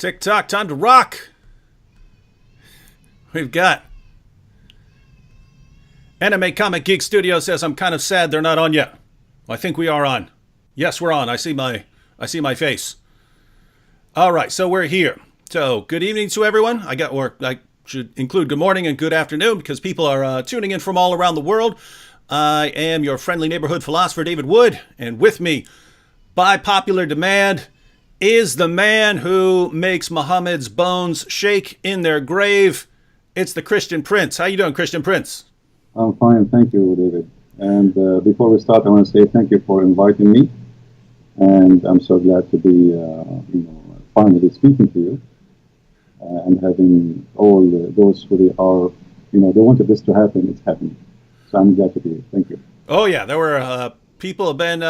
TikTok, time to rock. We've got Anime Comic Geek Studio says I'm kind of sad they're not on yet. Well, I think we are on. Yes, we're on. I see my face. All right, so we're here. So good evening to everyone. I should include good morning and good afternoon because people are tuning in from all around the world. I am your friendly neighborhood philosopher, David Wood, and with me, by popular demand, is the man who makes Muhammad's bones shake in their grave. It's the Christian Prince. How you doing, Christian Prince? I'm fine, thank you, David. And before we start, I want to say thank you for inviting me. And I'm so glad to be, finally speaking to you and having all those who are, they wanted this to happen. It's happening. So I'm glad to be here. Thank you. Oh yeah, there were people have been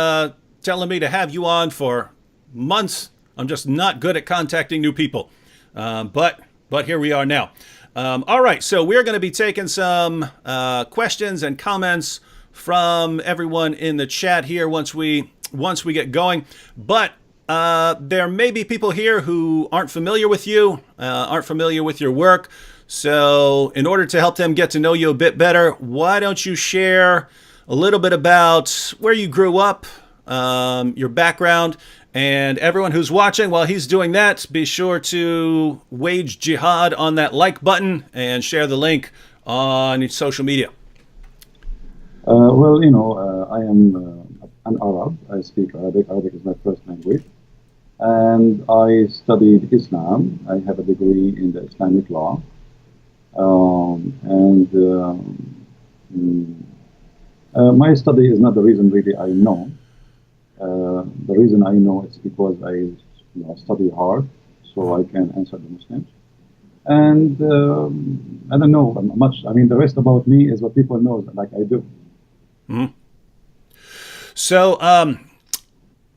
telling me to have you on for months. I'm just not good at contacting new people, but here we are now. All right, so we're going to be taking some questions and comments from everyone in the chat here once we get going. But there may be people here who aren't familiar with you, aren't familiar with your work. So in order to help them get to know you a bit better, why don't you share a little bit about where you grew up, your background, and everyone who's watching, while he's doing that, be sure to wage jihad on that like button and share the link on social media. I am an Arab. I speak Arabic. Arabic is my first language. And I studied Islam. I have a degree in the Islamic law. My study is not the reason really I know. The reason I know it's because I study hard, so I can answer the Muslims. And I don't know much. I mean, the rest about me is what people know, like I do. Mm-hmm.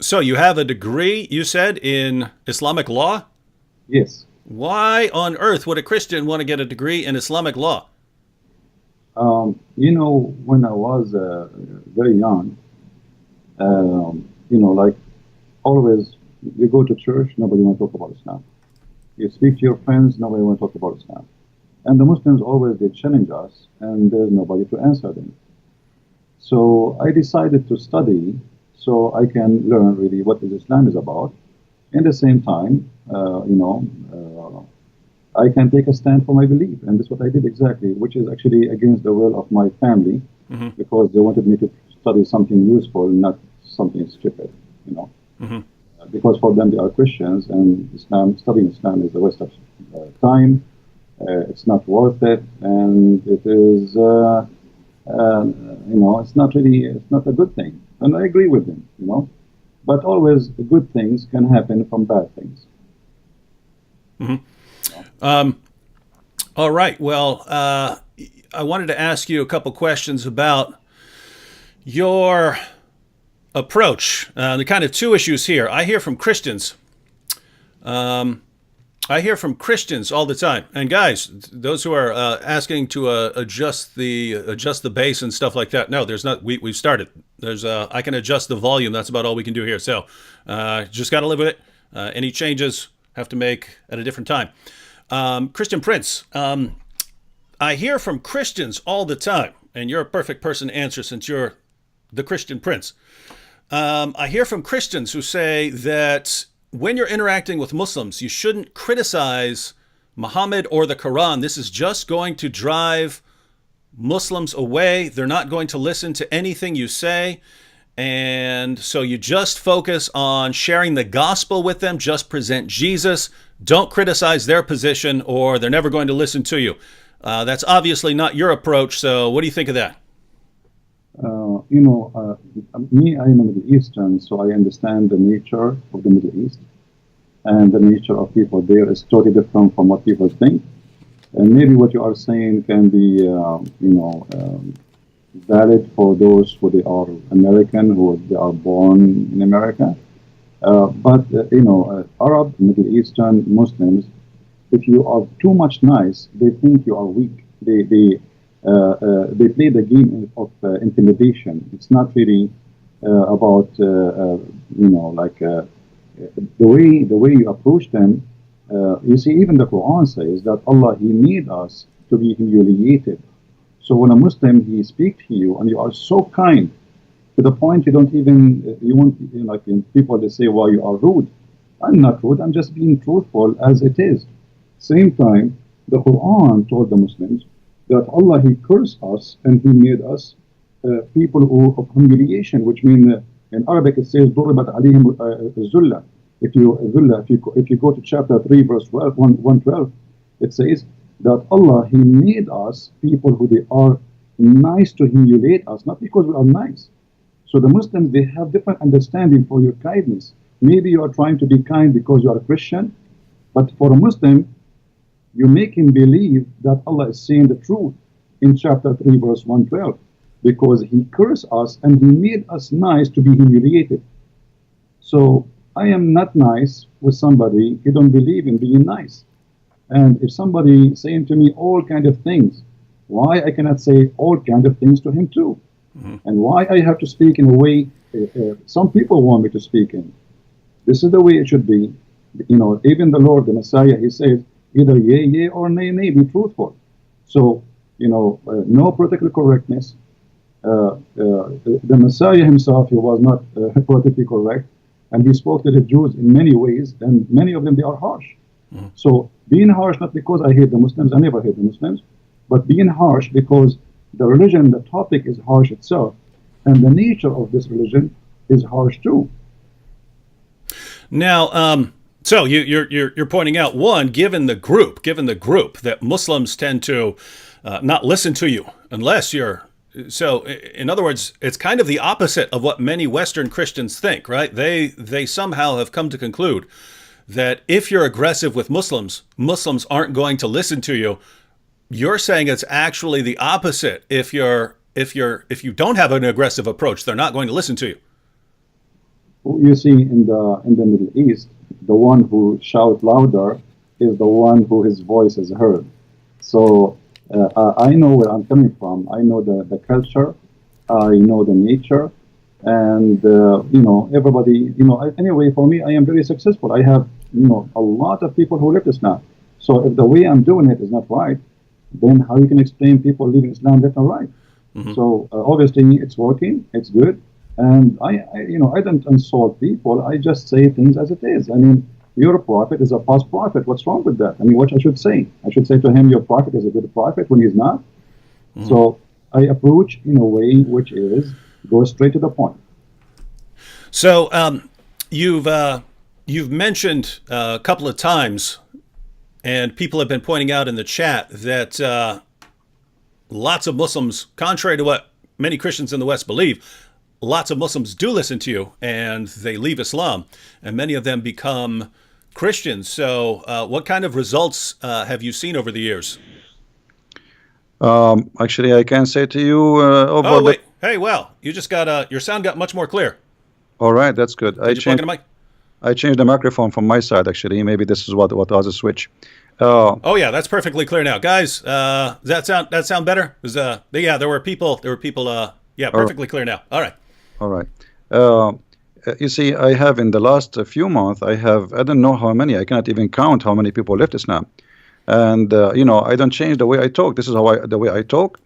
So you have a degree, you said, in Islamic law? Yes. Why on earth would a Christian want to get a degree in Islamic law? When I was very young, like always, you go to church, nobody want to talk about Islam. You speak to your friends, nobody want to talk about Islam. And the Muslims always, they challenge us, and there's nobody to answer them. So I decided to study so I can learn really what Islam is about. In the same time, I can take a stand for my belief, and that's what I did exactly, which is actually against the will of my family, mm-hmm. because they wanted me to study something useful, not something stupid, Mm-hmm. Because for them they are Christians, and studying Islam is a waste of time. It's not worth it, and it is, it's not a good thing. And I agree with them, But always good things can happen from bad things. Mm-hmm. All right. Well, I wanted to ask you a couple questions about your approach. The kind of two issues here. I hear from Christians. I hear from Christians all the time. And guys, those who are asking to adjust the bass and stuff like that. No, there's not. We've started. I can adjust the volume. That's about all we can do here. So just got to live with it. Any changes have to make at a different time. Christian Prince, I hear from Christians all the time, and you're a perfect person to answer since you're the Christian Prince. I hear from Christians who say that when you're interacting with Muslims, you shouldn't criticize Muhammad or the Quran. This is just going to drive Muslims away. They're not going to listen to anything you say. And so you just focus on sharing the gospel with them, just present Jesus. Don't criticize their position or they're never going to listen to you. That's obviously not your approach. So what do you think of that? Me, I am a Middle Eastern, so I understand the nature of the Middle East. And the nature of people there is totally different from what people think. And maybe what you are saying can be, valid for those who they are American, who they are born in America. Arab, Middle Eastern Muslims, if you are too much nice, they think you are weak. They play the game of intimidation. It's not really about the way you approach them. You see, even the Quran says that Allah, He made us to be humiliated. So when a Muslim, he speaks to you and you are so kind to the point you don't even, you won't, like in people, they say, well, you are rude. I'm not rude, I'm just being truthful as it is. Same time, the Quran told the Muslims that Allah, He cursed us and He made us people of humiliation, which means in Arabic it says ضربت عليهم الذلة. If you go to chapter 3 verse 112, it says that Allah, He made us people who they are nice to humiliate us, not because we are nice. So the Muslims, they have different understanding for your kindness. Maybe you are trying to be kind because you are a Christian, but for a Muslim, you make him believe that Allah is saying the truth in chapter 3 verse 112, because He cursed us and He made us nice to be humiliated. So I am not nice with somebody who don't believe in being nice. And if somebody saying to me all kind of things, why I cannot say all kind of things to him too? And why I have to speak in a way some people want me to speak in? This is the way it should be. Even the Lord, the Messiah, He says either yea, yea, or nay, nay, be truthful. So, no political correctness. The Messiah Himself, He was not politically correct, and He spoke to the Jews in many ways, and many of them, they are harsh. So being harsh, not because I hate the Muslims, I never hate the Muslims, but being harsh because the religion, the topic is harsh itself, and the nature of this religion is harsh too. Now, so you're pointing out, one, given the group that Muslims tend to not listen to you unless you're. So, in other words, it's kind of the opposite of what many Western Christians think, right? They somehow have come to conclude that if you're aggressive with Muslims, Muslims aren't going to listen to you. You're saying it's actually the opposite. If you don't have an aggressive approach, they're not going to listen to you. You see, in the Middle East, the one who shouts louder is the one who his voice is heard. So I know where I'm coming from. I know the culture. I know the nature. And, everybody, anyway, for me, I am very successful. I have, a lot of people who left Islam. So if the way I'm doing it is not right, then how you can explain people leaving Islam left and right? So obviously it's working, it's good. And I don't insult people. I just say things as it is. I mean, your prophet is a false prophet. What's wrong with that? I mean, what I should say? I should say to him, your prophet is a good prophet when he's not. So I approach in a way which is go straight to the point. So you've mentioned a couple of times, and people have been pointing out in the chat that lots of Muslims, contrary to what many Christians in the West believe, lots of Muslims do listen to you, and they leave Islam, and many of them become Christians. So what kind of results have you seen over the years? Actually, I can say to you Oh, wait. Hey, well, you just got your sound got much more clear. All right, that's good. Did you plug in a mic? I changed the microphone from my side, actually. Maybe this is what was a switch. Oh yeah, that's perfectly clear now, guys. Does that sound better? There were people. Perfectly clear now. All right. All right. You see, I have in the last few months, I don't know how many. I cannot even count how many people left Islam. And I don't change the way I talk. This is the way I talk.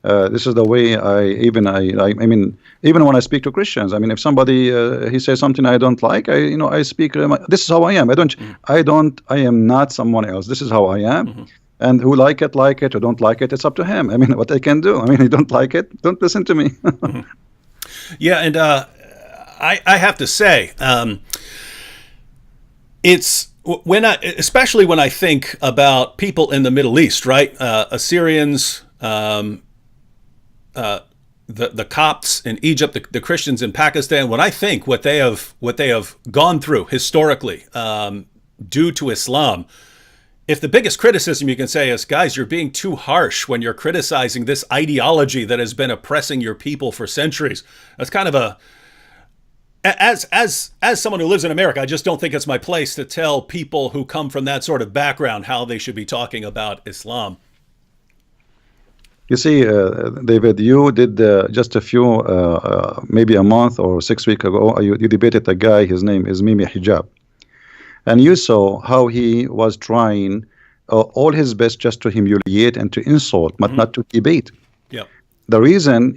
This is the way I mean, even when I speak to Christians, I mean, if somebody he says something I don't like, I speak. This is how I am. I am not someone else. This is how I am. And who like it, or don't like it, it's up to him. I mean, what I can do. I mean, you don't like it, don't listen to me. Yeah, and I have to say, it's especially when I think about people in the Middle East, right? Assyrians, the Copts in Egypt, the Christians in Pakistan. When I think what they have gone through historically due to Islam, if the biggest criticism you can say is, guys, you're being too harsh when you're criticizing this ideology that has been oppressing your people for centuries, that's kind of as someone who lives in America, I just don't think it's my place to tell people who come from that sort of background how they should be talking about Islam. You see, David, you did just a few, maybe a month or 6 weeks ago, you debated a guy, his name is Mimi Hijab. and you saw how he was trying all his best just to humiliate and to insult, but not to debate. Yep. The reason,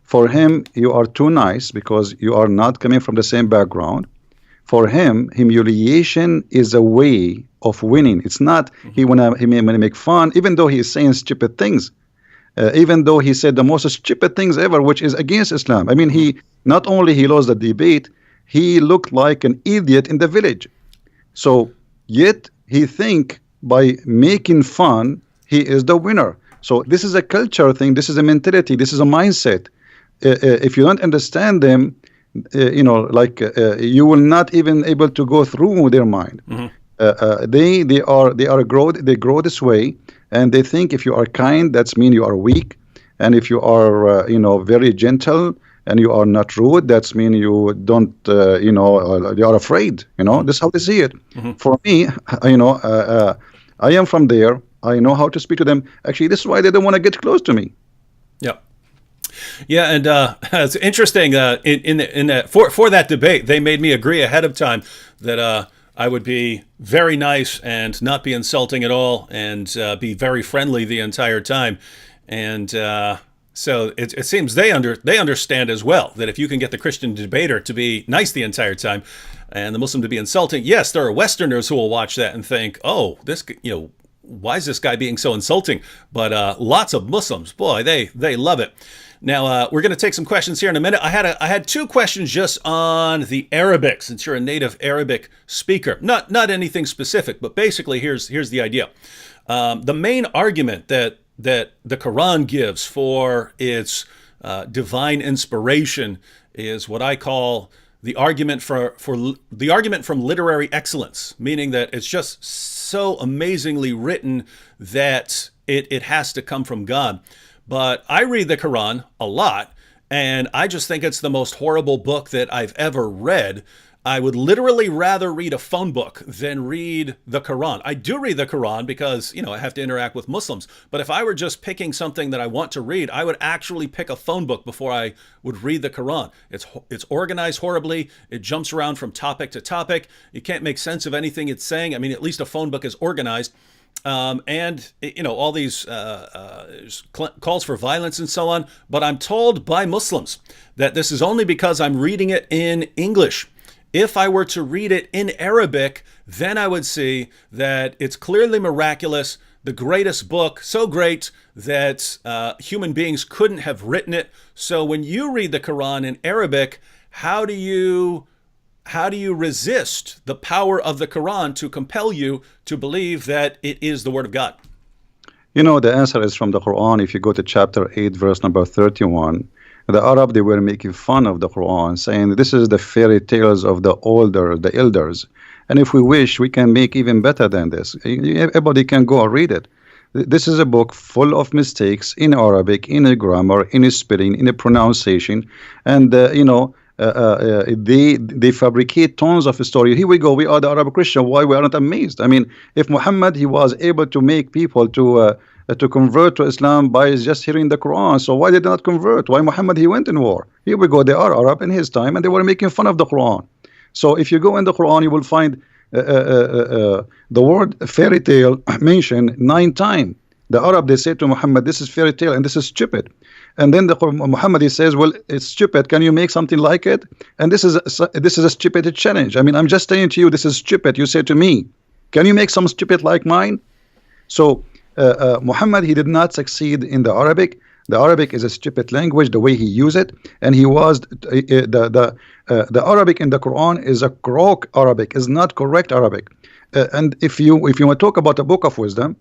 for him, you are too nice because you are not coming from the same background. For him, humiliation is a way of winning. It's not he may make fun, even though he is saying stupid things, even though he said the most stupid things ever, which is against Islam. I mean, he not only he lost the debate, he looked like an idiot in the village. So yet he think by making fun, he is the winner. So this is a culture thing. This is a mentality. This is a mindset. If you don't understand them, you will not even able to go through their mind. They grow this way, and they think if you are kind, that's mean you are weak, and if you are very gentle and you are not rude, that's mean you don't you are afraid. This is how they see it. For me, I am from there. I know how to speak to them. Actually, this is why they don't want to get close to me. Yep. Yeah, and it's interesting. For that debate, they made me agree ahead of time that I would be very nice and not be insulting at all, and be very friendly the entire time. And so it seems they understand as well that if you can get the Christian debater to be nice the entire time, and the Muslim to be insulting, yes, there are Westerners who will watch that and think, oh, this why is this guy being so insulting? But lots of Muslims, boy, they love it. Now, we're going to take some questions here in a minute. I had two questions just on the Arabic, since you're a native Arabic speaker. Not anything specific, but basically here's the idea. The main argument that the Quran gives for its divine inspiration is what I call the argument the argument from literary excellence, meaning that it's just so amazingly written that it has to come from God. But I read the Quran a lot, and I just think it's the most horrible book that I've ever read. I would literally rather read a phone book than read the Quran. I do read the Quran because, I have to interact with Muslims. But if I were just picking something that I want to read, I would actually pick a phone book before I would read the Quran. It's organized horribly. It jumps around from topic to topic. You can't make sense of anything it's saying. I mean, at least a phone book is organized. And all these calls for violence and so on. But I'm told by Muslims that this is only because I'm reading it in English. If I were to read it in Arabic, then I would see that it's clearly miraculous, the greatest book, so great that human beings couldn't have written it. So when you read the Quran in Arabic, how do you resist the power of the Quran to compel you to believe that it is the Word of God? The answer is from the Quran. If you go to chapter 8, verse number 31, the Arab, they were making fun of the Quran, saying this is the fairy tales of the elders. And if we wish, we can make even better than this. Everybody can go and read it. This is a book full of mistakes in Arabic, in a grammar, in a spelling, in a pronunciation. And, they fabricate tons of story. Here we go. We are the Arab Christian. Why we are not amazed? I mean, if Muhammad, he was able to make people to convert to Islam by just hearing the Quran, so why did they not convert? Why Muhammad, he went in war? Here we go. They are Arab in his time, and they were making fun of the Quran. So if you go in the Quran, you will find the word fairy tale mentioned 9 times. The Arab, they say to Muhammad, this is fairy tale and this is stupid. And then Muhammad, he says, well, it's stupid. Can you make something like it? And this is a stupid challenge. I mean, I'm just saying to you, this is stupid. You say to me, can you make some stupid like mine? So Muhammad, he did not succeed in the Arabic. The Arabic is a stupid language, the way he used it, and he was the Arabic in the Quran is a crook Arabic, is not correct Arabic. And if you want to talk about a book of wisdom,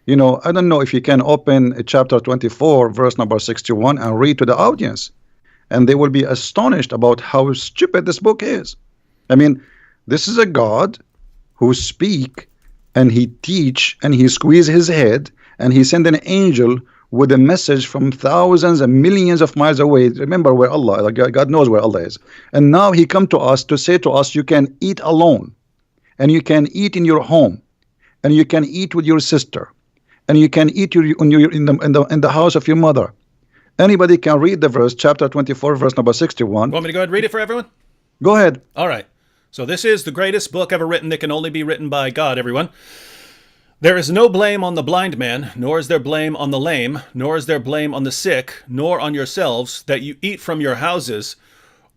I don't know if you can open chapter 24, verse number 61, and read to the audience, and they will be astonished about how stupid this book is. I mean, this is a God who speak, and he teach, and he squeeze his head, and he send an angel with a message from thousands and millions of miles away. Remember where Allah, God knows where Allah is. And now he come to us to say to us, you can eat alone, and you can eat in your home, and you can eat with your sister, and you can eat in the house of your mother. Anybody can read the verse, chapter 24, verse number 61. Want me to go ahead and read it for everyone? Go ahead. All right. So this is the greatest book ever written that can only be written by God, everyone. There is no blame on the blind man, nor is there blame on the lame, nor is there blame on the sick, nor on yourselves, that you eat from your houses,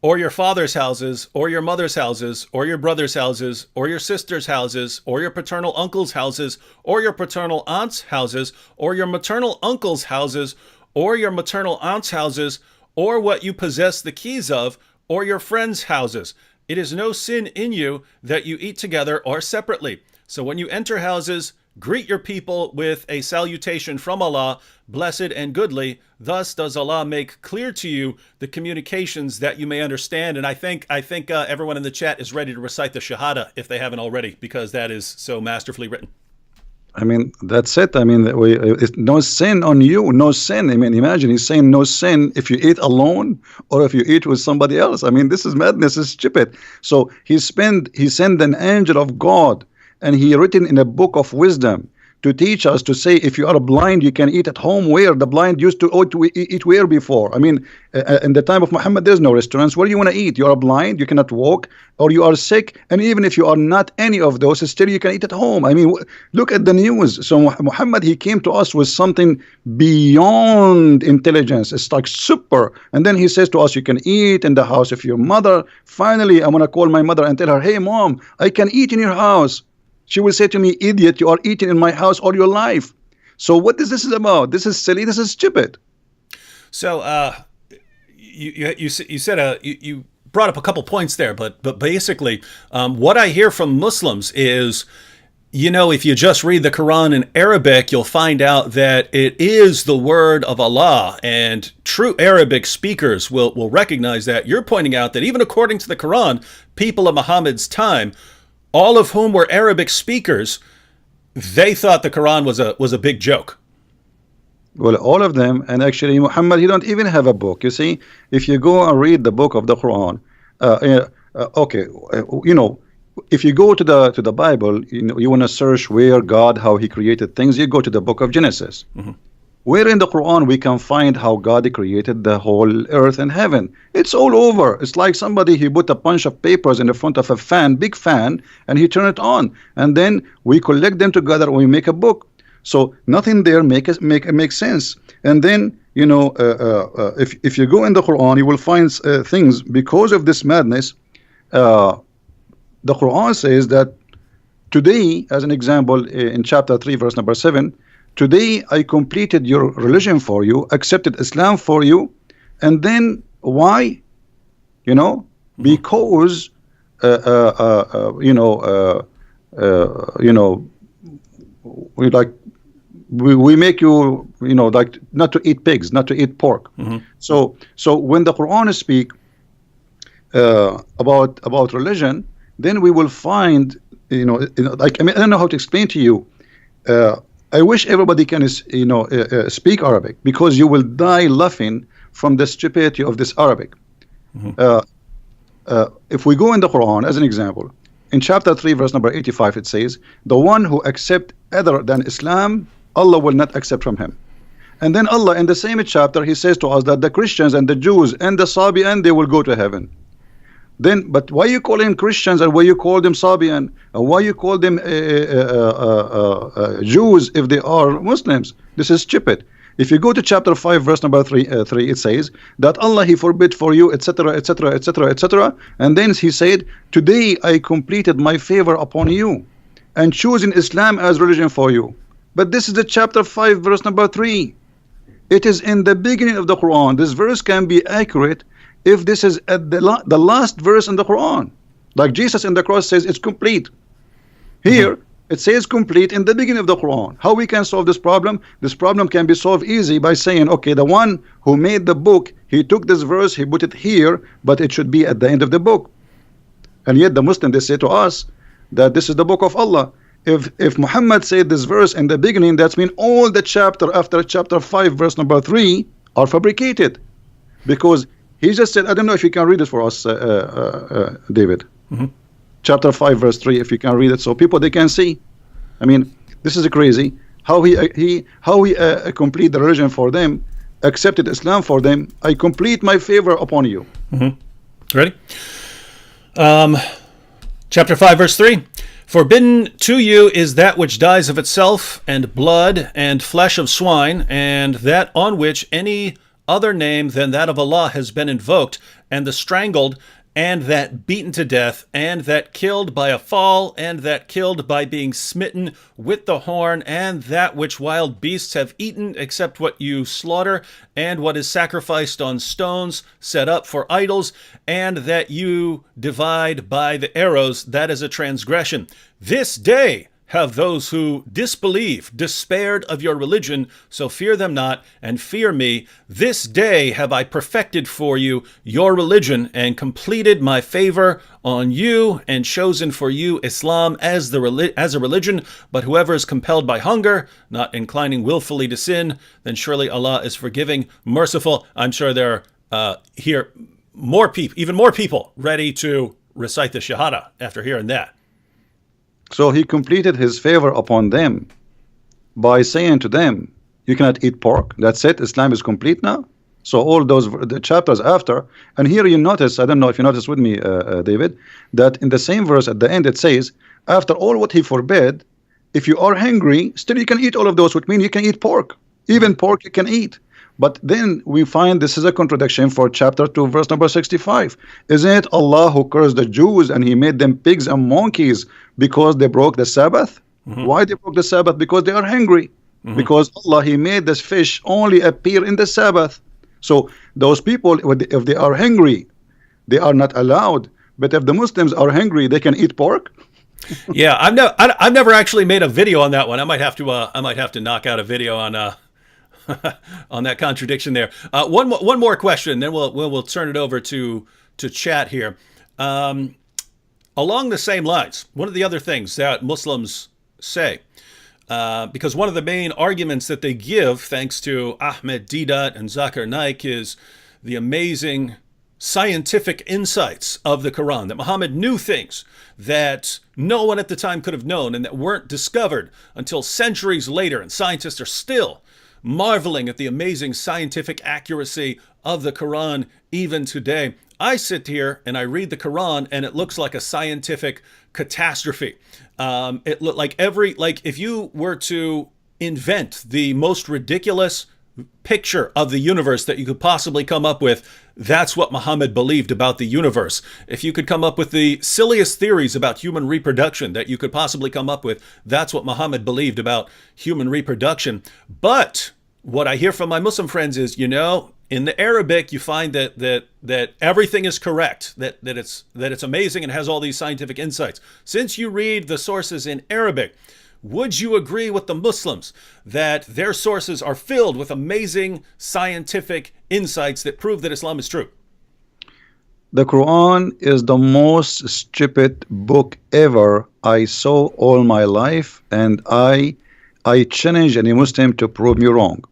or your father's houses, or your mother's houses, or your brother's houses, or your sister's houses, or your paternal uncle's houses, or your paternal aunt's houses, or your maternal uncle's houses, or your maternal aunt's houses, or what you possess the keys of, or your friends' houses. It is no sin in you that you eat together or separately. So when you enter houses, greet your people with a salutation from Allah, blessed and goodly. Thus does Allah make clear to you the communications that you may understand. And I think everyone in the chat is ready to recite the Shahada if they haven't already, because that is so masterfully written. I mean, that's it. I mean, it's no sin on you, no sin. I mean, imagine he's saying no sin if you eat alone or if you eat with somebody else. I mean, this is madness, it's stupid. So he sent an angel of God, and he written in a book of wisdom to teach us to say, if you are blind, you can eat at home. Where the blind used to eat where before? I mean, in the time of Muhammad, there's no restaurants. Where do you want to eat? You are blind, you cannot walk, or you are sick. And even if you are not any of those, still you can eat at home. I mean, look at the news. So Muhammad, he came to us with something beyond intelligence. It's like super. And then he says to us, you can eat in the house of your mother. Finally, I'm going to call my mother and tell her, hey, mom, I can eat in your house. She will say to me, idiot, you are eating in my house all your life. So what is this about? This is silly. This is stupid. So you said you brought up a couple points there, but basically what I hear from Muslims is, you know, if you just read the Quran in Arabic, you'll find out that it is the word of Allah, and true Arabic speakers will recognize that. You're pointing out that even according to the Quran, people of Muhammad's time, all of whom were Arabic speakers, they thought the Quran was a big joke. Well, all of them, and actually Muhammad, he don't even have a book. You see, if you go and read the book of the Quran, you know, if you go to the Bible, you know, you want to search where God, how he created things, you go to the book of Genesis. Mm-hmm. Where in the Quran we can find how God created the whole earth and heaven. It's all over. It's like somebody, he put a bunch of papers in the front of a fan, big fan, and he turned it on. And then we collect them together and we make a book. So nothing there makes sense. And then, you know, if you go in the Quran, you will find things because of this madness. The Quran says that today, as an example, in chapter 3, verse number 7, today I completed your religion for you, accepted Islam for you. And then why? You know, because we make you, you know, like not to eat pigs, not to eat pork. Mm-hmm. So when the Quran speak about religion, then we will find, you know, like, I mean, I don't know how to explain to you. I wish everybody can, you know, speak Arabic, because you will die laughing from the stupidity of this Arabic. Mm-hmm. If we go in the Quran, as an example, in chapter 3, verse number 85, it says, the one who accepts other than Islam, Allah will not accept from him. And then Allah, in the same chapter, he says to us that the Christians and the Jews and the Sabian, they will go to heaven. Then, but why you call them Christians and why you call them Sabian and why you call them Jews if they are Muslims? This is stupid. If you go to chapter 5, verse number 3, it says that Allah, he forbid for you, etc., etc., etc., etc. And then he said, today I completed my favor upon you and choosing Islam as religion for you. But this is the chapter 5, verse number 3. It is in the beginning of the Quran. This verse can be accurate if this is at the last verse in the Quran. Like Jesus in the cross says it's complete. Here, it says complete in the beginning of the Quran. How we can solve this problem? This problem can be solved easy by saying, okay, the one who made the book, he took this verse, he put it here, but it should be at the end of the book. And yet the Muslims, they say to us that this is the book of Allah. If Muhammad said this verse in the beginning, that means all the chapter after chapter 5, verse number 3 are fabricated. Because he just said, I don't know if you can read it for us, David. Mm-hmm. Chapter 5, verse 3, if you can read it, so people, they can see. I mean, this is crazy. How he complete the religion for them, accepted Islam for them. I complete my favor upon you. Mm-hmm. Ready? Chapter 5, verse 3. Forbidden to you is that which dies of itself, and blood, and flesh of swine, and that on which any other name than that of Allah has been invoked, and the strangled, and that beaten to death, and that killed by a fall, and that killed by being smitten with the horn, and that which wild beasts have eaten, except what you slaughter, and what is sacrificed on stones set up for idols, and that you divide by the arrows, that is a transgression. This day have those who disbelieve despaired of your religion, so fear them not, and fear me. This day have I perfected for you your religion, and completed my favor on you, and chosen for you Islam as a religion. But whoever is compelled by hunger, not inclining willfully to sin, then surely Allah is forgiving, merciful. I'm sure there are here even more people ready to recite the Shahada after hearing that. So he completed his favor upon them by saying to them, you cannot eat pork. That's it. Islam is complete now. So all the chapters after, and here you notice, I don't know if you noticed with me, David, that in the same verse at the end it says, after all what he forbade, if you are hungry, still you can eat all of those, which means you can eat pork. Even pork you can eat. But then we find this is a contradiction for chapter 2, verse number 65. Isn't it Allah who cursed the Jews and he made them pigs and monkeys because they broke the Sabbath? Why they broke the Sabbath? Because they are hungry. Because Allah, he made this fish only appear in the Sabbath. So those people, if they are hungry, they are not allowed. But if the Muslims are hungry, they can eat pork. Yeah, I've never actually made a video on that one. I might have to knock out a video on on that contradiction there. One more question, then we'll turn it over to chat here. Along the same lines, one of the other things that Muslims say, because one of the main arguments that they give, thanks to Ahmed Deedat and Zakir Naik, is the amazing scientific insights of the Quran, that Muhammad knew things that no one at the time could have known and that weren't discovered until centuries later, and scientists are still marveling at the amazing scientific accuracy of the Quran even today. I sit here and I read the Quran and it looks like a scientific catastrophe. It looked like if you were to invent the most ridiculous picture of the universe that you could possibly come up with, that's what Muhammad believed about the universe. If you could come up with the silliest theories about human reproduction that you could possibly come up with, that's what Muhammad believed about human reproduction. But what I hear from my Muslim friends is, in the Arabic, you find that everything is correct, that it's amazing and has all these scientific insights. Since you read the sources in Arabic, would you agree with the Muslims that their sources are filled with amazing scientific insights that prove that Islam is true? The Quran is the most stupid book ever I saw all my life, and I challenge any Muslim to prove me wrong.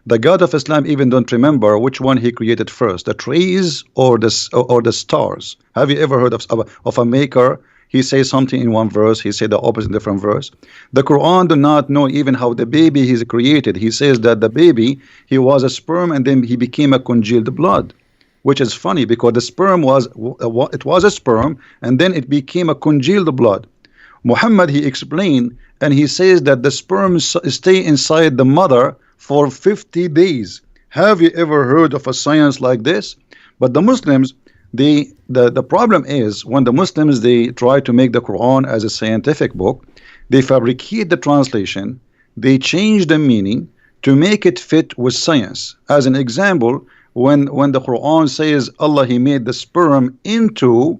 The God of Islam even don't remember which one he created first, the trees or the stars. Have you ever heard of a maker? He says something in one verse, he said the opposite in different verse. The Quran do not know even how the baby is created. He says that the baby, he was a sperm and then he became a congealed blood, which is funny because the sperm was a sperm and then it became a congealed blood. Muhammad, he explained, and he says that the sperm stay inside the mother for 50 days. Have you ever heard of a science like this? But the Muslims, the problem is when the Muslims, they try to make the Quran as a scientific book, they fabricate the translation, they change the meaning to make it fit with science. As an example, when the Quran says Allah, he made the sperm into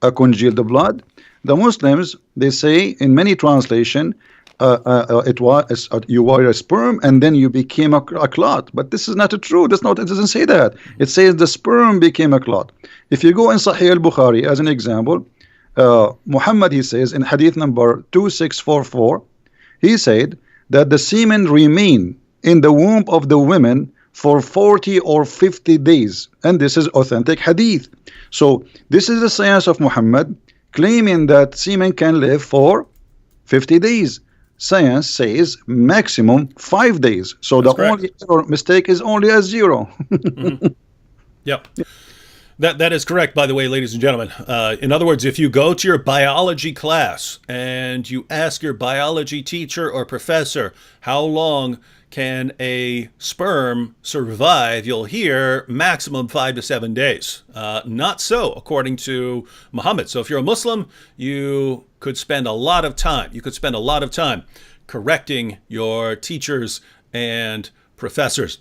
a congealed blood, the Muslims, they say in many translation, you were a sperm and then you became a clot. But this is not true. It doesn't say that. It says the sperm became a clot. If you go in Sahih al-Bukhari as an example, Muhammad, he says in hadith number 2644, he said that the semen remain in the womb of the women for 40 or 50 days, and this is authentic hadith. So this is the science of Muhammad, claiming that semen can live for 50 days. Science says maximum 5 days. So that's the correct. only mistake is only a 0. Yep. That is correct, by the way, ladies and gentlemen. In other words, if you go to your biology class and you ask your biology teacher or professor how long can a sperm survive, you'll hear maximum 5 to 7 days. Not so, according to Muhammad. So if you're a Muslim, you could spend a lot of time. You could spend a lot of time correcting your teachers and professors.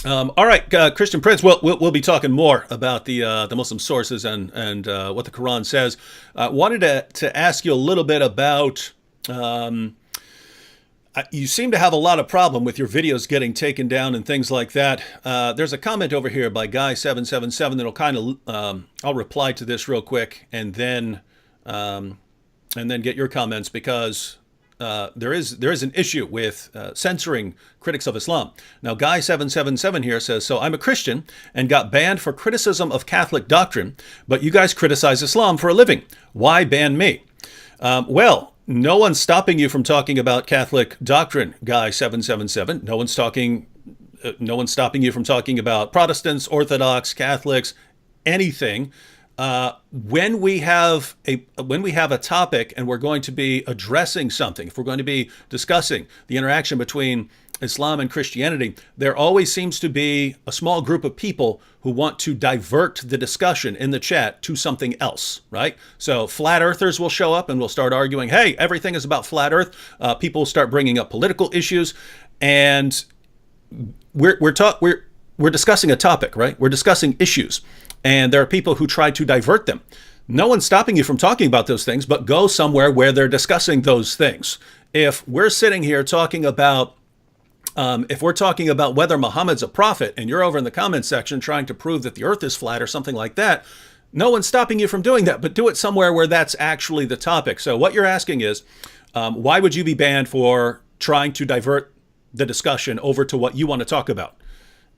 All right, Christian Prince. We'll be talking more about the Muslim sources and what the Quran says. Wanted to ask you a little bit about. You seem to have a lot of problem with your videos getting taken down and things like that. There's a comment over here by Guy777 that'll kind of. I'll reply to this real quick and then get your comments because. There is an issue with censoring critics of Islam. Now, Guy777 here says, so I'm a Christian and got banned for criticism of Catholic doctrine, but you guys criticize Islam for a living. Why ban me? Well, no one's stopping you from talking about Catholic doctrine, Guy777. No one's stopping you from talking about Protestants, Orthodox, Catholics, anything. When we have a topic and we're going to be addressing something, if we're going to be discussing the interaction between Islam and Christianity, there always seems to be a small group of people who want to divert the discussion in the chat to something else, right? So flat earthers will show up and we'll start arguing, hey, everything is about flat earth. People will start bringing up political issues, and we're discussing a topic, right? We're discussing issues. And there are people who try to divert them. No one's stopping you from talking about those things, but go somewhere where they're discussing those things. If we're sitting here talking about, whether Muhammad's a prophet, and you're over in the comments section trying to prove that the earth is flat or something like that, no one's stopping you from doing that, but do it somewhere where that's actually the topic. So what you're asking is, why would you be banned for trying to divert the discussion over to what you want to talk about?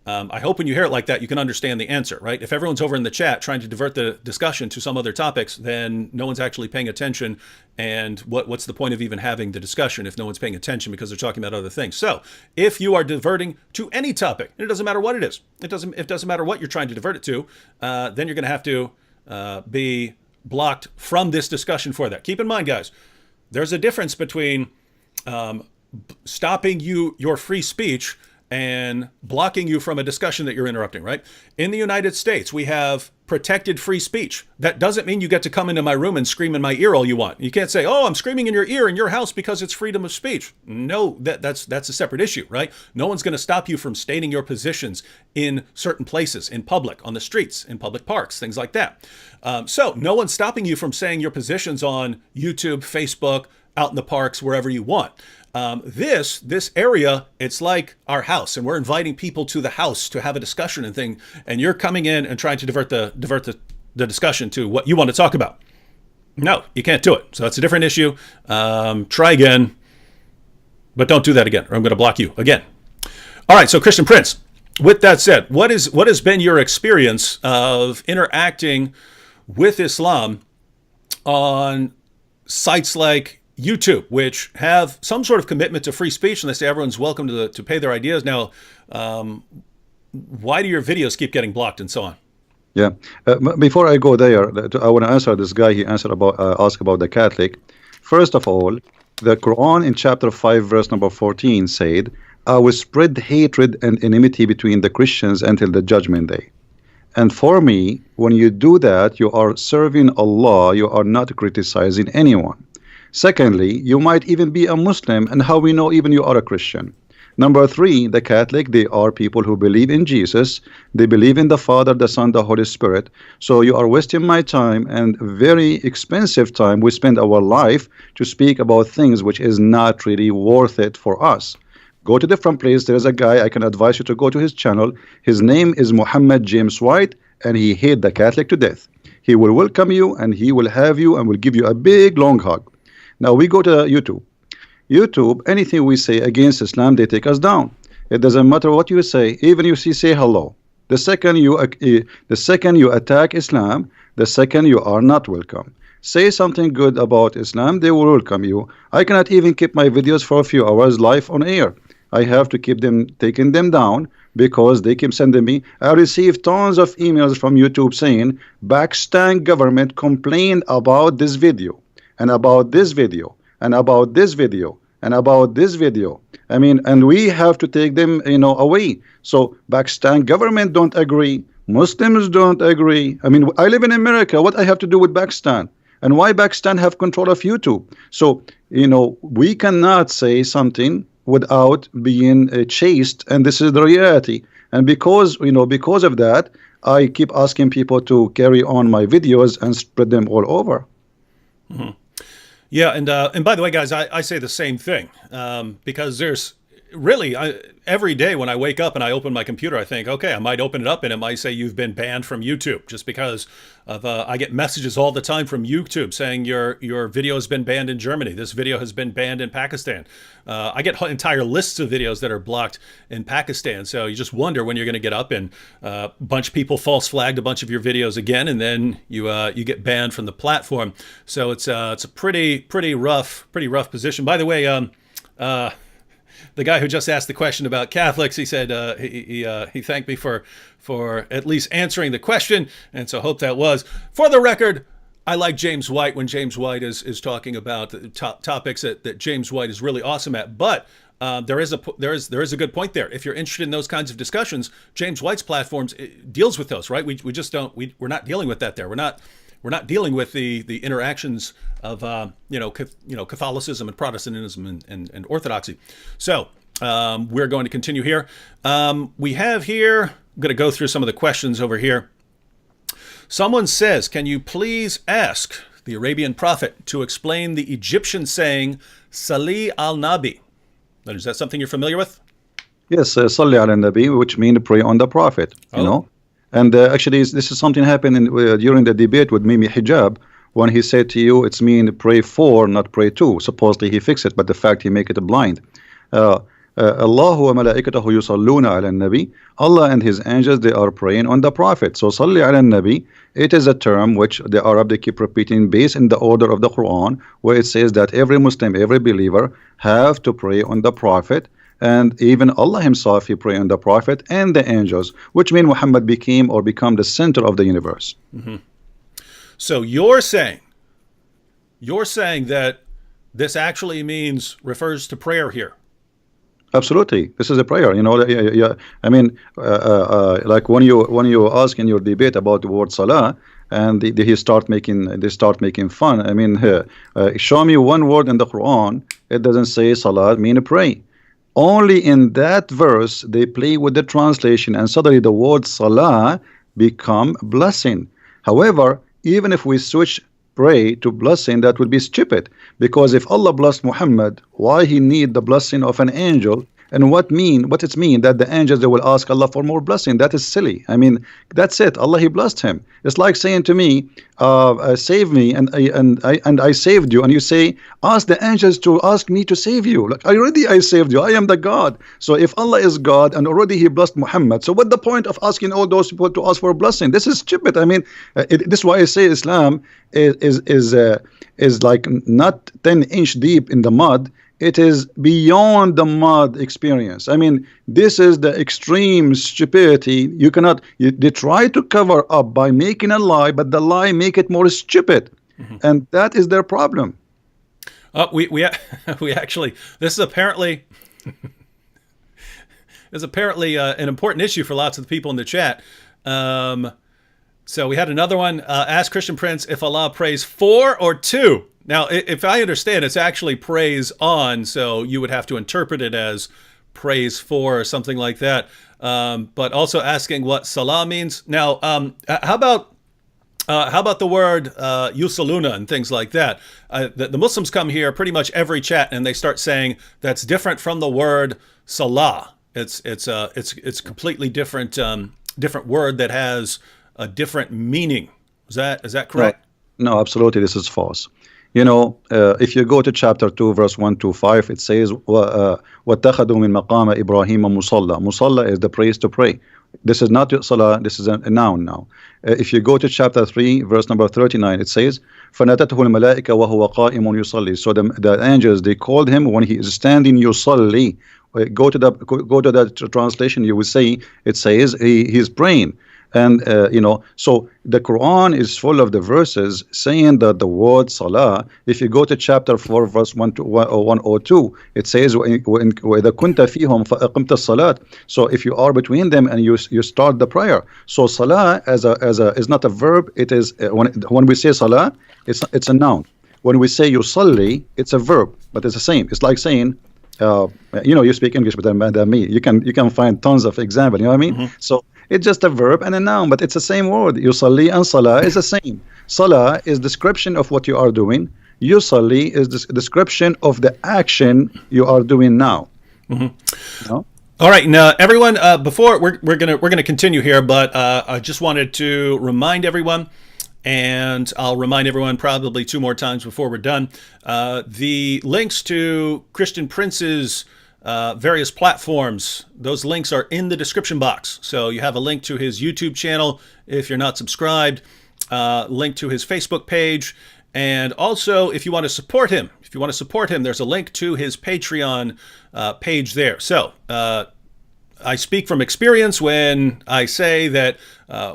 I hope when you hear it like that, you can understand the answer, right? If everyone's over in the chat trying to divert the discussion to some other topics, then no one's actually paying attention. And what's the point of even having the discussion if no one's paying attention because they're talking about other things? So if you are diverting to any topic, and it doesn't matter what it is, it doesn't matter what you're trying to divert it to, then you're going to have to be blocked from this discussion for that. Keep in mind, guys, there's a difference between stopping your free speech and blocking you from a discussion that you're interrupting, right? In the United States, we have protected free speech. That doesn't mean you get to come into my room and scream in my ear all you want. You can't say, oh, I'm screaming in your ear in your house because it's freedom of speech. No, that's a separate issue, right? No one's going to stop you from stating your positions in certain places, in public, on the streets, in public parks, things like that. So no one's stopping you from saying your positions on YouTube, Facebook, out in the parks, wherever you want. This area, it's like our house, and we're inviting people to the house to have a discussion and thing, and you're coming in and trying to divert the discussion to what you want to talk about. No, you can't do it. So that's a different issue. Try again, but don't do that again, or I'm going to block you again. All right, so Christian Prince, with that said, what has been your experience of interacting with Islam on sites like YouTube, which have some sort of commitment to free speech, and they say everyone's welcome to pay their ideas. Now, why do your videos keep getting blocked and so on? Yeah. Before I go there, I want to answer this guy. He asked about the Catholic. First of all, the Quran in chapter 5, verse number 14 said, I will spread hatred and enmity between the Christians until the judgment day. And for me, when you do that, you are serving Allah. You are not criticizing anyone. Secondly, you might even be a Muslim, and how we know even you are a Christian. Number 3, the Catholic, they are people who believe in Jesus. They believe in the Father, the Son, the Holy Spirit. So you are wasting my time and very expensive time. We spend our life to speak about things which is not really worth it for us. Go to different place. There's a guy, I can advise you to go to his channel. His name is Muhammad James White, and he hates the Catholic to death. He will welcome you, and he will have you, and will give you a big long hug. Now we go to YouTube. YouTube, anything we say against Islam, they take us down. It doesn't matter what you say, even you say hello. The second you attack Islam, the second you are not welcome. Say something good about Islam, they will welcome you. I cannot even keep my videos for a few hours live on air. I have to keep them, taking them down because they keep sending me. I received tons of emails from YouTube saying Pakistan government complained about this video and about this video and about this video and about this video. I mean, and we have to take them, away. So Pakistan government don't agree. Muslims don't agree. I mean, I live in America. What I have to do with Pakistan? And why Pakistan have control of YouTube? So, we cannot say something without being chased, and this is the reality. And because of that, I keep asking people to carry on my videos and spread them all over. Mm-hmm. Yeah, and by the way, guys, I say the same thing, because there's really, every day when I wake up and I open my computer, I think, okay, I might open it up and it might say you've been banned from YouTube, just because of I get messages all the time from YouTube saying your video has been banned in Germany. This video has been banned in Pakistan. I get entire lists of videos that are blocked in Pakistan. So you just wonder when you're going to get up and a bunch of people false flagged a bunch of your videos again, and then you get banned from the platform. So it's a pretty rough position. By the way, the guy who just asked the question about Catholics, he said he thanked me for at least answering the question, and so hope that was. For the record, I like James White when James White is talking about the topics that James White is really awesome at. But there is a good point there. If you're interested in those kinds of discussions, James White's platforms deals with those, right? We just don't. We're not dealing with that there. We're not dealing with the interactions of Catholicism and Protestantism and Orthodoxy. So we're going to continue here. We have here, I'm going to go through some of the questions over here. Someone says, can you please ask the Arabian prophet to explain the Egyptian saying, Salli al-Nabi? Is that something you're familiar with? Yes, Salli al-Nabi, which means pray on the prophet, you know. And actually, this is something happened during the debate with Mimi Hijab, when he said to you, it's mean pray for, not pray to. Supposedly he fixed it, but the fact he make it blind. Allahu wa malaikatahu yusalluna ala nabi. Allah and his angels, they are praying on the prophet. So salli ala nabi, it is a term which the Arab, they keep repeating based in the order of the Quran, where it says that every Muslim, every believer have to pray on the prophet. And even Allah himself, he prayed on the prophet and the angels, which means Muhammad became the center of the universe. Mm-hmm. So you're saying that this actually refers to prayer here. Absolutely, this is a prayer. I mean, like when you ask in your debate about the word salah, and they start making fun. I mean, show me one word in the Quran. It doesn't say salah mean pray. Only in that verse they play with the translation, and suddenly the word salah become blessing. However, even if we switch pray to blessing, that would be stupid, because if Allah blessed Muhammad, why he need the blessing of an angel? And what it mean that the angels, they will ask Allah for more blessing? That is silly. I mean, that's it. Allah, he blessed him. It's like saying to me, save me, and I saved you, and you say, ask the angels to ask me to save you. Like, I saved you. I am the God. So if Allah is God and already he blessed Muhammad, so what the point of asking all those people to ask for a blessing? This is stupid. I mean, this is why I say Islam is like not 10-inch deep in the mud. It is beyond the mud experience. I mean, this is the extreme stupidity. They try to cover up by making a lie, but the lie make it more stupid. Mm-hmm. And that is their problem. We actually, this is apparently an important issue for lots of the people in the chat. So we had another one. Ask Christian Prince if Allah prays for or to. Now, if I understand, it's actually praise on, so you would have to interpret it as praise for or something like that. But also asking what salah means. Now, how about the word yusaluna and things like that? The Muslims come here pretty much every chat and they start saying that's different from the word salah. It's completely different word that has a different meaning. Is that correct? No, absolutely. This is false. If you go to chapter 2, verse 1 to 5, it says, وَاتَّخَذُوا مِن مَقَامَ إِبْرَاهِيمَ مُصَلَّى. Musalla is the place to pray. This is not salah, this is a noun now. If you go to chapter 3, verse number 39, it says, فَنَتَتْهُ الْمَلَائِكَ وَهُوَ قَائِمٌ يُصَلِّي. So the angels, they called him when he is standing, yusalli. go to that translation. You will say it says he's praying. And so the Quran is full of the verses saying that the word salah, if you go to chapter 4 verse 102, it says وَإِذَا كُنْتَ فِيهُمْ فَأَقِمْتَ الصَّلَاةِ. So if you are between them and you start the prayer. So salah as a is not a verb. It is when we say salah, it's a noun. When we say yusalli, it's a verb, but it's the same. It's like saying you speak English better than me. You can find tons of examples. You know what I mean? So it's just a verb and a noun, but it's the same word. Yusalli and salah is the same. Salah is description of what you are doing. Yusalli is the description of the action you are doing now. You know? All right, now everyone. Before we're gonna continue here, but I just wanted to remind everyone, and I'll remind everyone probably 2 more times before we're done. The links to Christian Prince's various platforms, those links are in the description box. So you have a link to his YouTube channel if you're not subscribed, link to his Facebook page, and also if you want to support him, there's a link to his Patreon page there. So I speak from experience when I say that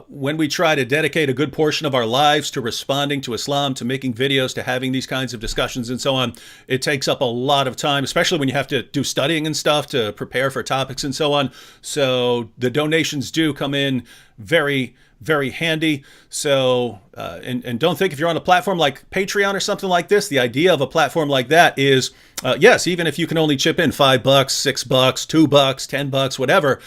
when we try to dedicate a good portion of our lives to responding to Islam, to making videos, to having these kinds of discussions and so on, it takes up a lot of time, especially when you have to do studying and stuff to prepare for topics and so on. So the donations do come in very, very handy. So, and don't think if you're on a platform like Patreon or something like this, the idea of a platform like that is, yes, even if you can only chip in $5, $6, $2, $10, whatever,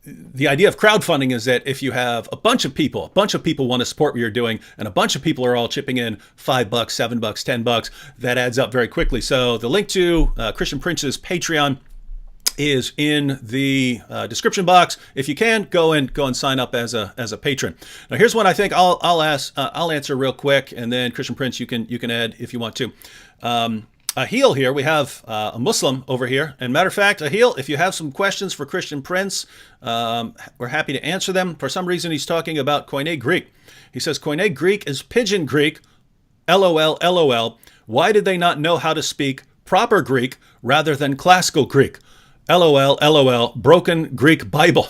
the idea of crowdfunding is that if you have a bunch of people want to support what you're doing, and a bunch of people are all chipping in $5, $7, $10, that adds up very quickly. So the link to Christian Prince's Patreon is in the description box. If you can, go and sign up as a patron. Now, here's one I think I'll answer real quick, and then Christian Prince, you can add if you want to. Ahil here, we have a Muslim over here, and matter of fact, Ahil, if you have some questions for Christian Prince, we're happy to answer them. For some reason, he's talking about Koine Greek. He says Koine Greek is Pidgin Greek. LOL, LOL. Why did they not know how to speak proper Greek rather than classical Greek? LOL, LOL, broken Greek Bible.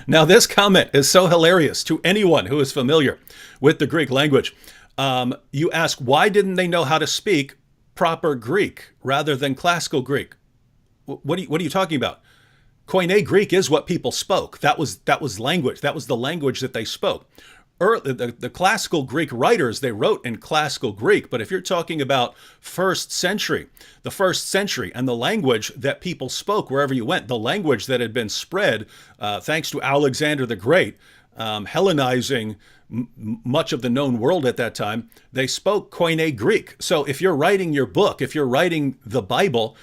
Now, this comment is so hilarious to anyone who is familiar with the Greek language. You ask, why didn't they know how to speak proper Greek rather than classical Greek? What are you talking about? Koine Greek is what people spoke. That was language. That was the language that they spoke. The classical Greek writers, they wrote in classical Greek, but if you're talking about the first century and the language that people spoke wherever you went, the language that had been spread thanks to Alexander the Great, Hellenizing much of the known world at that time, they spoke Koine Greek. So if you're writing your book, if you're writing the Bible,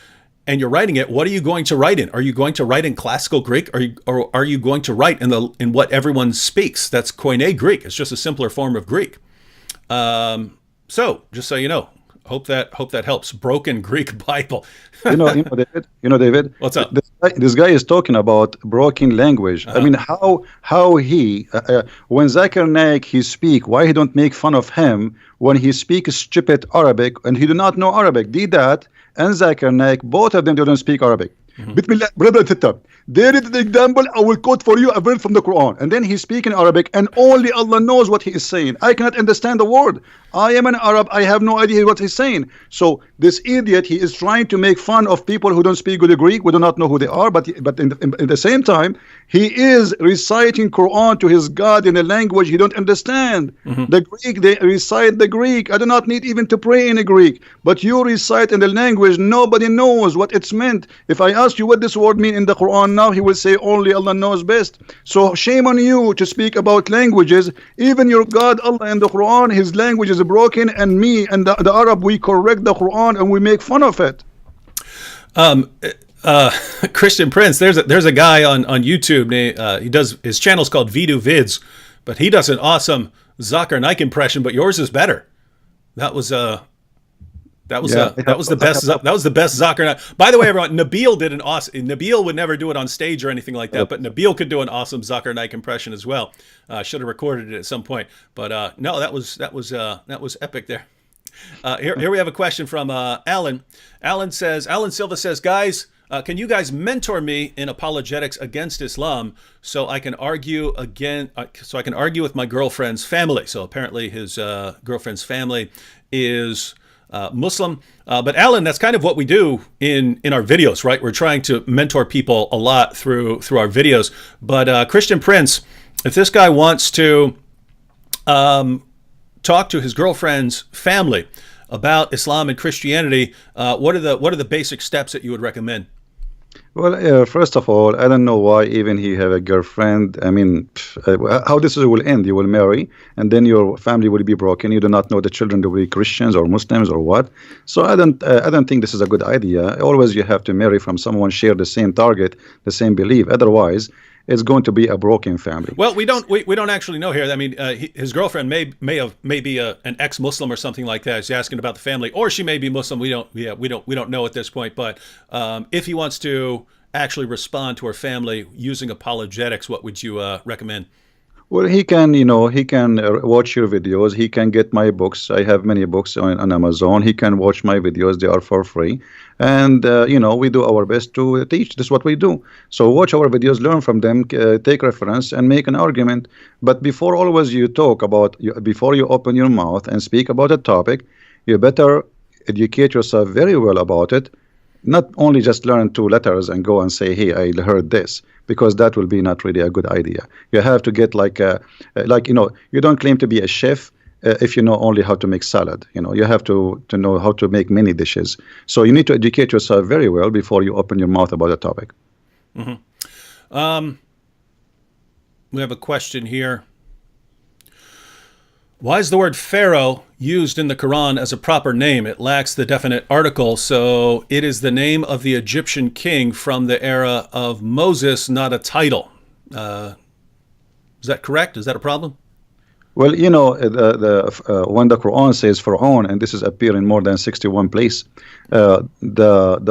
and you're writing it, what are you going to write in? Are you going to write in classical Greek, or are you going to write in what everyone speaks? That's Koine Greek. It's just a simpler form of Greek. So just so you know, hope that helps. Broken Greek Bible. David. What's up? This guy is talking about broken language. I mean, how he when Zakir Naik he speak, why he don't make fun of him when he speaks stupid Arabic and he do not know Arabic? Did that? And Zakir Naik, both of them, they don't speak Arabic. There is the example. I will quote for you a verse from the Quran, and then he's speaking Arabic, and only Allah knows what he is saying. I cannot understand the word. I am an Arab. I have no idea what he's saying. So this idiot, he is trying to make fun of people who don't speak good Greek. We do not know who they are, but in the same time, he is reciting Quran to his God in a language he don't understand. The Greek, they recite the Greek. I do not need even to pray in a Greek, but you recite in the language nobody knows what it's meant. If I ask you what this word means in the Quran now, he will say only Allah knows best. So shame on you to speak about languages. Even your God Allah in the Quran, his language is broken, and me and the Arab, we correct the Quran and we make fun of it. Christian Prince, there's a guy on YouTube. He does, his channel's called Vidu Vids, but he does an awesome Zakir Naik impression. But yours is better. That was the best Zakir Naik. By the way, everyone, Nabil did an awesome. Nabil would never do it on stage or anything like that, but Nabil could do an awesome Zakir Naik impression as well. Should have recorded it at some point, but no, that was epic there. Here we have a question from Alan. Alan Silva says, guys, Can you guys mentor me in apologetics against Islam so I can argue so I can argue with my girlfriend's family? So apparently his girlfriend's family is Muslim. But Alan, that's kind of what we do in our videos, right? We're trying to mentor people a lot through our videos. But Christian Prince, if this guy wants to talk to his girlfriend's family about Islam and Christianity, what are the basic steps that you would recommend? Well, first of all, I don't know why even he have a girlfriend. I mean, how this will end? You will marry, and then your family will be broken. You do not know the children will be Christians or Muslims or what. So I don't think this is a good idea. Always you have to marry from someone share the same target, the same belief. Otherwise, it's going to be a broken family. Well, we don't actually know here. I mean, his girlfriend may be an ex-Muslim or something like that. He's asking about the family, or she may be Muslim. We don't know at this point. But if he wants to actually respond to her family using apologetics, what would you recommend? Well, he can, watch your videos. He can get my books. I have many books on Amazon. He can watch my videos. They are for free. And, we do our best to teach. This is what we do. So watch our videos, learn from them, take reference, and make an argument. But before always you talk about, before you open your mouth and speak about a topic, you better educate yourself very well about it. Not only just learn 2 letters and go and say, hey, I heard this, because that will be not really a good idea. You have to get you don't claim to be a chef if you know only how to make salad. You have to know how to make many dishes. So you need to educate yourself very well before you open your mouth about a topic. Mm-hmm. We have a question here. Why is the word Pharaoh used in the Quran as a proper name? It lacks the definite article, so it is the name of the Egyptian king from the era of Moses, not a title. Is that correct? Is that a problem? Well, when the Quran says Pharaoh, and this is appear in more than 61 places, the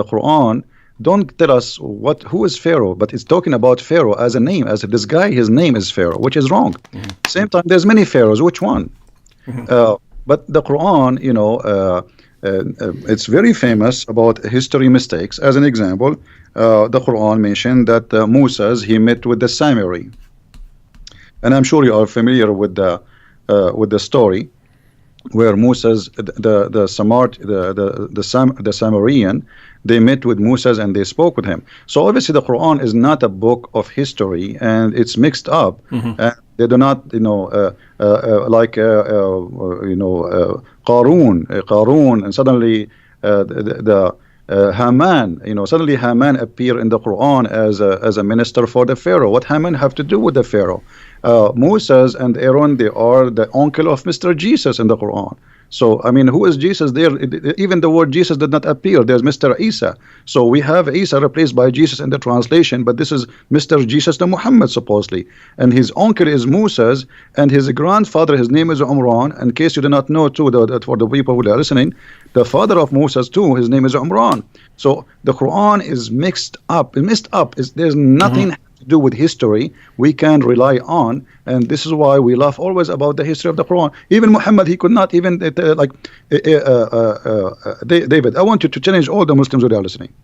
Quran don't tell us who is Pharaoh, but it's talking about Pharaoh as a name, as this guy, his name is Pharaoh, which is wrong. Mm-hmm. Same time, there's many pharaohs. Which one? Mm-hmm. But the Quran, it's very famous about history mistakes. As an example, the Quran mentioned that Moses, he met with the Samiri, and I'm sure you are familiar with the story where Moses, the Samarian, they met with Moses and they spoke with him. So obviously the Quran is not a book of history, and it's mixed up. Mm-hmm. And they do not, Qarun, and suddenly Haman, suddenly Haman appear in the Quran as a minister for the Pharaoh. What Haman have to do with the Pharaoh? Moses and Aaron, they are the uncle of Mr. Jesus in the Quran. So, I mean, who is Jesus there? Even the word Jesus did not appear. There's Mr. Isa. So we have Isa replaced by Jesus in the translation, but this is Mr. Jesus the Muhammad, supposedly. And his uncle is Moses, and his grandfather, his name is Umran. In case you do not know, too, for the people who are listening, the father of Moses, too, his name is Umran. So the Quran is mixed up. There's nothing to do with history we can rely on, and this is why we laugh always about the history of the Quran. Even Muhammad, he could not even David, I want you to challenge all the Muslims who are listening.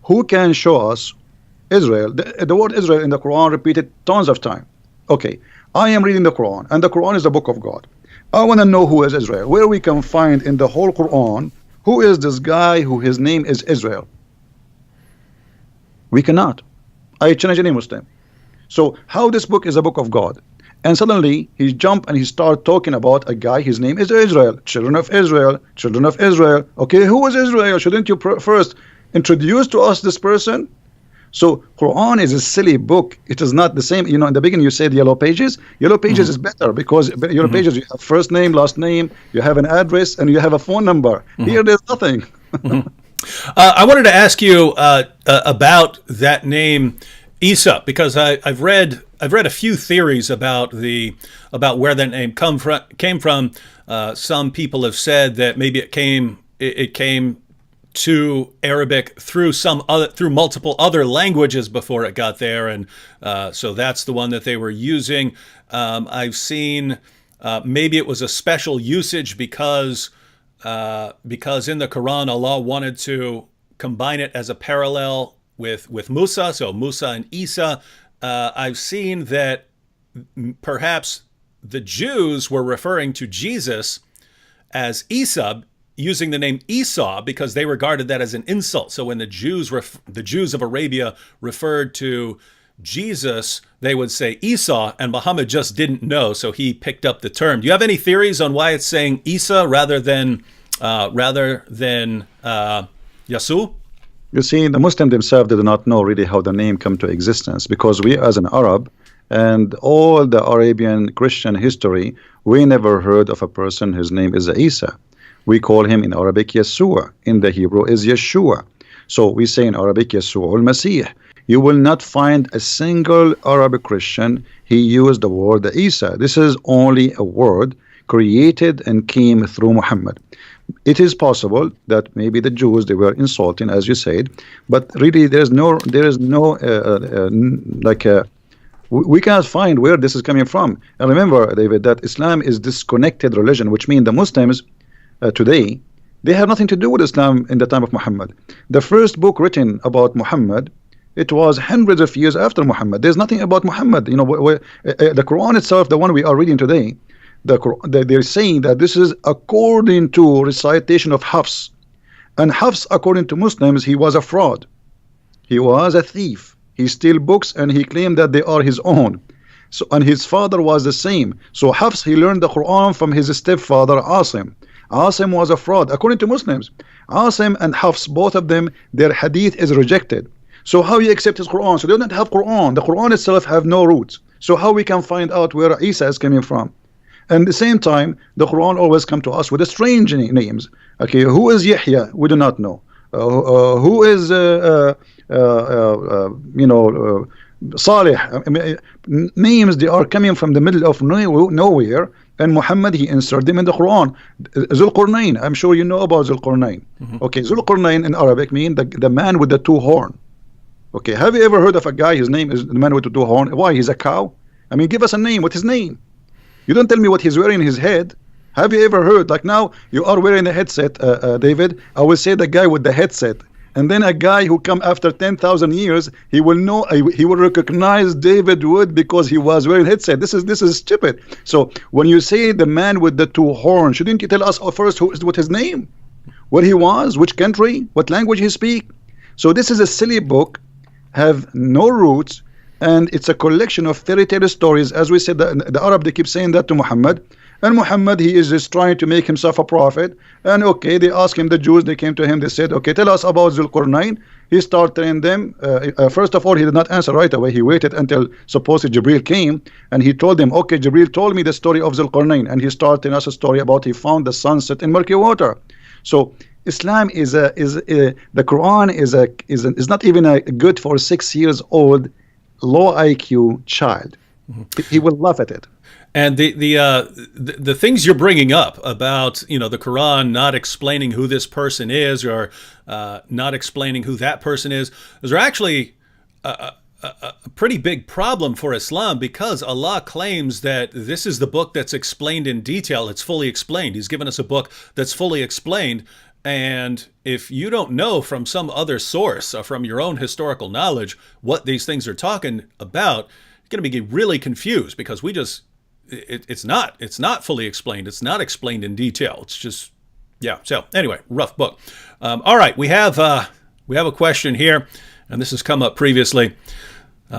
Who can show us Israel? The word Israel in the Quran repeated tons of time. Okay, I am reading the Quran, and the Quran is the book of God. I want to know who is Israel. Where we can find in the whole Quran who is this guy who his name is Israel? We cannot. I challenge any Muslim. So how this book is a book of God, and suddenly he jump and he start talking about a guy, his name is Israel, children of Israel. Okay, who is Israel? Shouldn't you first introduce to us this person? So Quran is a silly book. It is not the same. In the beginning you said yellow pages. Yellow pages is better because yellow pages, you have first name, last name, you have an address, and you have a phone number. Here there's nothing. I wanted to ask you about that name, Isa, because I've read a few theories about where that name came from. Some people have said that maybe it came to Arabic through multiple other languages before it got there, and so that's the one that they were using. I've seen maybe it was a special usage because in the Quran Allah wanted to combine it as a parallel with Musa, so Musa and Isa. I've seen that perhaps the Jews were referring to Jesus as Isa, using the name Esau because they regarded that as an insult. So when the Jews of Arabia referred to Jesus, they would say Esau, and Muhammad just didn't know, so he picked up the term. Do you have any theories on why it's saying Isa rather than Yasu? You see, the Muslims themselves did not know really how the name came to existence, because we as an Arab and all the Arabian Christian history, we never heard of a person whose name is Isa. We call him in Arabic Yeshua. In the Hebrew is Yeshua. So we say in Arabic Yeshua al-Masih. You will not find a single Arabic Christian he used the word Isa. This is only a word created and came through Muhammad. It is possible that maybe the Jews, they were insulting, as you said, but really there is no we cannot find where this is coming from. And remember, David, that Islam is disconnected religion, which means the Muslims today, they have nothing to do with Islam in the time of Muhammad. The first book written about Muhammad, it was hundreds of years after Muhammad. There's nothing about Muhammad. You know, the Quran itself, the one we are reading today, they're saying that this is according to recitation of Hafs. And Hafs, according to Muslims, he was a fraud. He was a thief. He stole books and he claimed that they are his own. So, and his father was the same. So Hafs, he learned the Quran from his stepfather Asim. Asim was a fraud, according to Muslims. Asim and Hafs, both of them, their hadith is rejected. So how you accept his Quran? So they don't have Quran. The Quran itself have no roots. So how we can find out where Isa is coming from? And at the same time, the Quran always come to us with strange names. Okay, who is Yahya? We do not know. Who is Salih? Names, they are coming from the middle of nowhere, and Muhammad, he inserted them in the Quran. Zulqarnain, I'm sure you know about Zulqarnain. Okay, Zulqarnain in Arabic means the man with the two horns. Okay, have you ever heard of a guy, his name is the man with the two horns? Why, he's a cow? I mean, give us a name. What's his name? You don't tell me what he's wearing in his head. Have you ever heard, like now, you are wearing a headset, David, I will say the guy with the headset. And then a guy who come after 10,000 years, he will know, he will recognize David Wood because he was wearing a headset. This is stupid. So when you say the man with the two horns, shouldn't you tell us first what his name, where he was, which country, what language he speak? So this is a silly book, have no roots, and it's a collection of fairy tale stories. As we said, the Arab, they keep saying that to Muhammad. And Muhammad, he is just trying to make himself a prophet. And okay, they asked him, the Jews, they came to him, they said, okay, tell us about Zulqarnain. He started telling them, first of all, he did not answer right away. He waited until supposedly Jibril came, and he told them, okay, Jibril told me the story of Zulqarnain, and he started telling us a story about he found the sunset in murky water. So Islam is the Quran is not even a good for 6 years old low IQ child. He will laugh at it. And the things you're bringing up about, you know, the Quran not explaining who this person is, or not explaining who that person is, those are actually a pretty big problem for Islam, because Allah claims that this is the book that's explained in detail. It's fully explained. He's given us a book that's fully explained. And if you don't know from some other source or from your own historical knowledge what these things are talking about, you're going to be really confused, because it's not fully explained. It's not explained in detail. It's just, yeah. So anyway, rough book. All right, we have a question here, and this has come up previously.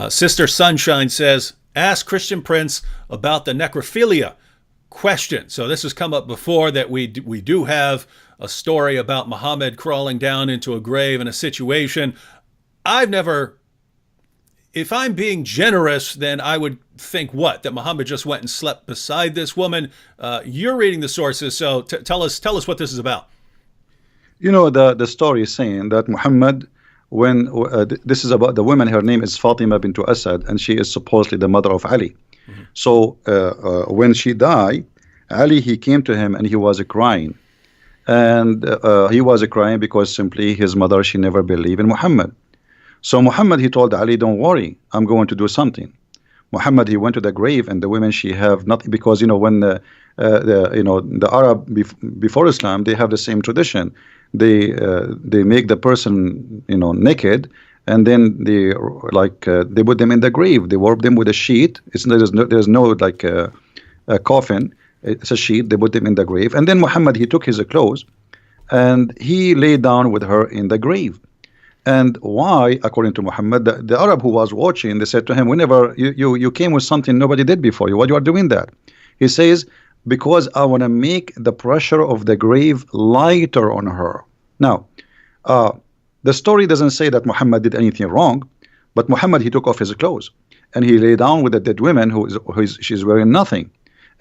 Sister Sunshine says, ask Christian Prince about the necrophilia question. So this has come up before, that we do have a story about Muhammad crawling down into a grave in a situation. I've never, if I'm being generous, then I would think that Muhammad just went and slept beside this woman. You're reading the sources, so tell us what this is about. You know, the story is saying that Muhammad, when this is about the woman, her name is Fatima bint Asad, and she is supposedly the mother of Ali. So when she died, Ali, he came to him and he was crying. And he was crying because simply his mother, she never believed in Muhammad. So Muhammad, he told Ali, don't worry, I'm going to do something. Muhammad, he went to the grave, and the women, she have nothing, because you know, when the Arab before Islam, they have the same tradition. They make the person, you know, naked, and then they put them in the grave. They warp them with a sheet. There's no like a coffin. It's a sheet. They put them in the grave, and then Muhammad, he took his clothes and he lay down with her in the grave. And why? According to Muhammad, the Arab who was watching, they said to him, whenever you came with something nobody did before you, why you are doing that? He says, because I want to make the pressure of the grave lighter on her. Now, the story doesn't say that Muhammad did anything wrong, but Muhammad, he took off his clothes and he lay down with a dead woman she's wearing nothing.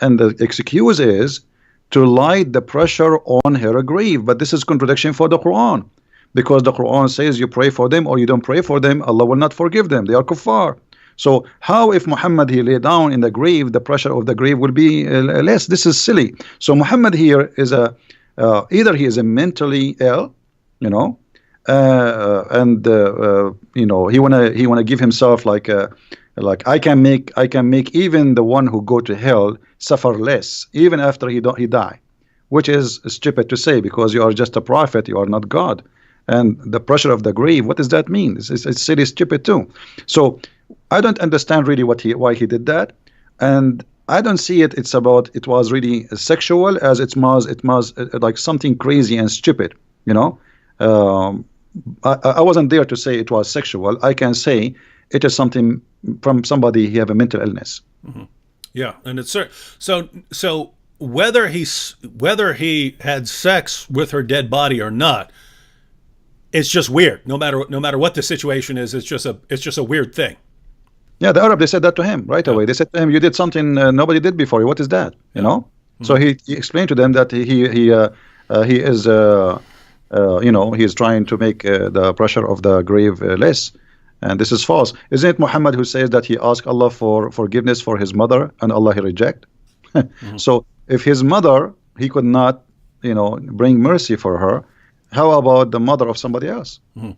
And the excuse is to light the pressure on her grave. But this is contradiction for the Quran, because the Quran says you pray for them or you don't pray for them, Allah will not forgive them. They are kuffar. So how, if Muhammad he lay down in the grave, the pressure of the grave will be less? This is silly. So Muhammad here is either he is a mentally ill, and he wanna give himself like I can make even the one who go to hell suffer less even after he die, which is stupid to say, because you are just a prophet, you are not God. And the pressure of the grave, what does that mean? It's silly, stupid too. So I don't understand really why he did that, and I don't see it. It was really sexual as it was like something crazy and stupid. I wasn't there to say it was sexual. I can say it is something from somebody who have a mental illness. Mm-hmm. Yeah, and it's so whether he had sex with her dead body or not, it's just weird. No matter what the situation is, it's just a weird thing. Yeah, the Arab, they said that to him right away. They said to him, "You did something nobody did before you. What is that?" Mm-hmm. So he explained to them that he is he is trying to make the pressure of the grave less, and this is false. Isn't it Muhammad who says that he asked Allah for forgiveness for his mother and Allah he reject? Mm-hmm. So if his mother he could not bring mercy for her, how about the mother of somebody else? Mm-hmm.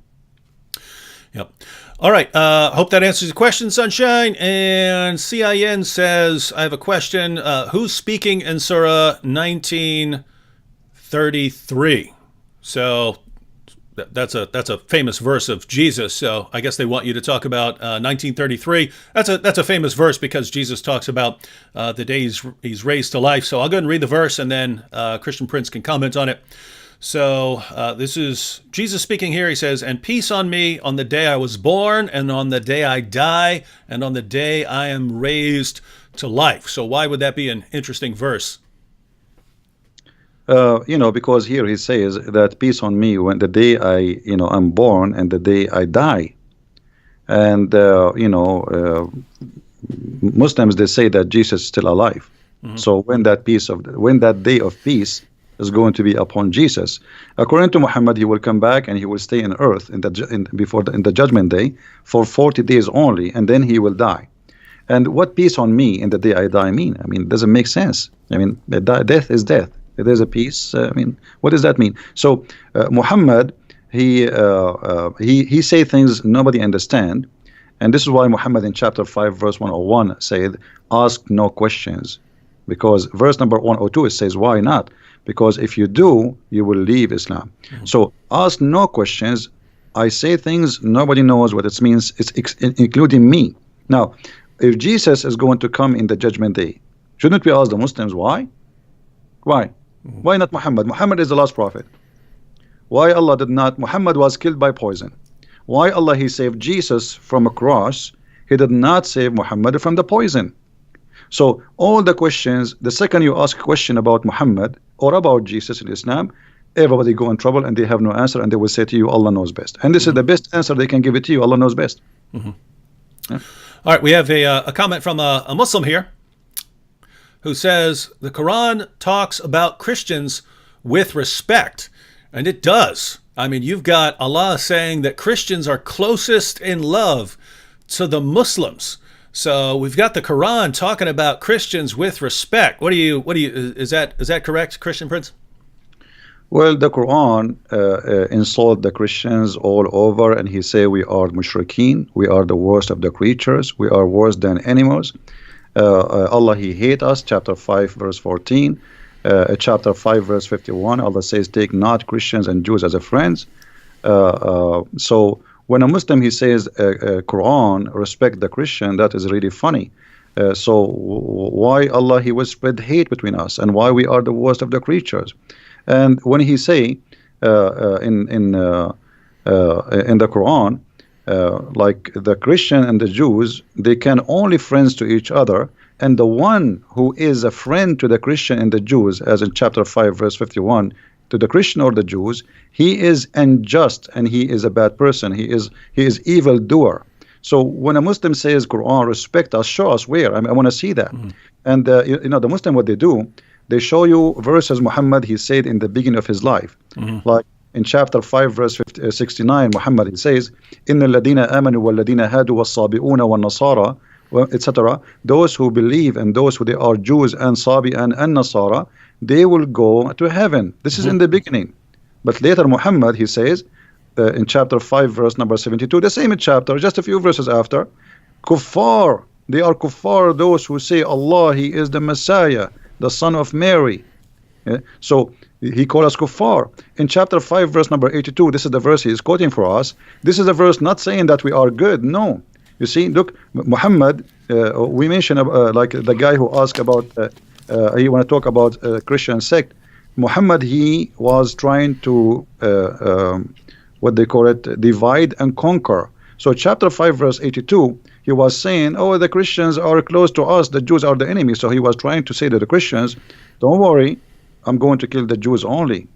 Yep. All right. Hope that answers the question, Sunshine. And CIN says, I have a question. Who's speaking in Surah 1933? So that's a famous verse of Jesus. So I guess they want you to talk about 1933. That's a famous verse because Jesus talks about the day he's raised to life. So I'll go ahead and read the verse, and then Christian Prince can comment on it. So this is Jesus speaking here. He says, "And peace on me on the day I was born, and on the day I die, and on the day I am raised to life." So why would that be an interesting verse? Because here he says that peace on me when the day I'm born and the day I die. And, Muslims, they say that Jesus is still alive. Mm-hmm. So when that day of peace is going to be upon Jesus, according to Muhammad, he will come back and he will stay in earth in the judgment day for 40 days only, and then he will die. And what peace on me in the day I die mean? I mean, it doesn't make sense. I mean, death is death. If there's a peace, what does that mean? So Muhammad, he say things nobody understand, and this is why Muhammad in chapter 5 verse 101 said, "Ask no questions," because verse number 102 it says, "Why not? Because if you do, you will leave Islam." Mm-hmm. So ask no questions. I say things nobody knows what it means. It's including me. Now, if Jesus is going to come in the judgment day, shouldn't we ask the Muslims why? Why? Mm-hmm. Why not Muhammad? Muhammad is the last prophet. Why Allah did not? Muhammad was killed by poison. Why Allah he saved Jesus from a cross? He did not save Muhammad from the poison. So all the questions, the second you ask a question about Muhammad or about Jesus in Islam, everybody go in trouble and they have no answer, and they will say to you, Allah knows best. And this mm-hmm. is the best answer they can give it to you. Allah knows best. Mm-hmm. Yeah. All right, we have a comment from a Muslim here who says the Quran talks about Christians with respect, and it does. I mean, you've got Allah saying that Christians are closest in love to the Muslims. So we've got the Quran talking about Christians with respect. Is that correct, Christian Prince? Well, the Quran insult the Christians all over, and he say we are mushrikeen, we are the worst of the creatures, we are worse than animals. Allah he hate us, chapter 5 verse 14, chapter 5 verse 51, Allah says take not Christians and Jews as a friends. So when a Muslim he says Quran respect the Christian, that is really funny. So why Allah he will spread hate between us, and why we are the worst of the creatures? And when he say in the Quran, like the Christian and the Jews, they can only friends to each other, and the one who is a friend to the Christian and the Jews, as in chapter 5 verse 51, to the Christian or the Jews, he is unjust and he is a bad person. He is evil doer. So when a Muslim says Quran respect us, show us where. I want to see that. And the Muslim, what they do, they show you verses Muhammad he said in the beginning of his life, like in chapter 5 verse 69, Muhammad he says, "Inna alladhina amanu walladhina hadu was-sabi'una wan-nasara," etc. Those who believe and those who they are Jews and Sabi and Nasara, they will go to heaven. This is in the beginning. But later Muhammad he says in chapter 5 verse number 72, the same chapter, just a few verses after, kuffar, they are kuffar, those who say Allah he is the Messiah, the son of Mary. So he called us kuffar. In chapter 5 verse number 82, this is the verse he is quoting for us. This is a verse not saying that we are good. No, you see, look, Muhammad, we mentioned like the guy who asked about he want to talk about Christian sect. Muhammad he was trying to what they call it, divide and conquer. So chapter 5 verse 82, he was saying, oh, the Christians are close to us, the Jews are the enemy. So he was trying to say to the Christians, don't worry, I'm going to kill the Jews only.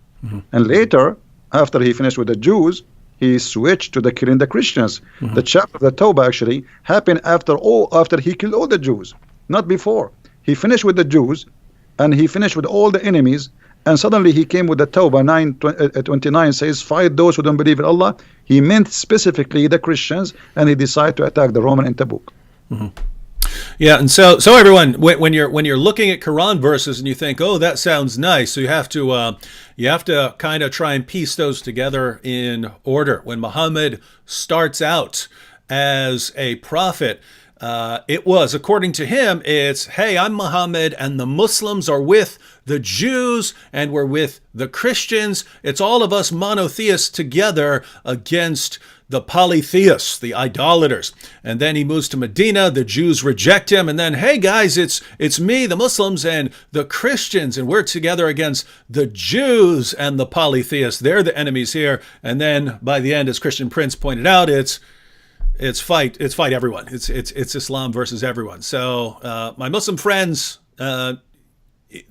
And later, after he finished with the Jews, he switched to the killing the Christians. The chapter of the Tawbah actually happened after he killed all the Jews, not before. He finished with the Jews and he finished with all the enemies, and suddenly he came with the Tawbah 9:29 says, fight those who don't believe in Allah. He meant specifically the Christians, and he decided to attack the Roman in Tabuk. Yeah, and so everyone, when you're looking at Quran verses and you think, oh, that sounds nice, so you have to kind of try and piece those together in order. When Muhammad starts out as a prophet, it was, according to him, it's, hey, I'm Muhammad and the Muslims are with the Jews and we're with the Christians. It's all of us monotheists together against the polytheists, the idolaters. And then he moves to Medina, the Jews reject him, and then, hey guys, it's me, the Muslims, and the Christians, and we're together against the Jews and the polytheists. They're the enemies here. And then by the end, as Christian Prince pointed out, it's fight everyone. It's Islam versus everyone. So my Muslim friends,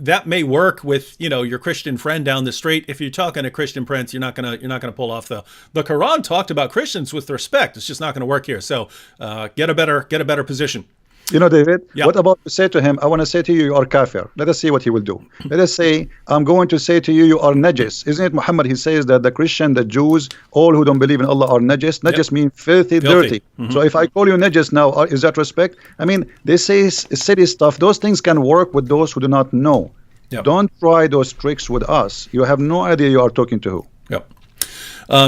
that may work with your Christian friend down the street. If you're talking to Christian Prince, you're not gonna pull off the Quran talked about Christians with respect. It's just not gonna work here. So get a better position. David, Yeah. What about to say to him, I want to say to you, you are kafir. Let us see what he will do. Let us say, I'm going to say to you, you are najis. Isn't it Muhammad? He says that the Christian, the Jews, all who don't believe in Allah are najis. Najis means filthy, dirty. So if I call you najis now, is that respect? I mean, they say silly stuff. Those things can work with those who do not know. Yep. Don't try those tricks with us. You have no idea you are talking to who. Yep.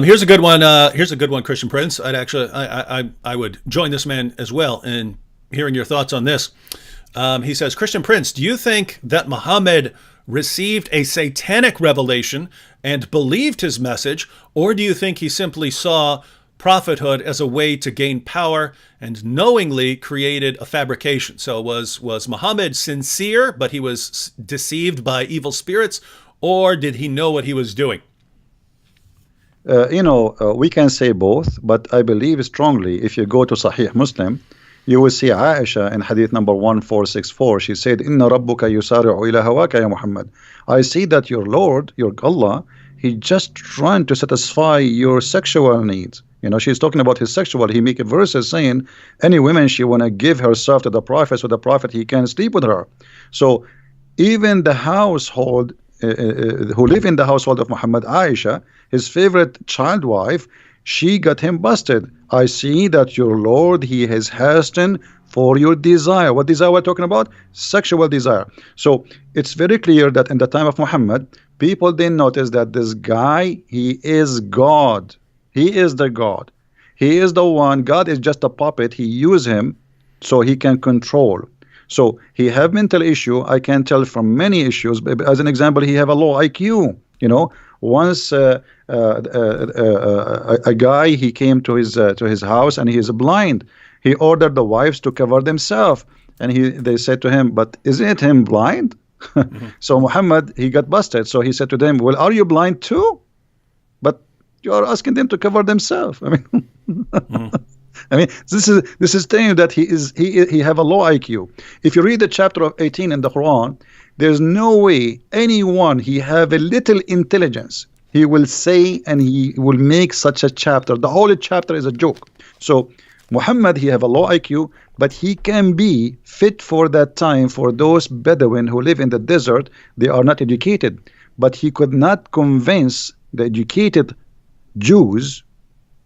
Here's a good one. Christian Prince. I would join this man as well in hearing your thoughts on this. He says, Christian Prince, do you think that Muhammad received a satanic revelation and believed his message, or do you think he simply saw prophethood as a way to gain power and knowingly created a fabrication? So was Muhammad sincere, but he was deceived by evil spirits, or did he know what he was doing? We can say both, but I believe strongly if you go to Sahih Muslim, you will see Aisha in hadith number 1464. She said, Inna rabbuka yusari'u ila hawaka ya Muhammad. I see that your Lord, your Allah, he just trying to satisfy your sexual needs. She's talking about his sexual. He make verses saying any woman she want to give herself to the prophet, so the prophet he can sleep with her. So even the household who live in the household of Muhammad, Aisha, his favorite child wife, she got him busted. I see that your Lord, he has hastened for your desire. What desire we're talking about? Sexual desire. So it's very clear that in the time of Muhammad, people didn't notice that this guy, he is God. He is the God. He is the one. God is just a puppet. He use him so he can control. So he have mental issue. I can tell from many issues. As an example, he have a low IQ. Once a guy, he came to his house and he is blind. He ordered the wives to cover themselves, and they said to him, "But isn't him blind?" So Muhammad, he got busted. So he said to them, "Well, are you blind too? But you are asking them to cover themselves." I mean, I mean, this is saying that he have a low IQ. If you read the chapter of 18 in the Quran, there's no way anyone he have a little intelligence he will say and he will make such a chapter. The whole chapter is a joke. So Muhammad, he have a low IQ, but he can be fit for that time for those Bedouin who live in the desert. They are not educated, but he could not convince the educated Jews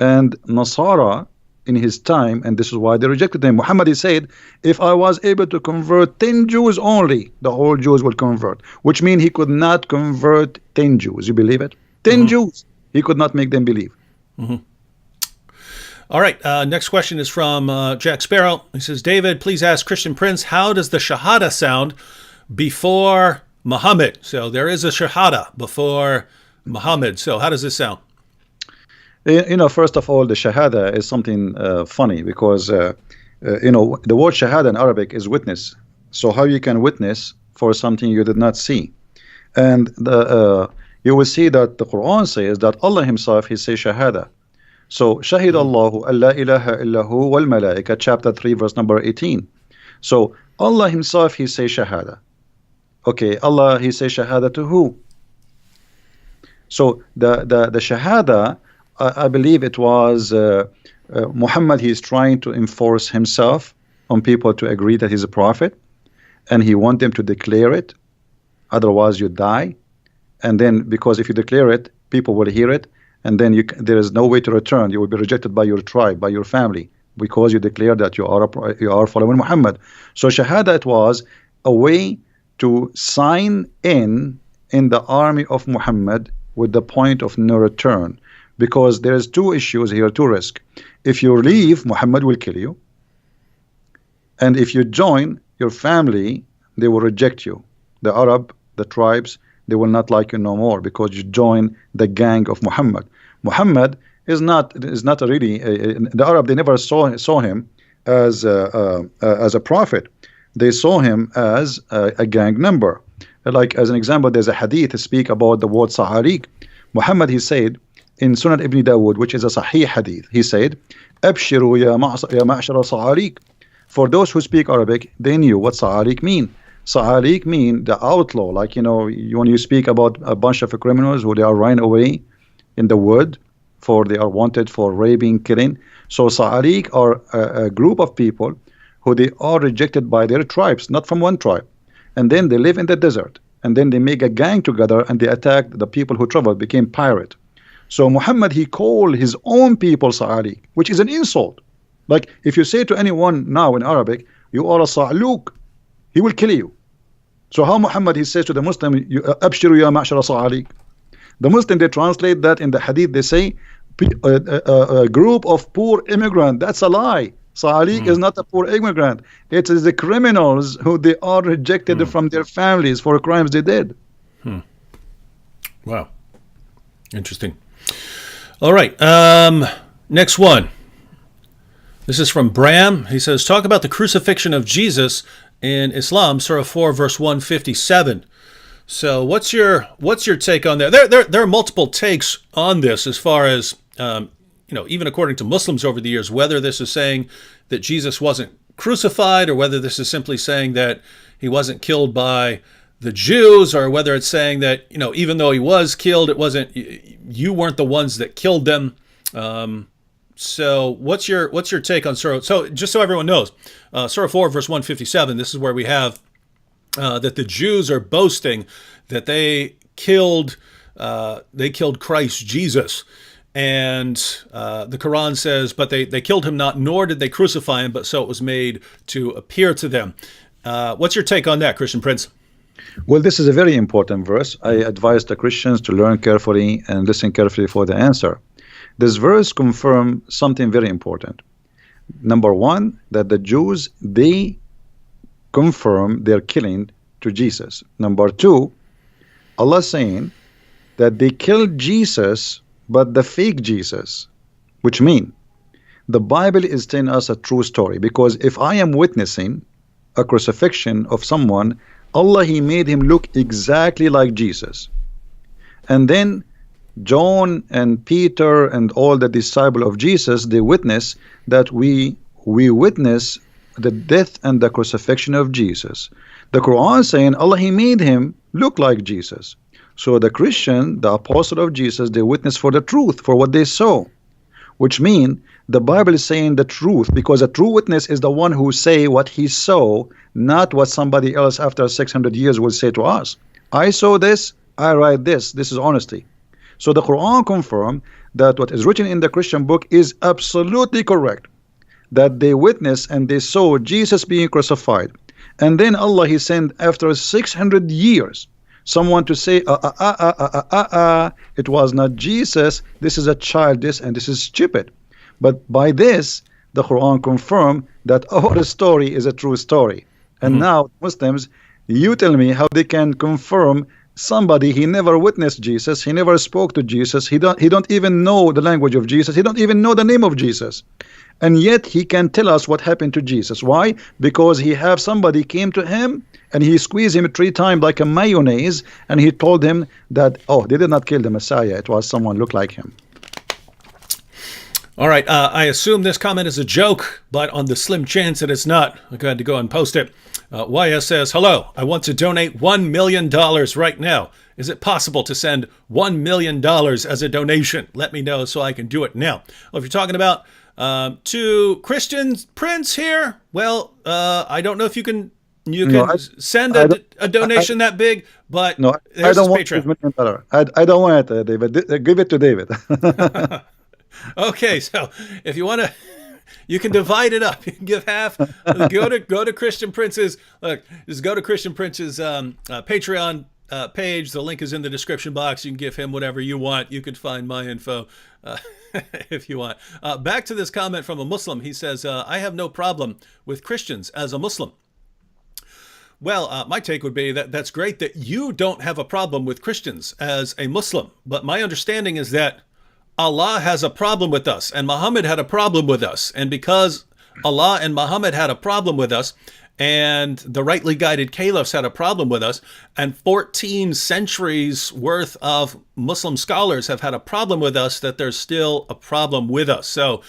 and Nasara in his time, and this is why they rejected him. Muhammad, he said, if I was able to convert 10 Jews only, the whole Jews will convert, which means he could not convert 10 Jews. You believe it? 10 Jews, he could not make them believe. All right, next question is from Jack Sparrow. He says, David, please ask Christian Prince, how does the Shahada sound before Muhammad? So there is a Shahada before Muhammad. So how does this sound? You know, first of all, the Shahada is something funny because, you know, the word Shahada in Arabic is witness. So how you can witness for something you did not see? And you will see that the Quran says that Allah himself, he says Shahada. So Shahid Allahu an la ilaha illahu wal malaika, chapter 3, verse number 18. So Allah himself, he says Shahada. Okay, Allah, he says Shahada to who? So the Shahada, I believe it was Muhammad, he is trying to enforce himself on people to agree that he's a prophet, and he wants them to declare it, otherwise you die. And then because if you declare it, people will hear it, and then there is no way to return. You will be rejected by your tribe, by your family, because you declare that you are following Muhammad. So Shahada, it was a way to sign in the army of Muhammad with the point of no return. Because there is two issues here, two risks. If you leave, Muhammad will kill you. And if you join your family, they will reject you. The Arab, the tribes, they will not like you no more because you join the gang of Muhammad. Muhammad is not really the Arab. They never saw him as a prophet. They saw him as a gang member. Like as an example, there's a hadith to speak about the word Sa'ariq. Muhammad, he said in Sunan Ibn Dawood, which is a Sahih hadith, he said, "Abshiru ya ma'shara Sa'ariq." For those who speak Arabic, they knew what Sa'ariq mean. Sa'ariq mean the outlaw, like, you know, when you speak about a bunch of criminals who they are running away in the wood, for they are wanted for raping, killing. So Sa'ariq are a group of people who they are rejected by their tribes, not from one tribe. And then they live in the desert, and then they make a gang together and they attack the people who traveled, became pirate. So Muhammad, he called his own people Sa'ariq, which is an insult. Like if you say to anyone now in Arabic, you are a Sa'luq, he will kill you. So how Muhammad, he says to the Muslim, Abshiru ya ma'shara Sa'ariq. The Muslim, they translate that in the hadith, they say a group of poor immigrant. That's a lie. Sa'ariq is not a poor immigrant. It is the criminals who they are rejected from their families for crimes they did. Wow. Interesting. All right. Next one. This is from Bram. He says, talk about the crucifixion of Jesus in Islam, Surah 4, verse 157. So what's your take on that? There are multiple takes on this as far as, even according to Muslims over the years, whether this is saying that Jesus wasn't crucified or whether this is simply saying that he wasn't killed by the Jews, or whether it's saying that, even though he was killed, it wasn't, you weren't the ones that killed them. So what's your take on Surah? So just so everyone knows, Surah 4, verse 157, this is where we have that the Jews are boasting that they killed Christ Jesus. And the Quran says, but they killed him not, nor did they crucify him, but so it was made to appear to them. What's your take on that, Christian Prince? Well, this is a very important verse. I advise the Christians to learn carefully and listen carefully for the answer. This verse confirms something very important. Number one, that the Jews, they confirm their killing to Jesus. Number two, Allah saying that they killed Jesus, but the fake Jesus, which mean the Bible is telling us a true story. Because if I am witnessing a crucifixion of someone, Allah, He made him look exactly like Jesus. And then John and Peter and all the disciples of Jesus, they witness that we witness the death and the crucifixion of Jesus. The Quran saying Allah, He made him look like Jesus. So the Christian, the apostle of Jesus, they witness for the truth, for what they saw, which mean the Bible is saying the truth, because a true witness is the one who say what he saw, not what somebody else after 600 years will say to us. I saw this, I write this. This is honesty. So the Quran confirmed that what is written in the Christian book is absolutely correct, that they witnessed and they saw Jesus being crucified. And then Allah, He sent after 600 years someone to say, it was not Jesus, this is a child, and this is stupid. But by this, the Quran confirmed that our story is a true story. And now Muslims, you tell me how they can confirm somebody, he never witnessed Jesus, he never spoke to Jesus, he don't even know the language of Jesus, he don't even know the name of Jesus, and yet he can tell us what happened to Jesus. Why? Because he have somebody came to him and he squeezed him 3 times like a mayonnaise, and he told him that, oh, they did not kill the Messiah, it was someone looked like him. All right, I assume this comment is a joke, but on the slim chance that it's not, I'm going to go and post it. YS says, hello, I want to donate $1 million right now. Is it possible to send $1 million as a donation? Let me know so I can do it now. Well, if you're talking about to Christian Prince here, well, I don't know if you can send a donation that big, but no, there's I don't his want Patreon. $1 million. I don't want it, David. Give it to David. Okay, so if you want to, you can divide it up. You can give half. Go to Christian Prince's. Look, just go to Christian Prince's Patreon page. The link is in the description box. You can give him whatever you want. You could find my info if you want. Back to this comment from a Muslim. He says, "I have no problem with Christians as a Muslim." Well, my take would be that that's great that you don't have a problem with Christians as a Muslim. But my understanding is that Allah has a problem with us, and Muhammad had a problem with us. And because Allah and Muhammad had a problem with us, and the rightly guided caliphs had a problem with us, and 14 centuries worth of Muslim scholars have had a problem with us, that there's still a problem with us. So,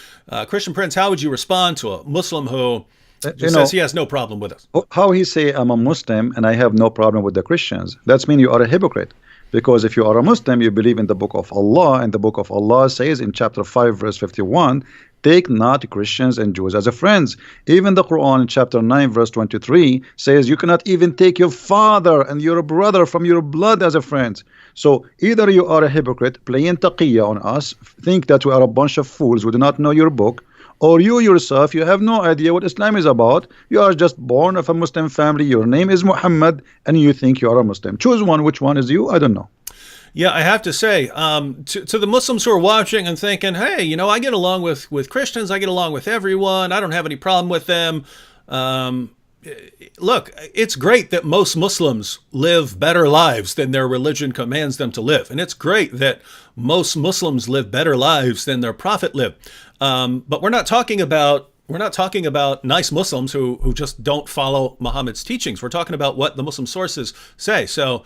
Christian Prince, how would you respond to a Muslim who says he has no problem with us? How he say, I'm a Muslim and I have no problem with the Christians? That's mean you are a hypocrite. Because if you are a Muslim, you believe in the book of Allah, and the book of Allah says in chapter 5, verse 51, take not Christians and Jews as a friends. Even the Quran in chapter 9, verse 23 says you cannot even take your father and your brother from your blood as a friend. So either you are a hypocrite, playing taqiyya on us, think that we are a bunch of fools who do not know your book, or you yourself, you have no idea what Islam is about. You are just born of a Muslim family. Your name is Muhammad, and you think you are a Muslim. Choose one. Which one is you? I don't know. Yeah, I have to say, to the Muslims who are watching and thinking, hey, I get along with Christians. I get along with everyone. I don't have any problem with them. Look, it's great that most Muslims live better lives than their religion commands them to live. And it's great that most Muslims live better lives than their prophet lived. But we're not talking about nice Muslims who just don't follow Muhammad's teachings. We're talking about what the Muslim sources say. So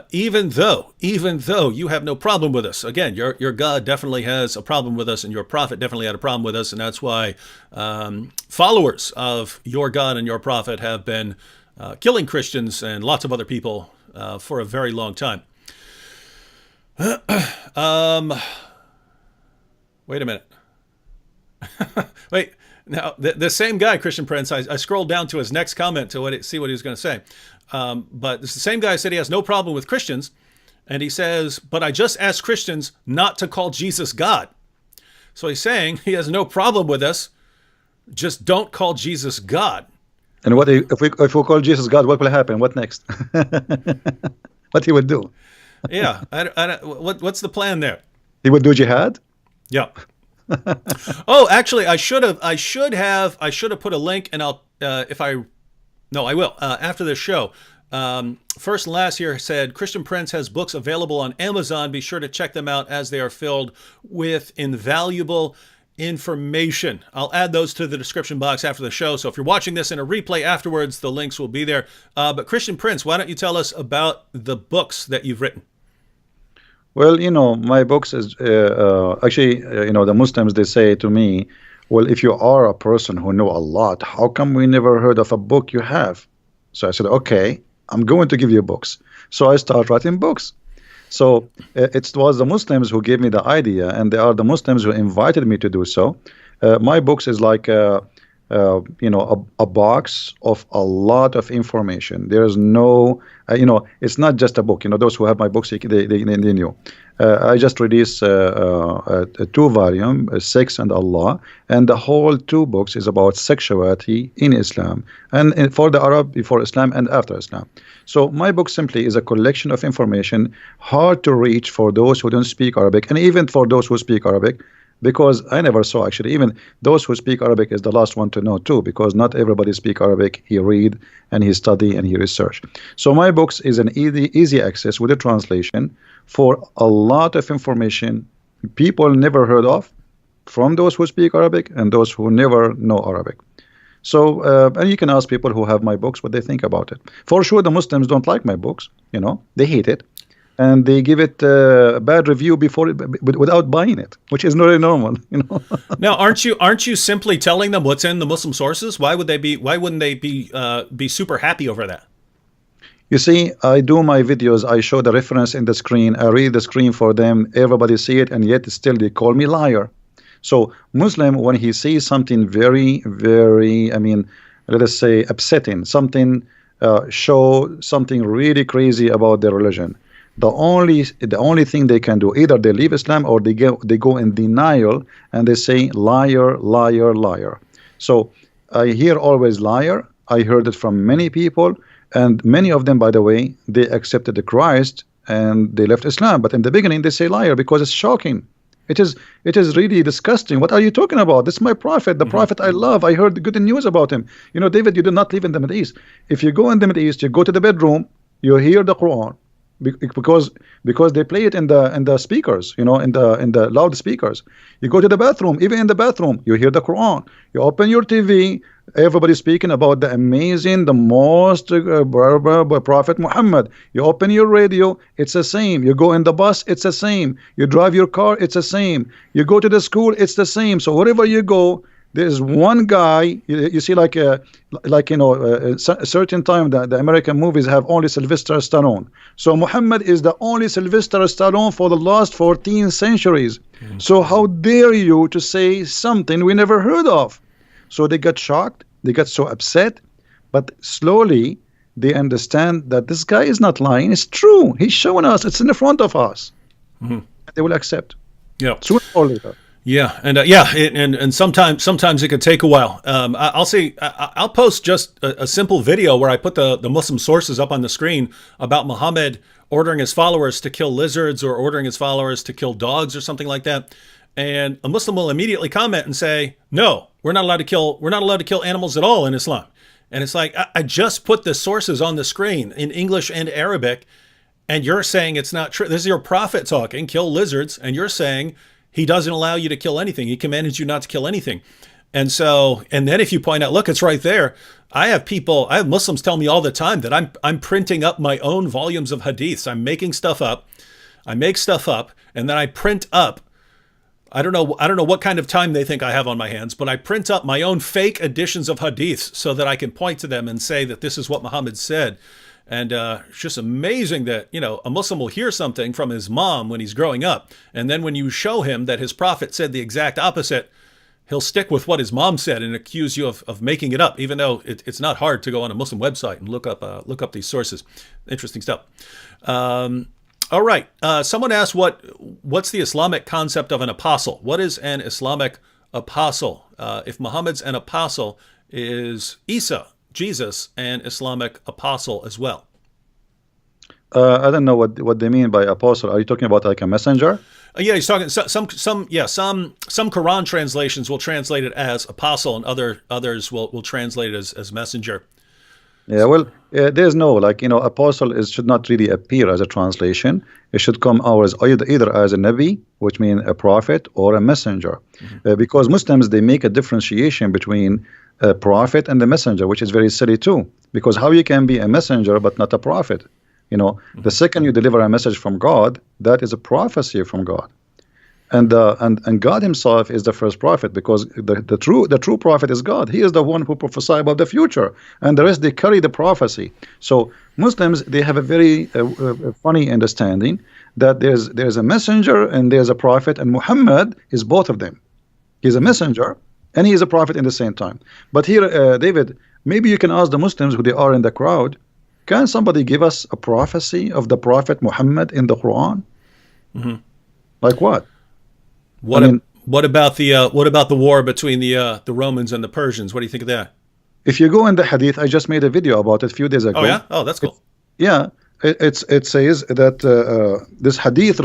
even though you have no problem with us, again, your God definitely has a problem with us, and your prophet definitely had a problem with us, and that's why followers of your God and your prophet have been killing Christians and lots of other people for a very long time. Wait a minute. Wait. Now, the same guy, Christian Prince, I scrolled down to his next comment to see what he was going to say. But it's the same guy said he has no problem with Christians. And he says, but I just asked Christians not to call Jesus God. So he's saying he has no problem with us. Just don't call Jesus God. And what if we call Jesus God, what will happen? What next? What he would do? Yeah. What's the plan there? He would do jihad? Yeah. Oh, actually, I should have put a link, and I will after this show. First and last here said Christian Prince has books available on Amazon. Be sure to check them out as they are filled with invaluable information. I'll add those to the description box after the show. So if you're watching this in a replay afterwards, the links will be there. But Christian Prince, why don't you tell us about the books that you've written? Well, my books is actually, the Muslims, they say to me, well, if you are a person who know a lot, how come we never heard of a book you have? So I said, okay, I'm going to give you books. So I start writing books. So it was the Muslims who gave me the idea, and they are the Muslims who invited me to do so. My books is like a box of a lot of information. There's no, it's not just a book. Those who have my books, they knew. I just released a 2-volume, Sex and Allah, and the whole 2 books is about sexuality in Islam, and for the Arab, before Islam and after Islam. So my book simply is a collection of information, hard to reach for those who don't speak Arabic, and even for those who speak Arabic, because I never saw, actually, even those who speak Arabic is the last one to know too, because not everybody speak Arabic. He read and he study and he research. So my books is an easy access with a translation for a lot of information people never heard of, from those who speak Arabic and those who never know Arabic. So and you can ask people who have my books what they think about it. For sure, the Muslims don't like my books. They hate it. And they give it a bad review without buying it, which is very normal. Now, aren't you simply telling them what's in the Muslim sources? Why wouldn't they be super happy over that? You see, I do my videos. I show the reference in the screen. I read the screen for them. Everybody see it, and yet still they call me liar. So Muslim, when he sees something very, very, let us say upsetting, something show something really crazy about their religion, the only thing they can do, either they leave Islam or they go in denial and they say liar, liar, liar. So I hear always liar. I heard it from many people, and many of them, by the way, they accepted the Christ and they left Islam. But in the beginning they say liar because it's shocking. It is really disgusting. What are you talking about? This is my prophet, the prophet I love. I heard good news about him. David, you do not live in the Middle East. If you go in the Middle East, you go to the bedroom, you hear the Quran. Because they play it in the speakers, in the loudspeakers. You go to the bathroom, even in the bathroom, you hear the Quran. You open your TV, everybody speaking about the amazing, the most Prophet Muhammad. You open your radio, it's the same. You go in the bus, it's the same. You drive your car, it's the same. You go to the school, it's the same. So wherever you go, there's one guy. You see, a certain time the American movies have only Sylvester Stallone. So Muhammad is the only Sylvester Stallone for the last 14 centuries. So how dare you to say something we never heard of? So they got shocked, they got so upset, but slowly they understand that this guy is not lying. It's true. He's showing us. It's in the front of us. They will accept. Yeah. Sooner or later. Yeah, and sometimes it could take a while. I'll post just a simple video where I put the Muslim sources up on the screen about Muhammad ordering his followers to kill lizards or ordering his followers to kill dogs or something like that. And a Muslim will immediately comment and say, "No, we're not allowed to kill animals at all in Islam." And it's like, I just put the sources on the screen in English and Arabic, and you're saying it's not true. This is your prophet talking, kill lizards, and you're saying he doesn't allow you to kill anything. He commanded you not to kill anything. And then if you point out, look, it's right there. I have Muslims tell me all the time that I'm printing up my own volumes of hadiths. I'm making stuff up. I make stuff up, and then I print up. I don't know what kind of time they think I have on my hands, but I print up my own fake editions of hadiths so that I can point to them and say that this is what Muhammad said. And it's just amazing that, a Muslim will hear something from his mom when he's growing up. And then when you show him that his prophet said the exact opposite, he'll stick with what his mom said and accuse you of making it up, even though it's not hard to go on a Muslim website and look up these sources. Interesting stuff. All right. Someone asked what's the Islamic concept of an apostle? What is an Islamic apostle? If Muhammad's an apostle, is Isa, Jesus, an Islamic apostle as well? I don't know what they mean by apostle. Are you talking about like a messenger? Yeah, he's talking some Quran translations will translate it as apostle, and others will translate it as messenger. Yeah, well, there's no, like, apostle should not really appear as a translation. It should come out as either as a Nabi, which means a prophet, or a messenger. Because Muslims, they make a differentiation between a prophet and the messenger, which is very silly too. Because how you can be a messenger but not a prophet? The second you deliver a message from God, that is a prophecy from God. And God Himself is the first prophet, because the true prophet is God. He is the one who prophesies about the future, and the rest, they carry the prophecy. So Muslims, they have a very funny understanding that there's a messenger and there's a prophet, and Muhammad is both of them. He's a messenger and he is a prophet in the same time. But here, David, maybe you can ask the Muslims who they are in the crowd, can somebody give us a prophecy of the prophet Muhammad in the Quran? Like what? What about the war between the Romans and the Persians? What do you think of that? If you go in the hadith, I just made a video about it a few days ago. Oh yeah, oh that's cool. It says that this hadith,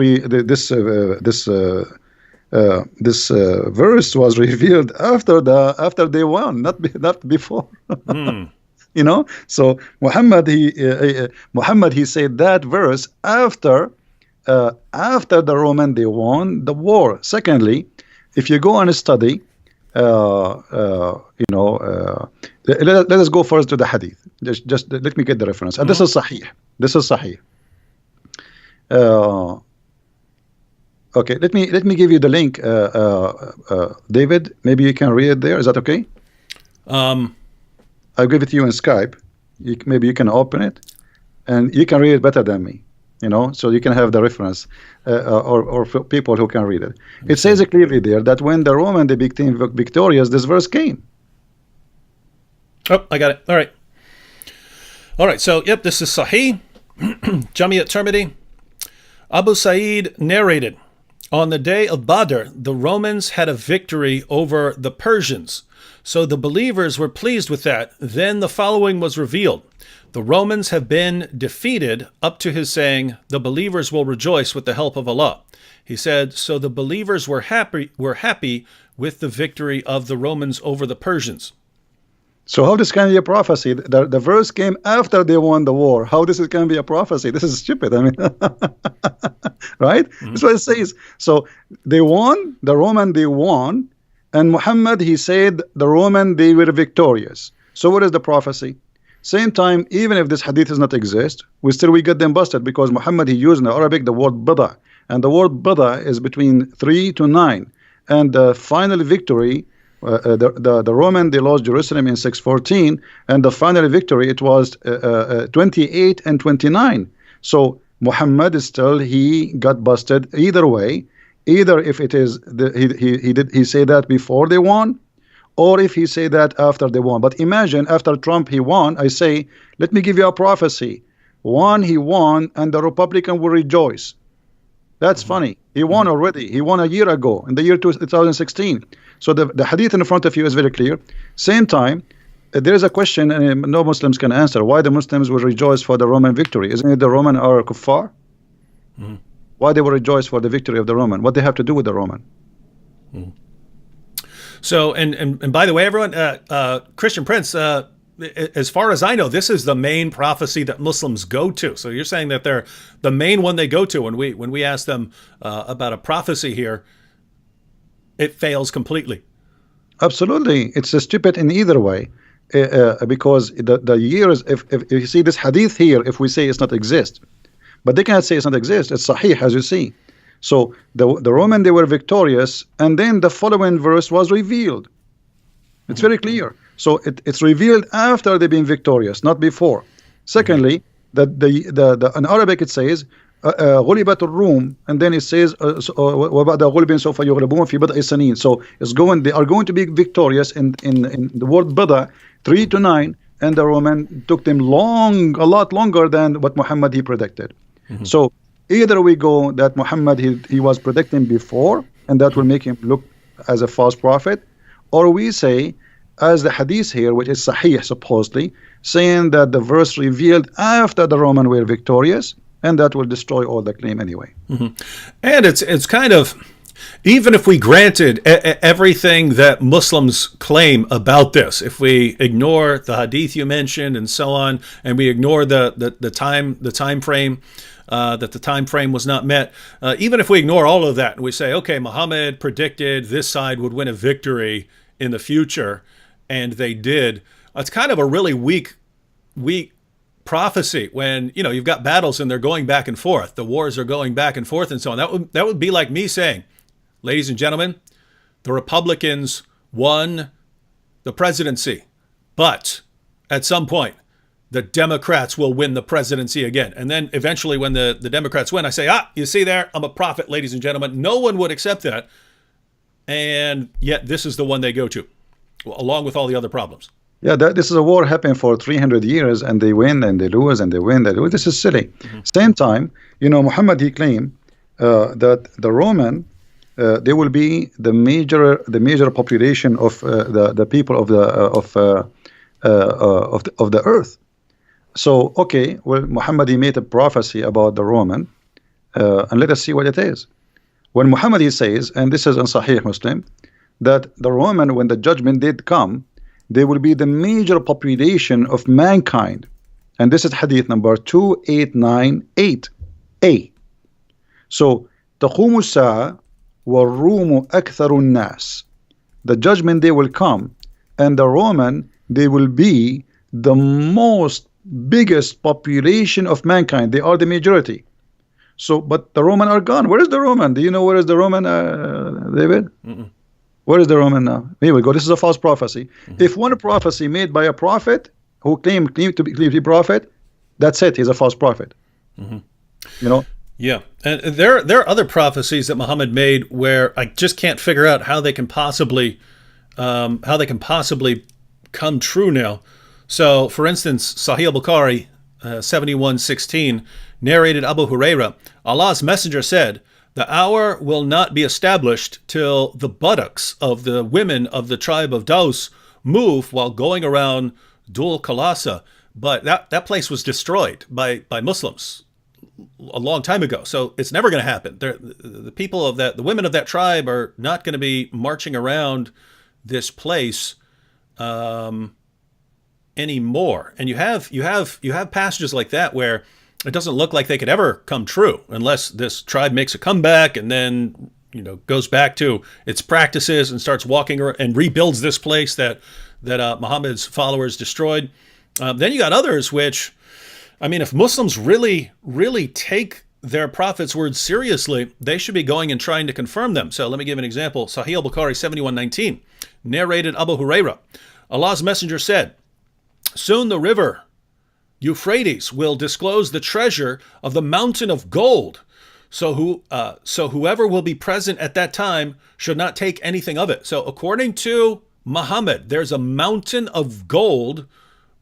this verse was revealed after they won, not before. So Muhammad he said that verse after the Roman they won the war. Secondly, if you go and study, let us go first to the hadith. Just let me get the reference. And this is Sahih. Okay, let me give you the link. David, maybe you can read it there. Is that okay? I'll give it to you in Skype. Maybe you can open it, and you can read it better than me. So you can have the reference, or for people who can read it. It says it clearly there that when the Roman they became victorious, this verse came. Oh, I got it. All right. So, yep, this is Sahih, Jami at-Tirmidhi. Abu Sa'id narrated, on the day of Badr, the Romans had a victory over the Persians. So the believers were pleased with that. Then the following was revealed. The Romans have been defeated, up to his saying, the believers will rejoice with the help of Allah. He said, so the believers were happy with the victory of the Romans over the Persians. So how this can be a prophecy? The verse came after they won the war. How this can be a prophecy? This is stupid. I mean, right? That's what it says. So they won, the Roman they won, and Muhammad, he said the Roman they were victorious. So what is the prophecy? Same time, even if this hadith does not exist, we get them busted, because Muhammad, he used in the Arabic the word bada, and the word bada is between 3 to 9, and the final victory, the Roman they lost Jerusalem in 614, and the final victory it was 28 and 29. So Muhammad he got busted either way, either if it is he say that before they won, or if he say that after they won. But imagine after Trump he won, I say, let me give you a prophecy. He won, and the Republican will rejoice. That's funny. He won already. He won a year ago, in the year 2016. So the hadith in front of you is very clear. Same time, there is a question, and no Muslims can answer, why the Muslims will rejoice for the Roman victory. Isn't it the Roman are kuffar? Why they will rejoice for the victory of the Roman? What they have to do with the Roman? So, and by the way, everyone, Christian Prince, as far as I know, this is the main prophecy that Muslims go to. So you're saying that they're the main one they go to when we ask them about a prophecy here, it fails completely. Absolutely, it's stupid in either way, because the years. If you see this hadith here, if we say it's not exist, but they cannot say it's not exist. It's sahih, as you see. So the Roman they were victorious, and then the following verse was revealed. It's very clear. So it's revealed after they've been victorious, not before. Secondly, that in Arabic it says غُلِبَتُ الروم, and then it says وَبَعْدَ غُلْبٍ سَوْفَ يُغْلَبُونَ فِي بَضْعِ سَنِينَ. So they are going to be victorious in the word bada 3 to 9, and the Roman took them a lot longer than what Muhammad he predicted. So either we go that Muhammad he was predicting before, and that will make him look as a false prophet, or we say, as the hadith here, which is sahih supposedly, saying that the verse revealed after the Roman were victorious, and that will destroy all the claim anyway. And it's kind of Even if we granted everything that Muslims claim about this, if we ignore the hadith you mentioned and so on, and we ignore the time frame, that the time frame was not met, even if we ignore all of that and we say, okay, Muhammad predicted this side would win a victory in the future, and they did. It's kind of a really weak prophecy when, you know, you've got battles and they're going back and forth. The wars are going back and forth and so on. That would be like me saying, ladies and gentlemen, the Republicans won the presidency, but at some point, the Democrats will win the presidency again. And then eventually when the Democrats win, I say, you see there, I'm a prophet, ladies and gentlemen. No one would accept that. And yet this is the one they go to, along with all the other problems. Yeah, this is a war happening for 300 years, and they win and they lose and they win. They lose. This is silly. Same time, you know, Muhammad, he claimed that the Roman, they will be the major population of the people of the earth. So, okay, well, Muhammad, he made a prophecy about the Roman, and let us see what it is. When Muhammad, he says, and this is in Sahih Muslim, that the Roman, when the judgment did come, they will be the major population of mankind. And this is hadith number 2898a. So, تقوم الساعة والروم أكثر الناس. The judgment day will come, and the Roman, they will be the most biggest population of mankind. They are the majority. So, but the Roman are gone. Where is the Roman? Do you know where is the Roman, David? Where is the Roman now? Here we go. This is a false prophecy. If one prophecy made by a prophet who claimed to be prophet, that's it. He's a false prophet. You know. Yeah, and there are other prophecies that Muhammad made where I just can't figure out how they can possibly come true now. So, for instance, Sahih al-Bukhari 71:16 narrated Abu Huraira, Allah's messenger said, "The hour will not be established till the buttocks of the women of the tribe of Daus move while going around Dhul Khalasa." But that place was destroyed by Muslims a long time ago, so it's never going to happen. The people of the women of that tribe are not going to be marching around this place anymore. And you have passages like that where it doesn't look like they could ever come true unless this tribe makes a comeback and then, you know, goes back to its practices and starts walking and rebuilds this place that Muhammad's followers destroyed. Then you got others which, I mean, if Muslims really, really take their prophet's words seriously, they should be going and trying to confirm them. So let me give an example. Sahih al-Bukhari 71:19 narrated Abu Huraira, Allah's messenger said, "Soon the river Euphrates will disclose the treasure of the mountain of gold. So whoever will be present at that time should not take anything of it." So according to Muhammad, there's a mountain of gold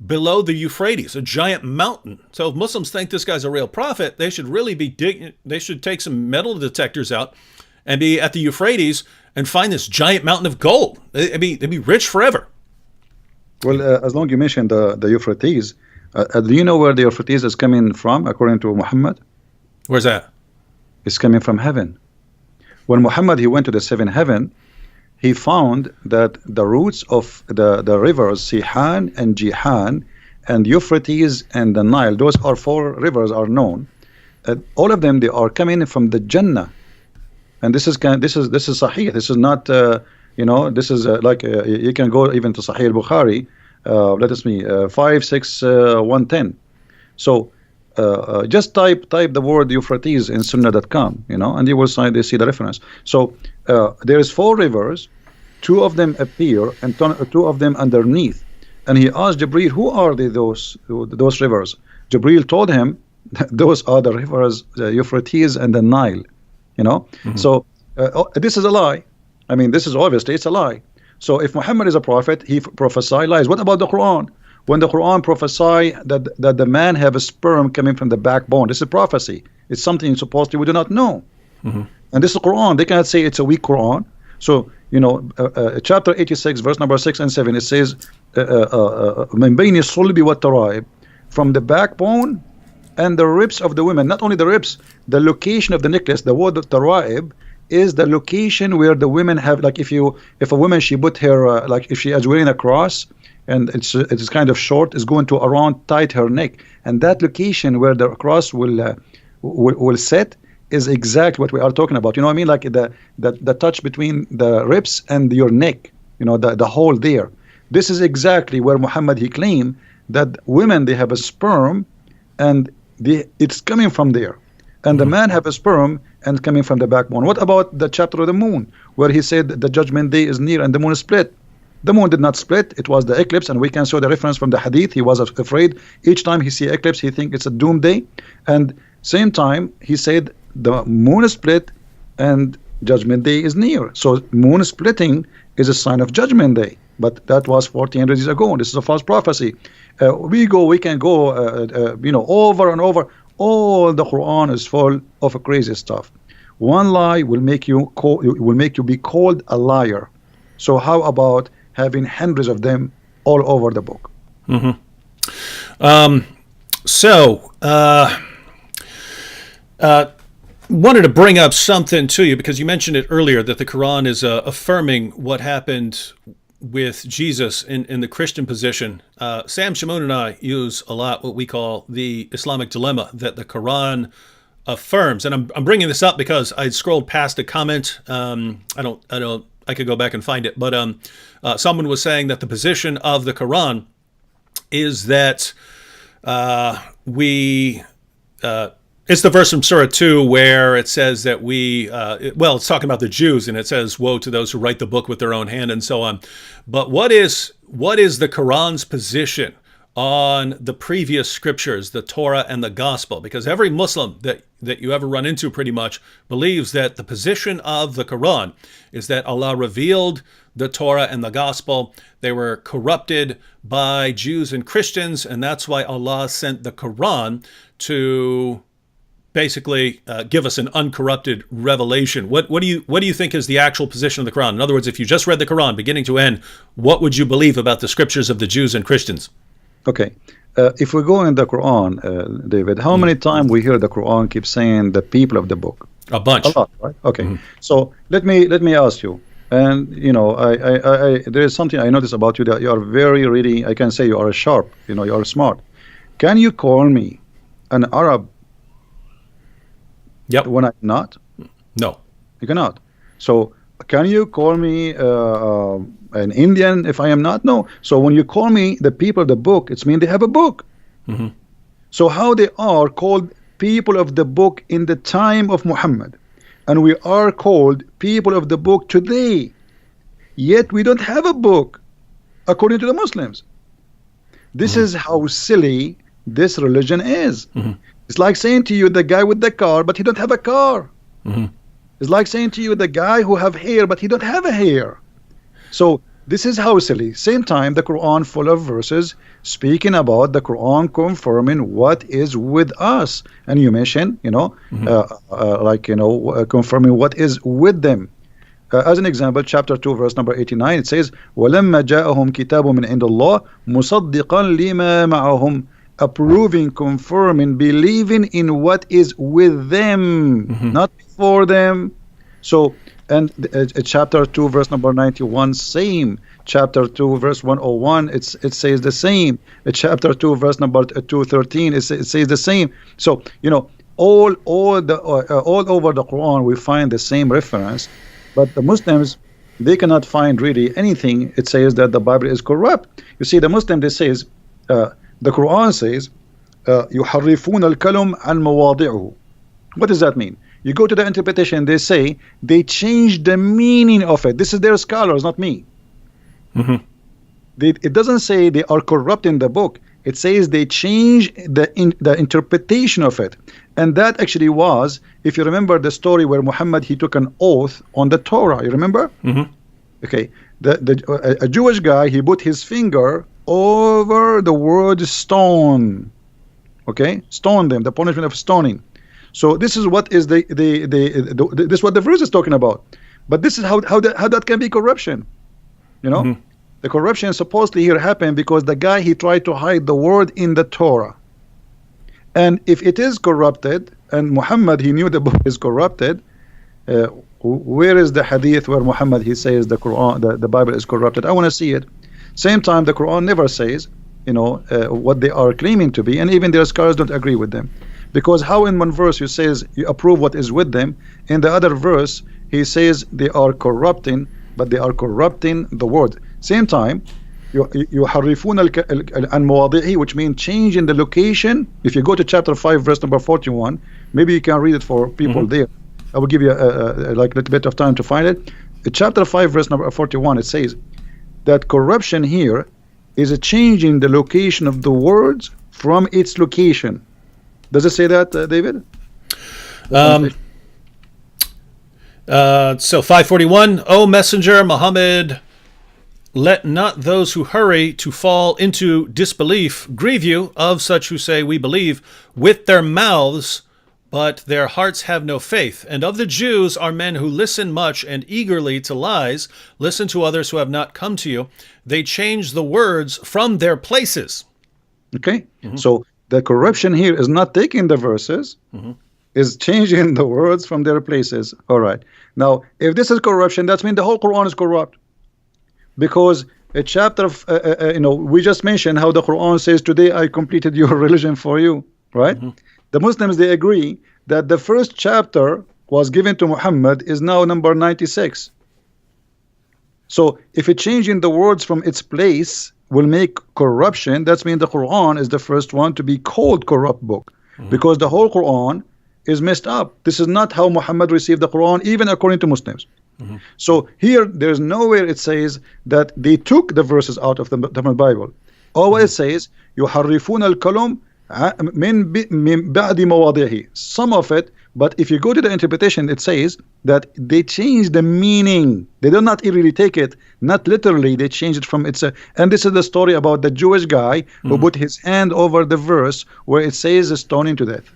below the Euphrates, a giant mountain. So if Muslims think this guy's a real prophet, they should really they should take some metal detectors out and be at the Euphrates and find this giant mountain of gold. They'd be rich forever. Well, as long as you mentioned the Euphrates, do you know where the Euphrates is coming from, according to Muhammad? Where's that? It's coming from heaven. When Muhammad, he went to the seventh heaven, he found that the roots of the rivers Sihan and Jihan and Euphrates and the Nile, those are 4 rivers are known. All of them, they are coming from the Jannah. And this is Sahih. This is not, this is you can go even to Sahih al-Bukhari, 56110. So just type the word Euphrates in Sunnah.com, and you will see the reference. So there is 4 rivers, 2 of them appear and 2 of them underneath. And he asked Jibreel, who are those rivers? Jibreel told him, those are the rivers, Euphrates and the Nile. So this is a lie. I mean, this is obviously, it's a lie. So if Muhammad is a prophet, he prophesied lies. What about the Quran? When the Quran prophesy that the man have a sperm coming from the backbone, this is prophecy. It's something supposedly we do not know. And this is the Quran. They cannot say it's a weak Quran. So, chapter 86, verse number 6 and 7, it says, من بين الصلب والترائب, from the backbone and the ribs of the women. Not only the ribs, the location of the necklace, the word of tara'ib, is the location where the women have, like, if a woman, she put her like if she is wearing a cross and it's kind of short, is going to around tight her neck, and that location where the cross will set is exactly what we are talking about. You know what I mean? Like the touch between the ribs and your neck, you know, the hole there. This is exactly where Muhammad, he claimed that women, they have a sperm and it's coming from there, and the man have a sperm and coming from the backbone. What about the chapter of the moon where he said the judgment day is near and the moon is split? The moon did not split, it was the eclipse, and we can show the reference from the hadith. He was afraid each time he see eclipse, he think it's a doomsday, and same time he said the moon is split and judgment day is near. So moon splitting is a sign of judgment day, but that was 1400 years ago. This is a false prophecy. We can go you know, over and over. All the Quran is full of crazy stuff. One lie will make you be called a liar. So how about having hundreds of them all over the book? Wanted to bring up something to you because you mentioned it earlier that the Quran is affirming what happened with Jesus in the Christian position. Sam Shamoun and I use a lot what we call the Islamic dilemma that the Quran affirms, and I'm bringing this up because I scrolled past a comment. I could go back and find it, but someone was saying that the position of the Quran is that it's the verse from Surah 2 where it says that it's talking about the Jews, and it says, woe to those who write the book with their own hand, and so on. But what is the Quran's position on the previous scriptures, the Torah and the Gospel? Because every Muslim that you ever run into pretty much believes that the position of the Quran is that Allah revealed the Torah and the Gospel. They were corrupted by Jews and Christians, and that's why Allah sent the Quran to basically give us an uncorrupted revelation. What do you think is the actual position of the Quran? In other words, if you just read the Quran beginning to end, what would you believe about the scriptures of the Jews and Christians? Okay, if we go in the Quran, David, how many times we hear the Quran keep saying the people of the book? A bunch. A lot, right? Okay. So let me ask you, and you know, I there is something I notice about you, that you are very ready. I can say you are sharp. You know, you are smart. Can you call me an Arab? Yep. When I'm not? No. You cannot. So can you call me an Indian if I am not? No. So when you call me the people of the book, it's mean they have a book. So how they are called people of the book in the time of Muhammad, and we are called people of the book today, yet we don't have a book according to the Muslims. This is how silly this religion is. It's like saying to you the guy with the car, but he don't have a car. It's like saying to you the guy who have hair, but he don't have a hair. So this is how silly. Same time, the Quran full of verses speaking about the Quran confirming what is with us. And you mentioned, you know, confirming what is with them. As an example, chapter 2, verse number 89, it says, وَلَمَّا جَاءَهُمْ كِتَابٌ مِّنْ عِنْدِ اللَّهِ مُصَدِّقًا لِمَا مَعَهُمْ, approving, confirming, believing in what is with them, not before them. So, and chapter 2, verse number 91, same. Chapter 2, verse 101, it says the same. Chapter 2, verse number 213, it says the same. So, you know, all over the Quran, we find the same reference. But the Muslims, they cannot find really anything. It says that the Bible is corrupt. You see, the Muslim, they says, the Quran says, يُحَرِّفُونَ الْكَلُمْ عَنْ مَوَاضِعُهُ. What does that mean? You go to the interpretation, they say they change the meaning of it. This is their scholars, not me. It doesn't say they are corrupting the book. It says they change the interpretation of it. And that actually was, if you remember the story where Muhammad, he took an oath on the Torah. You remember? Okay. A Jewish guy, he put his finger over the word stone. Okay, stone them, the punishment of stoning. So this is what is this is what the verse is talking about. But this is how that can be corruption. You know, the corruption supposedly here happened because the guy, he tried to hide the word in the Torah. And if it is corrupted, and Muhammad, he knew the book is corrupted, Where is the hadith where Muhammad he says the Quran, the Bible is corrupted? I want to see it. Same time, the Quran never says, what they are claiming to be, and even their scholars don't agree with them. Because how in one verse you says you approve what is with them, in the other verse he says they are corrupting, but they are corrupting the word. Same time, يحرفون عن مواضعه, which means changing the location. If you go to chapter 5 verse number 41, maybe you can read it for people there. I will give you like a little bit of time to find it. Chapter 5 verse number 41, it says that corruption here is a change in the location of the words from its location. Does it say that, David? So 541, O Messenger Muhammad, let not those who hurry to fall into disbelief grieve you of such who say we believe with their mouths, but their hearts have no faith. And of the Jews are men who listen much and eagerly to lies, listen to others who have not come to you. They change the words from their places. Okay, so the corruption here is not taking the verses, is changing the words from their places. All right. Now, if this is corruption, that means the whole Quran is corrupt. Because a chapter of, we just mentioned how the Quran says, today I completed your religion for you, right? The Muslims, they agree that the first chapter was given to Muhammad is now number 96. So if it changing the words from its place will make corruption, that means the Quran is the first one to be called corrupt book, because the whole Quran is messed up. This is not how Muhammad received the Quran, even according to Muslims. So here, there's nowhere it says that they took the verses out of the Bible. All it says, يحرفون الكلام من بعد مواضعه. Some of it, but if you go to the interpretation, it says that they change the meaning. They do not really take it, not literally. They change it from its. And this is the story about the Jewish guy who put his hand over the verse where it says stoning to death.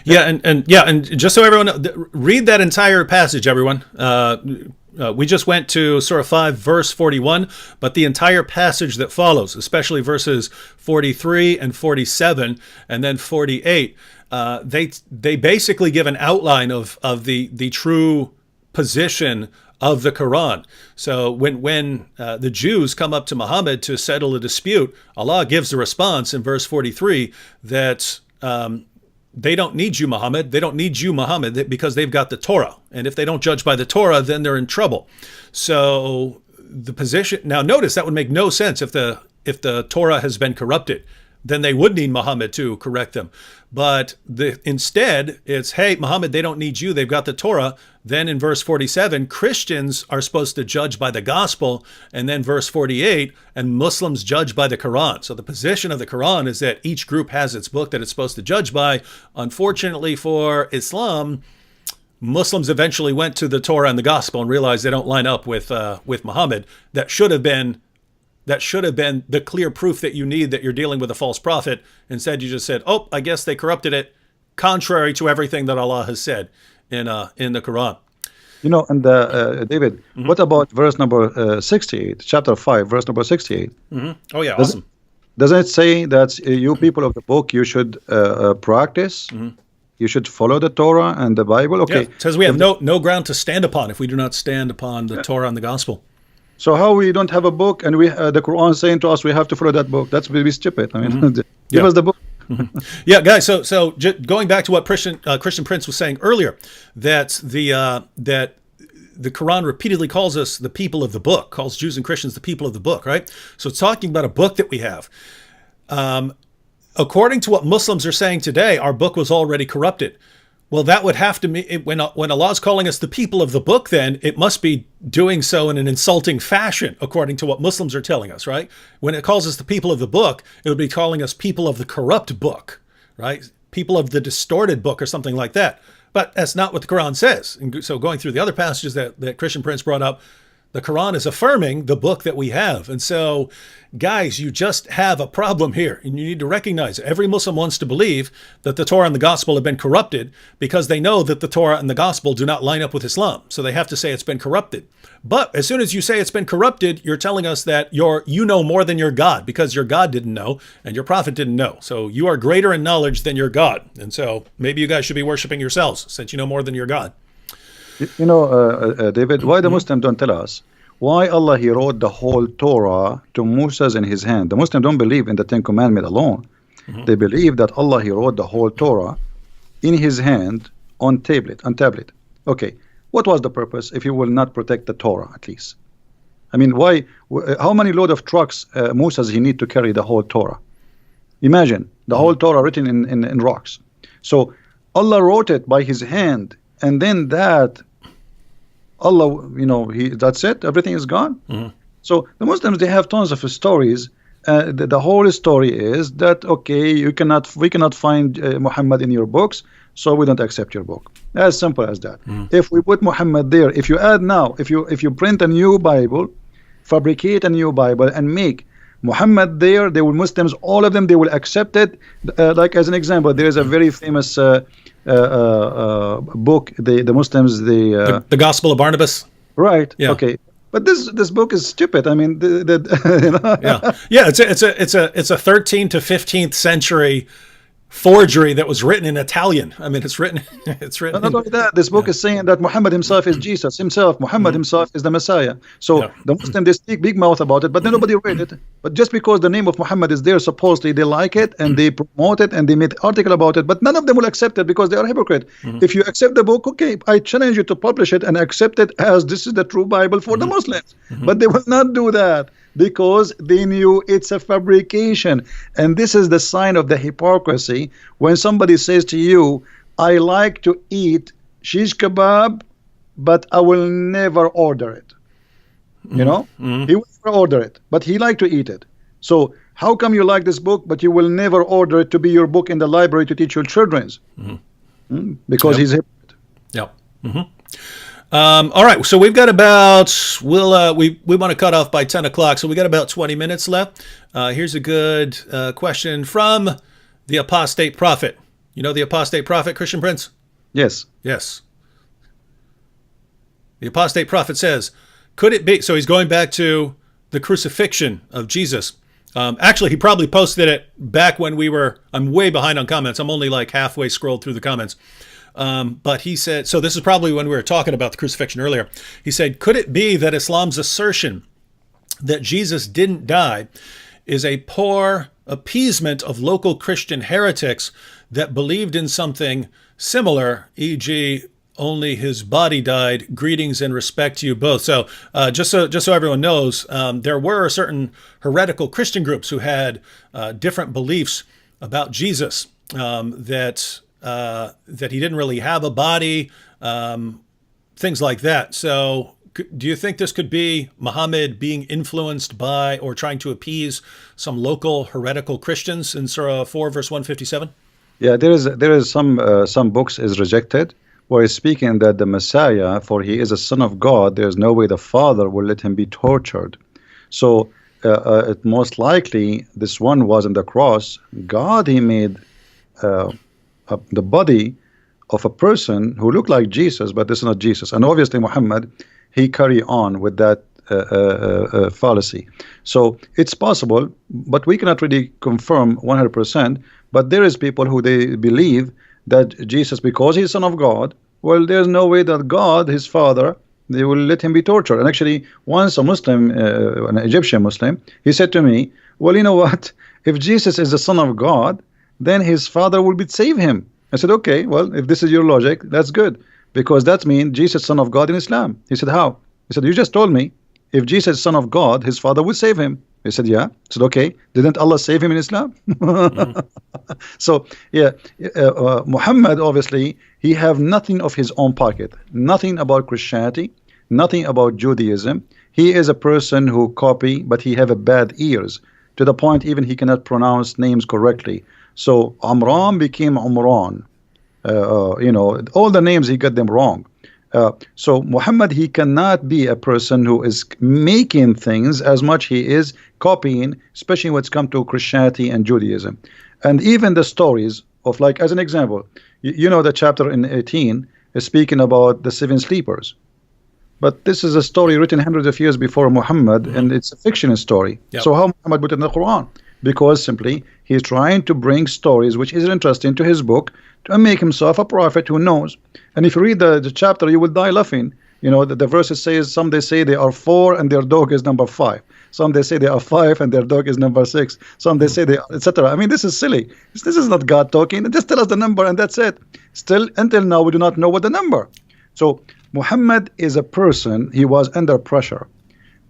Yeah, and just so everyone read that entire passage, everyone. We just went to Surah 5, verse 41, but the entire passage that follows, especially verses 43 and 47, and then 48, they basically give an outline of the true position of the Quran. So when the Jews come up to Muhammad to settle a dispute, Allah gives a response in verse 43 that they don't need you, Muhammad. They don't need you, Muhammad, because they've got the Torah. And if they don't judge by the Torah, then they're in trouble. So the position, now notice that would make no sense if the Torah has been corrupted. Then they would need Muhammad to correct them. But instead, it's, hey, Muhammad, they don't need you. They've got the Torah. Then in verse 47, Christians are supposed to judge by the gospel. And then verse 48, and Muslims judge by the Quran. So the position of the Quran is that each group has its book that it's supposed to judge by. Unfortunately for Islam, Muslims eventually went to the Torah and the gospel and realized they don't line up with Muhammad. That should have been the clear proof that you need that you're dealing with a false prophet. Instead, you just said, oh, I guess they corrupted it, contrary to everything that Allah has said in the Quran. And David, what about verse number 68, chapter 5, verse number 68? Oh, yeah, awesome. Doesn't it say that you people of the book, you should practice, you should follow the Torah and the Bible? Okay. Yeah, it says we have no ground to stand upon if we do not stand upon the Torah and the gospel. So how we don't have a book and we the Quran is saying to us we have to follow that book? That's really stupid. I mean, give us the book. Yeah, guys. So going back to what Christian Prince was saying earlier, that the Quran repeatedly calls us the people of the book, calls Jews and Christians the people of the book, right? So it's talking about a book that we have. According to what Muslims are saying today, our book was already corrupted. Well, that would have to be, when Allah is calling us the people of the book, then it must be doing so in an insulting fashion, according to what Muslims are telling us, right? When it calls us the people of the book, it would be calling us people of the corrupt book, right? People of the distorted book or something like that. But that's not what the Quran says. And so going through the other passages that Christian Prince brought up, the Quran is affirming the book that we have. And so, guys, you just have a problem here. And you need to recognize every Muslim wants to believe that the Torah and the gospel have been corrupted because they know that the Torah and the gospel do not line up with Islam. So they have to say it's been corrupted. But as soon as you say it's been corrupted, you're telling us that you know more than your God because your God didn't know and your prophet didn't know. So you are greater in knowledge than your God. And so maybe you guys should be worshiping yourselves since you know more than your God. David, why the Muslims don't tell us why Allah he wrote the whole Torah to Moses in his hand? The Muslims don't believe in the Ten Commandments alone. They believe that Allah he wrote the whole Torah in his hand on tablet. Okay, what was the purpose if he will not protect the Torah at least? I mean, why? How many load of trucks Moses he need to carry the whole Torah? Imagine the whole Torah written in rocks. So Allah wrote it by his hand, and then that Allah, that's it. Everything is gone. So the Muslims they have tons of stories. The whole story is that okay, we cannot find Muhammad in your books, so we don't accept your book. As simple as that. If we put Muhammad there, if you add now, if you print a new Bible, fabricate a new Bible and make Muhammad there, they will Muslims, all of them, they will accept it. Like as an example, there is a very famous book. The Muslims, the Gospel of Barnabas. Right. Yeah. Okay. But this book is stupid. I mean, Yeah. It's a 13th to 15th century forgery that was written in Italian. I mean, it's written. Not only that, this book is saying that Muhammad himself is Jesus himself. Muhammad himself is the Messiah. So the Muslims they speak big mouth about it, but then nobody read it. But just because the name of Muhammad is there, supposedly they like it and they promote it and they made article about it. But none of them will accept it because they are hypocrite. If you accept the book, okay, I challenge you to publish it and accept it as this is the true Bible for the Muslims. But they will not do that, because they knew it's a fabrication. And this is the sign of the hypocrisy when somebody says to you, I like to eat shish kebab, but I will never order it. He will never order it, but he like to eat it. So how come you like this book, but you will never order it to be your book in the library to teach your children? Because he's a hypocrite. Yep. All right, so we've got about we want to cut off by 10 o'clock, so we got about 20 minutes left. Here's a good question from the apostate prophet. You know the apostate prophet, Christian Prince? Yes. Yes. The apostate prophet says, could it be, so he's going back to the crucifixion of Jesus. Actually, he probably posted it back when I'm way behind on comments. I'm only like halfway scrolled through the comments. But he said, so this is probably when we were talking about the crucifixion earlier. He said, could it be that Islam's assertion that Jesus didn't die is a poor appeasement of local Christian heretics that believed in something similar, e.g., only his body died, greetings and respect to you both. So just so everyone knows, there were certain heretical Christian groups who had different beliefs about Jesus, that he didn't really have a body, things like that. So do you think this could be Muhammad being influenced by or trying to appease some local heretical Christians in Surah 4, verse 157? Yeah, there is some books is rejected where he's speaking that the Messiah, for he is a son of God, there's no way the Father will let him be tortured. So it most likely this one was on the cross. God, he made the body of a person who looked like Jesus, but this is not Jesus. And obviously Muhammad, he carry on with that fallacy. So it's possible, but we cannot really confirm 100%. But there is people who they believe that Jesus, because he's son of God, well, there's no way that God, his father, they will let him be tortured. And actually, once a Muslim, an Egyptian Muslim, he said to me, well, you know what? If Jesus is the son of God, then his father will save him. I said, okay, well, if this is your logic, that's good. Because that means Jesus, son of God in Islam. He said, how? He said, you just told me if Jesus is son of God, his father will save him. He said, yeah. I said, okay, didn't Allah save him in Islam? So, yeah, Muhammad, obviously, he have nothing of his own pocket, nothing about Christianity, nothing about Judaism. He is a person who copy, but he have a bad ears, to the point even he cannot pronounce names correctly. So Amran became Umran. All the names, he got them wrong. So Muhammad, he cannot be a person who is making things as much he is copying, especially when it's come to Christianity and Judaism. And even the stories of, like, as an example, you know the chapter in 18 is speaking about the 7 sleepers. But this is a story written hundreds of years before Muhammad, and it's a fictional story. Yep. So how Muhammad put it in the Quran? because simply he's trying to bring stories which is interesting to his book to make himself a prophet who knows. And if you read the chapter, you will die laughing. You know, the verses says, some they say they are 4 and their dog is number 5. Some they say they are 5 and their dog is number 6. Some they say they are, etc. I mean, this is silly. This is not God talking. Just tell us the number and that's it. Still, until now, we do not know what the number. So Muhammad is a person, he was under pressure.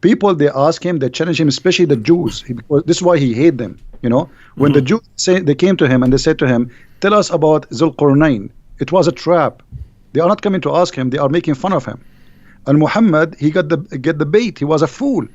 People, they ask him, they challenge him, especially the Jews, because this is why he hated them. You know, when the Jews they came to him and they said to him, tell us about Zulqarnain. It was a trap. They are not coming to ask him, they are making fun of him. And Muhammad, he get the bait. He was a fool.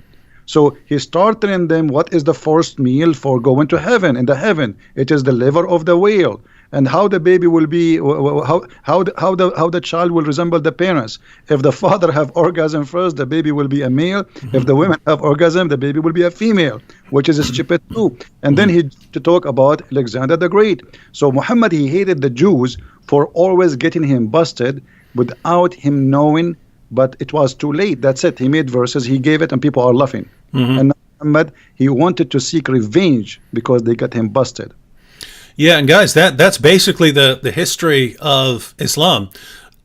So he started telling them what is the first meal for going to heaven. In the heaven, it is the liver of the whale, and how the baby will be, how the child will resemble the parents. If the father have orgasm first, the baby will be a male. If the women have orgasm, the baby will be a female, which is stupid too. And then he to talk about Alexander the Great. So Muhammad, he hated the Jews for always getting him busted without him knowing. But it was too late. That's it. He made verses, he gave it, and people are laughing. And Muhammad, he wanted to seek revenge because they got him busted. Yeah, and guys, that's basically the history of Islam.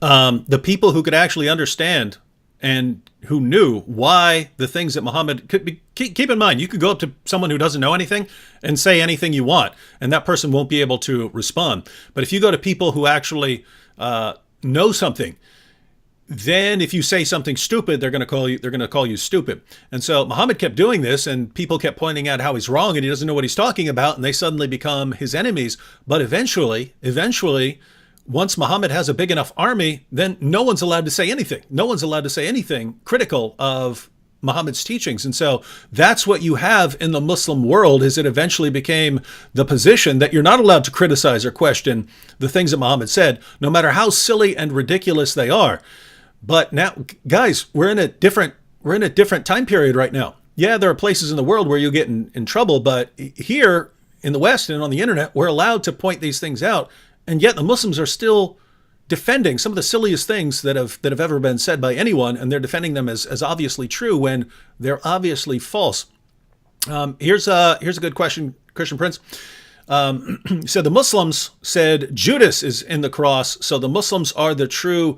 The people who could actually understand and who knew why the things that Muhammad could be. Keep in mind, you could go up to someone who doesn't know anything and say anything you want, and that person won't be able to respond. But if you go to people who actually know something, then if you say something stupid, they're going to call you stupid. And so Muhammad kept doing this, and people kept pointing out how he's wrong and he doesn't know what he's talking about, and they suddenly become his enemies. But eventually, once Muhammad has a big enough army, then no one's allowed to say anything. No one's allowed to say anything critical of Muhammad's teachings. And so that's what you have in the Muslim world, is it eventually became the position that you're not allowed to criticize or question the things that Muhammad said, no matter how silly and ridiculous they are. But now, guys, we're in a different time period right now. Yeah, there are places in the world where you get in trouble, but here in the West and on the internet, we're allowed to point these things out, and yet the Muslims are still defending some of the silliest things that have ever been said by anyone, and they're defending them as obviously true when they're obviously false. Here's a good question, Christian Prince. So the Muslims said Judas is in the cross, so the Muslims are the true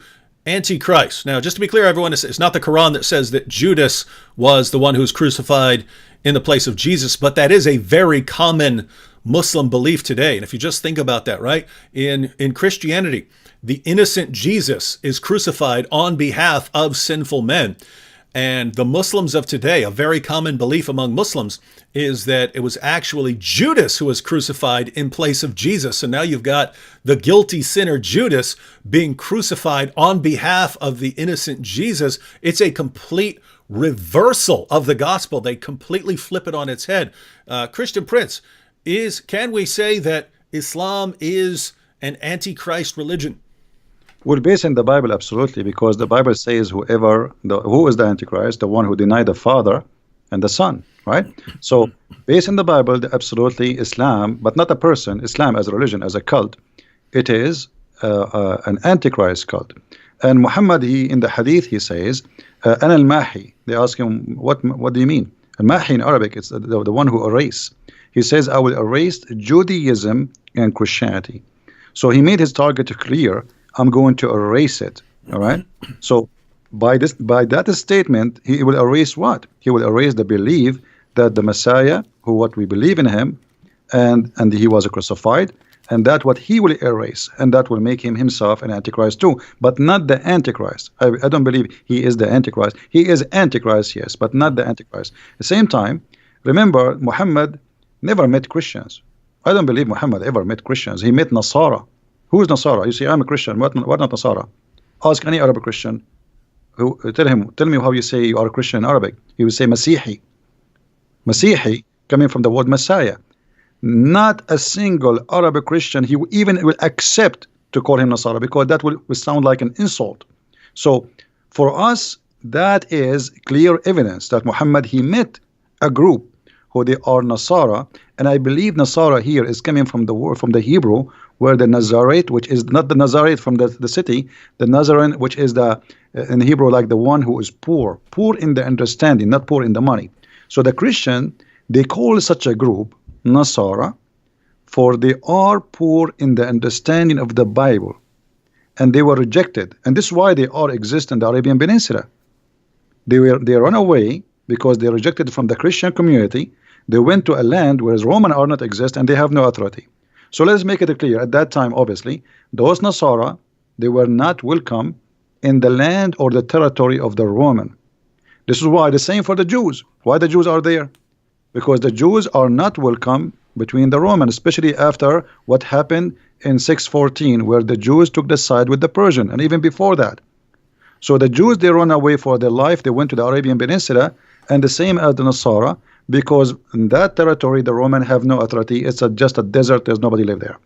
Antichrist. Now, just to be clear, everyone, it's not the Quran that says that Judas was the one who was crucified in the place of Jesus, but that is a very common Muslim belief today. And if you just think about that, right? In Christianity, the innocent Jesus is crucified on behalf of sinful men. And the Muslims of today, a very common belief among Muslims is that it was actually Judas who was crucified in place of Jesus. So now you've got the guilty sinner Judas being crucified on behalf of the innocent Jesus. It's a complete reversal of the gospel. They completely flip it on its head. Christian Prince, can we say that Islam is an antichrist religion? Well, based in the Bible, absolutely, because the Bible says who is the Antichrist? The one who denied the Father and the Son, right? So based in the Bible, absolutely Islam, but not a person, Islam as a religion, as a cult, it is an Antichrist cult. And Muhammad, in the Hadith, he says, Ana al-Mahi. They ask him, what do you mean? Al-Mahi in Arabic, it's the one who erase. He says, I will erase Judaism and Christianity. So he made his target clear. I'm going to erase it. All right. So by that statement, he will erase what? He will erase the belief that the Messiah, what we believe in him, and he was crucified, and that what he will erase, and that will make him himself an Antichrist too, but not the Antichrist. I don't believe he is the Antichrist. He is Antichrist, yes, but not the Antichrist. At the same time, remember, Muhammad never met Christians. I don't believe Muhammad ever met Christians. He met Nasara. Who is Nasara? You say, I'm a Christian. What not Nasara? Ask any Arab Christian. Tell me how you say you are a Christian in Arabic. He will say Masihi. Masihi, coming from the word Messiah. Not a single Arab Christian he even will accept to call him Nasara, because that will sound like an insult. So for us, that is clear evidence that Muhammad, he met a group who they are Nasara, and I believe Nasara here is coming from the word, from the Hebrew, where the Nazarite, which is not the Nazarite from the city, the Nazarene, which is in Hebrew like the one who is poor in the understanding, not poor in the money. So the Christian, they call such a group Nasara, for they are poor in the understanding of the Bible, and they were rejected. And this is why they all exist in the Arabian Peninsula. They run away because they rejected from the Christian community. They went to a land where Roman are not exist, and they have no authority. So let's make it clear. At that time, obviously, those Nasara, they were not welcome in the land or the territory of the Roman. This is why the same for the Jews. Why the Jews are there? Because the Jews are not welcome between the Romans, especially after what happened in 614, where the Jews took the side with the Persian, and even before that. So the Jews, they run away for their life. They went to the Arabian Peninsula, and the same as the Nasara, because in that territory the Roman have no authority. It's just a desert. There's nobody live there.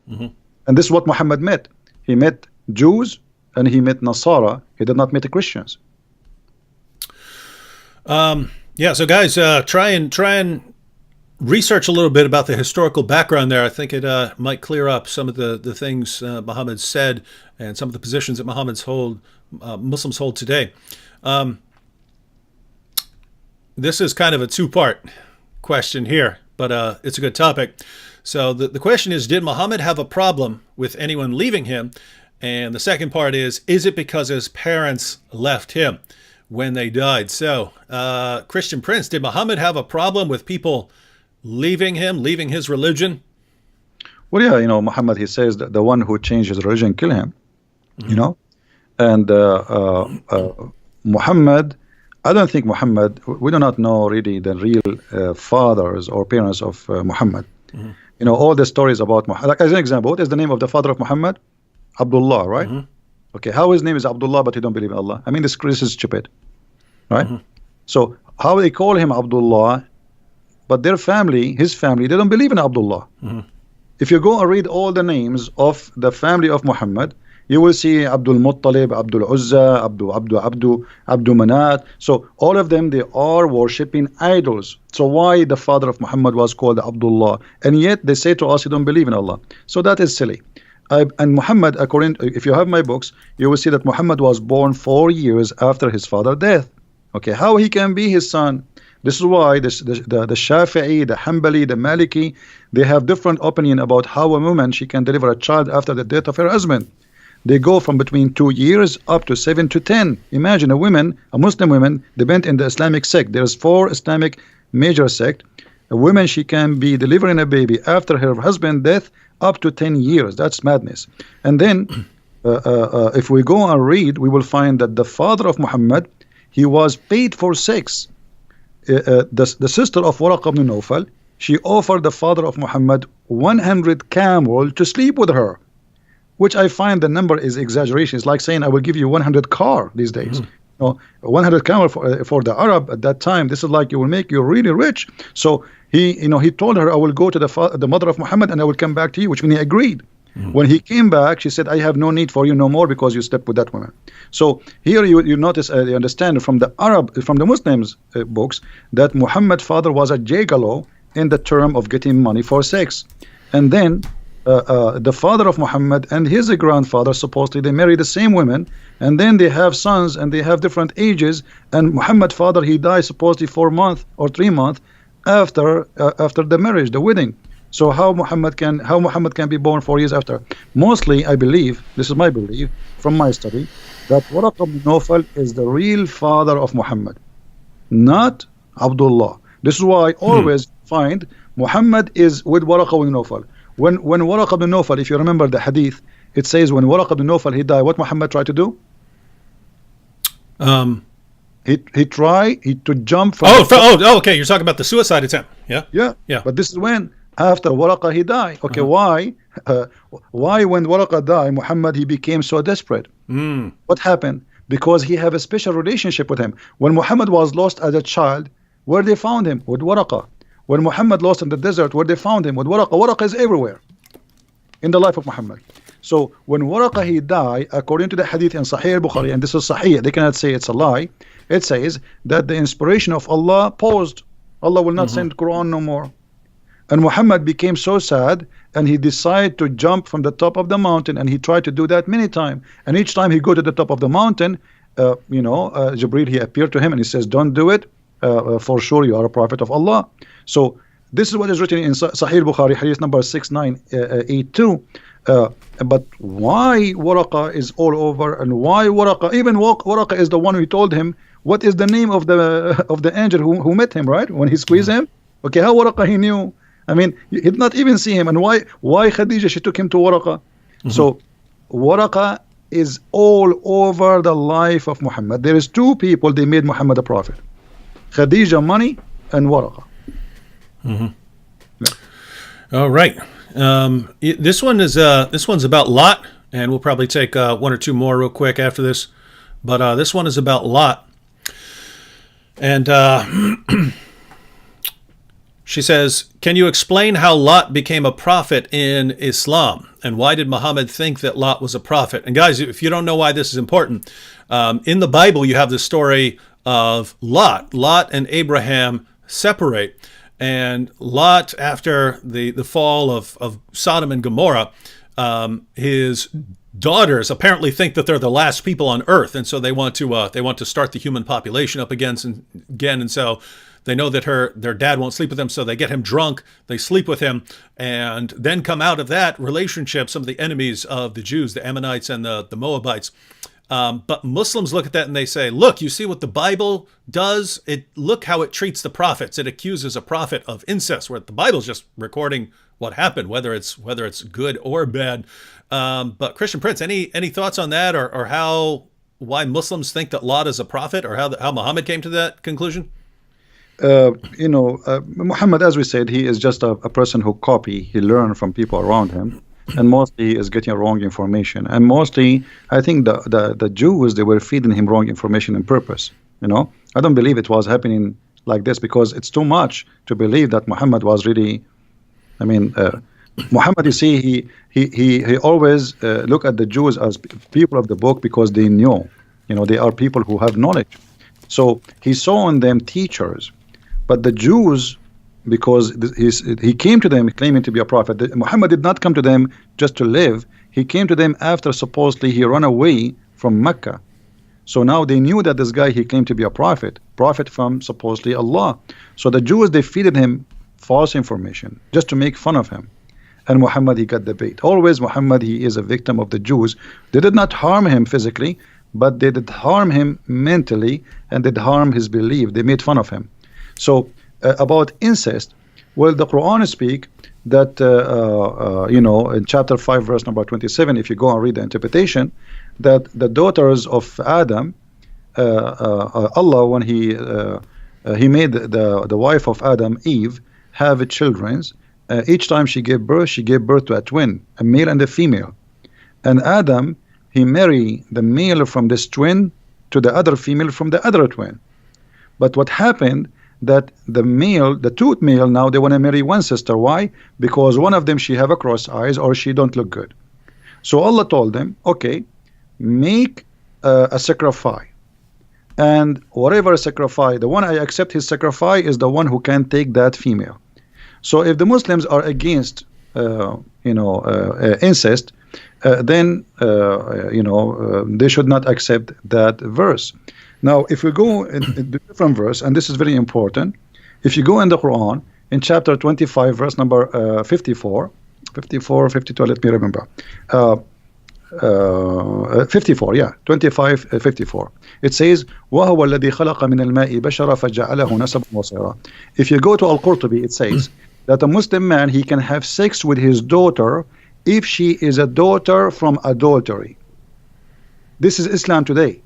And this is what Muhammad met. He met Jews and he met Nasara. He did not meet the Christians. Yeah, so guys, try and research a little bit about the historical background there. I think it might clear up some of the things Muhammad said and some of the positions that Muslims hold today. This is kind of a two-part question here, but it's a good topic. So the question is, did Muhammad have a problem with anyone leaving him? And the second part is it because his parents left him when they died? So, Christian Prince, did Muhammad have a problem with people leaving him, leaving his religion? Well, yeah, Muhammad, he says that the one who changed his religion, kill him, and Muhammad, I don't think Muhammad, we do not know really the real fathers or parents of Muhammad. All the stories about Muhammad, like as an example, what is the name of the father of Muhammad? Abdullah, right? Okay, how his name is Abdullah, but he don't believe in Allah? I mean, this is stupid, right? So how they call him Abdullah, but their family, his family, they don't believe in Abdullah. If you go and read all the names of the family of Muhammad, you will see Abdul Muttalib, Abdul Uzza, Abdul Manat. So all of them, they are worshipping idols. So why the father of Muhammad was called Abdullah? And yet they say to us, you don't believe in Allah. So that is silly. And Muhammad, if you have my books, you will see that Muhammad was born 4 years after his father's death. Okay, how he can be his son? This is why the Shafi'i, the Hanbali, the Maliki, they have different opinion about how a woman, she can deliver a child after the death of her husband. They go from between 2 years up to 7 to 10. Imagine a Muslim woman, depend in the Islamic sect. There's 4 Islamic major sect. A woman, she can be delivering a baby after her husband's death up to 10 years. That's madness. And then if we go and read, we will find that the father of Muhammad, he was paid for sex. The sister of Waraq ibn Nawfal, she offered the father of Muhammad 100 camel to sleep with her, which I find the number is exaggeration. It's like saying I will give you 100 car these days. 100 camel for the Arab at that time, this is like you will make you really rich. So he told her, I will go to the mother of Muhammad and I will come back to you, which means he agreed. When he came back, she said, I have no need for you no more because you slept with that woman. So here you notice, you understand from the Muslims books that Muhammad's father was a gigolo in the term of getting money for sex. And then the father of Muhammad and his grandfather, supposedly they marry the same women, and then they have sons and they have different ages, and Muhammad's father, he died supposedly 4 months or 3 months after the marriage, the wedding. So how Muhammad can be born 4 years after? Mostly, I believe, this is my belief from my study, that Waraq ibn Nawfal is the real father of Muhammad, not Abdullah. This is why I always find Muhammad is with Waraq ibn Nawfal. When Waraq ibn Nawfal, if you remember the hadith, it says when Waraq ibn Nawfal, he died, what Muhammad tried to do? He tried to jump from... okay, you're talking about the suicide attempt. Yeah. But this is when, after Waraqah, he died. Okay, why when Waraqah died, Muhammad, he became so desperate? What happened? Because he have a special relationship with him. When Muhammad was lost as a child, where they found him? With Waraqah. When Muhammad lost in the desert, where they found him? With Waraqah. Waraqah is everywhere in the life of Muhammad. So when Waraqah, he died, according to the hadith in Sahih al-Bukhari, and this is Sahih, they cannot say it's a lie, it says that the inspiration of Allah paused. Allah will not send Quran no more. And Muhammad became so sad, and he decided to jump from the top of the mountain, and he tried to do that many times. And each time he go to the top of the mountain, Jibreel, he appeared to him and he says, don't do it, for sure you are a prophet of Allah. So this is what is written in Sahih Bukhari, hadith number 6982. But why Waraqa is all over, and why Waraqa, even Waraqa is the one who told him what is the name of the angel who met him, right, when he squeezed him. Okay, how Waraqa he knew? I mean, he did not even see him. And why Khadija, she took him to Waraqa? So Waraqa is all over the life of Muhammad. There is two people, they made Muhammad a prophet: Khadija money and Waraqa. All right. This one's about Lot, and we'll probably take one or two more real quick after this. But this one is about Lot, and she says, "Can you explain how Lot became a prophet in Islam, and why did Muhammad think that Lot was a prophet?" And guys, if you don't know why this is important, in the Bible you have the story of Lot. Lot and Abraham separate. And Lot, after the fall of Sodom and Gomorrah, his daughters apparently think that they're the last people on earth, and so they want to start the human population up again. And so they know that their dad won't sleep with them, so they get him drunk, they sleep with him, and then come out of that relationship some of the enemies of the Jews, the Ammonites and the Moabites. But Muslims look at that and they say, look, you see what the Bible does? Look how it treats the prophets. It accuses a prophet of incest, where the Bible's just recording what happened, whether it's good or bad. But Christian Prince, any thoughts on that, or why Muslims think that Lot is a prophet, or how Muhammad came to that conclusion? Muhammad, as we said, he is just a person who he learned from people around him. And mostly is getting wrong information, and mostly I think the Jews, they were feeding him wrong information on purpose. I don't believe it was happening like this, because it's too much to believe that Muhammad was really. I mean, Muhammad, you see, he always look at the Jews as people of the book, because they knew, they are people who have knowledge. So he saw in them teachers, but the Jews, because he came to them claiming to be a prophet. Muhammad did not come to them just to live. He came to them after supposedly he ran away from Mecca. So now they knew that this guy, he claimed to be a prophet from supposedly Allah. So the Jews, they feeded him false information just to make fun of him. And Muhammad, he got the bait. Always Muhammad, he is a victim of the Jews. They did not harm him physically, but they did harm him mentally, and did harm his belief. They made fun of him. So about incest, well, the Quran speak that in chapter 5 verse number 27, if you go and read the interpretation, that the daughters of Adam, Allah, when he made the wife of Adam, Eve, have children. Each time she gave birth to a twin, a male and a female. And Adam, he married the male from this twin to the other female from the other twin. But what happened, that the two male, now they want to marry one sister. Why? Because one of them, she have a cross eyes, or she don't look good. So Allah told them, okay, make a sacrifice, and whatever sacrifice, the one I accept his sacrifice is the one who can take that female. So if the Muslims are against incest, then they should not accept that verse. Now, if we go in a different verse, and this is very important, if you go in the Quran, in chapter 25, verse number 52, let me remember. 54, yeah, 25, 54. It says, وَهُوَ الَّذِي خَلَقَ مِنَ الْمَاءِ بَشَرًا فَجَعَلَهُ نَسَبًا وَصِهْرًا. If you go to Al-Qurtubi, it says that a Muslim man, he can have sex with his daughter if she is a daughter from adultery. This is Islam today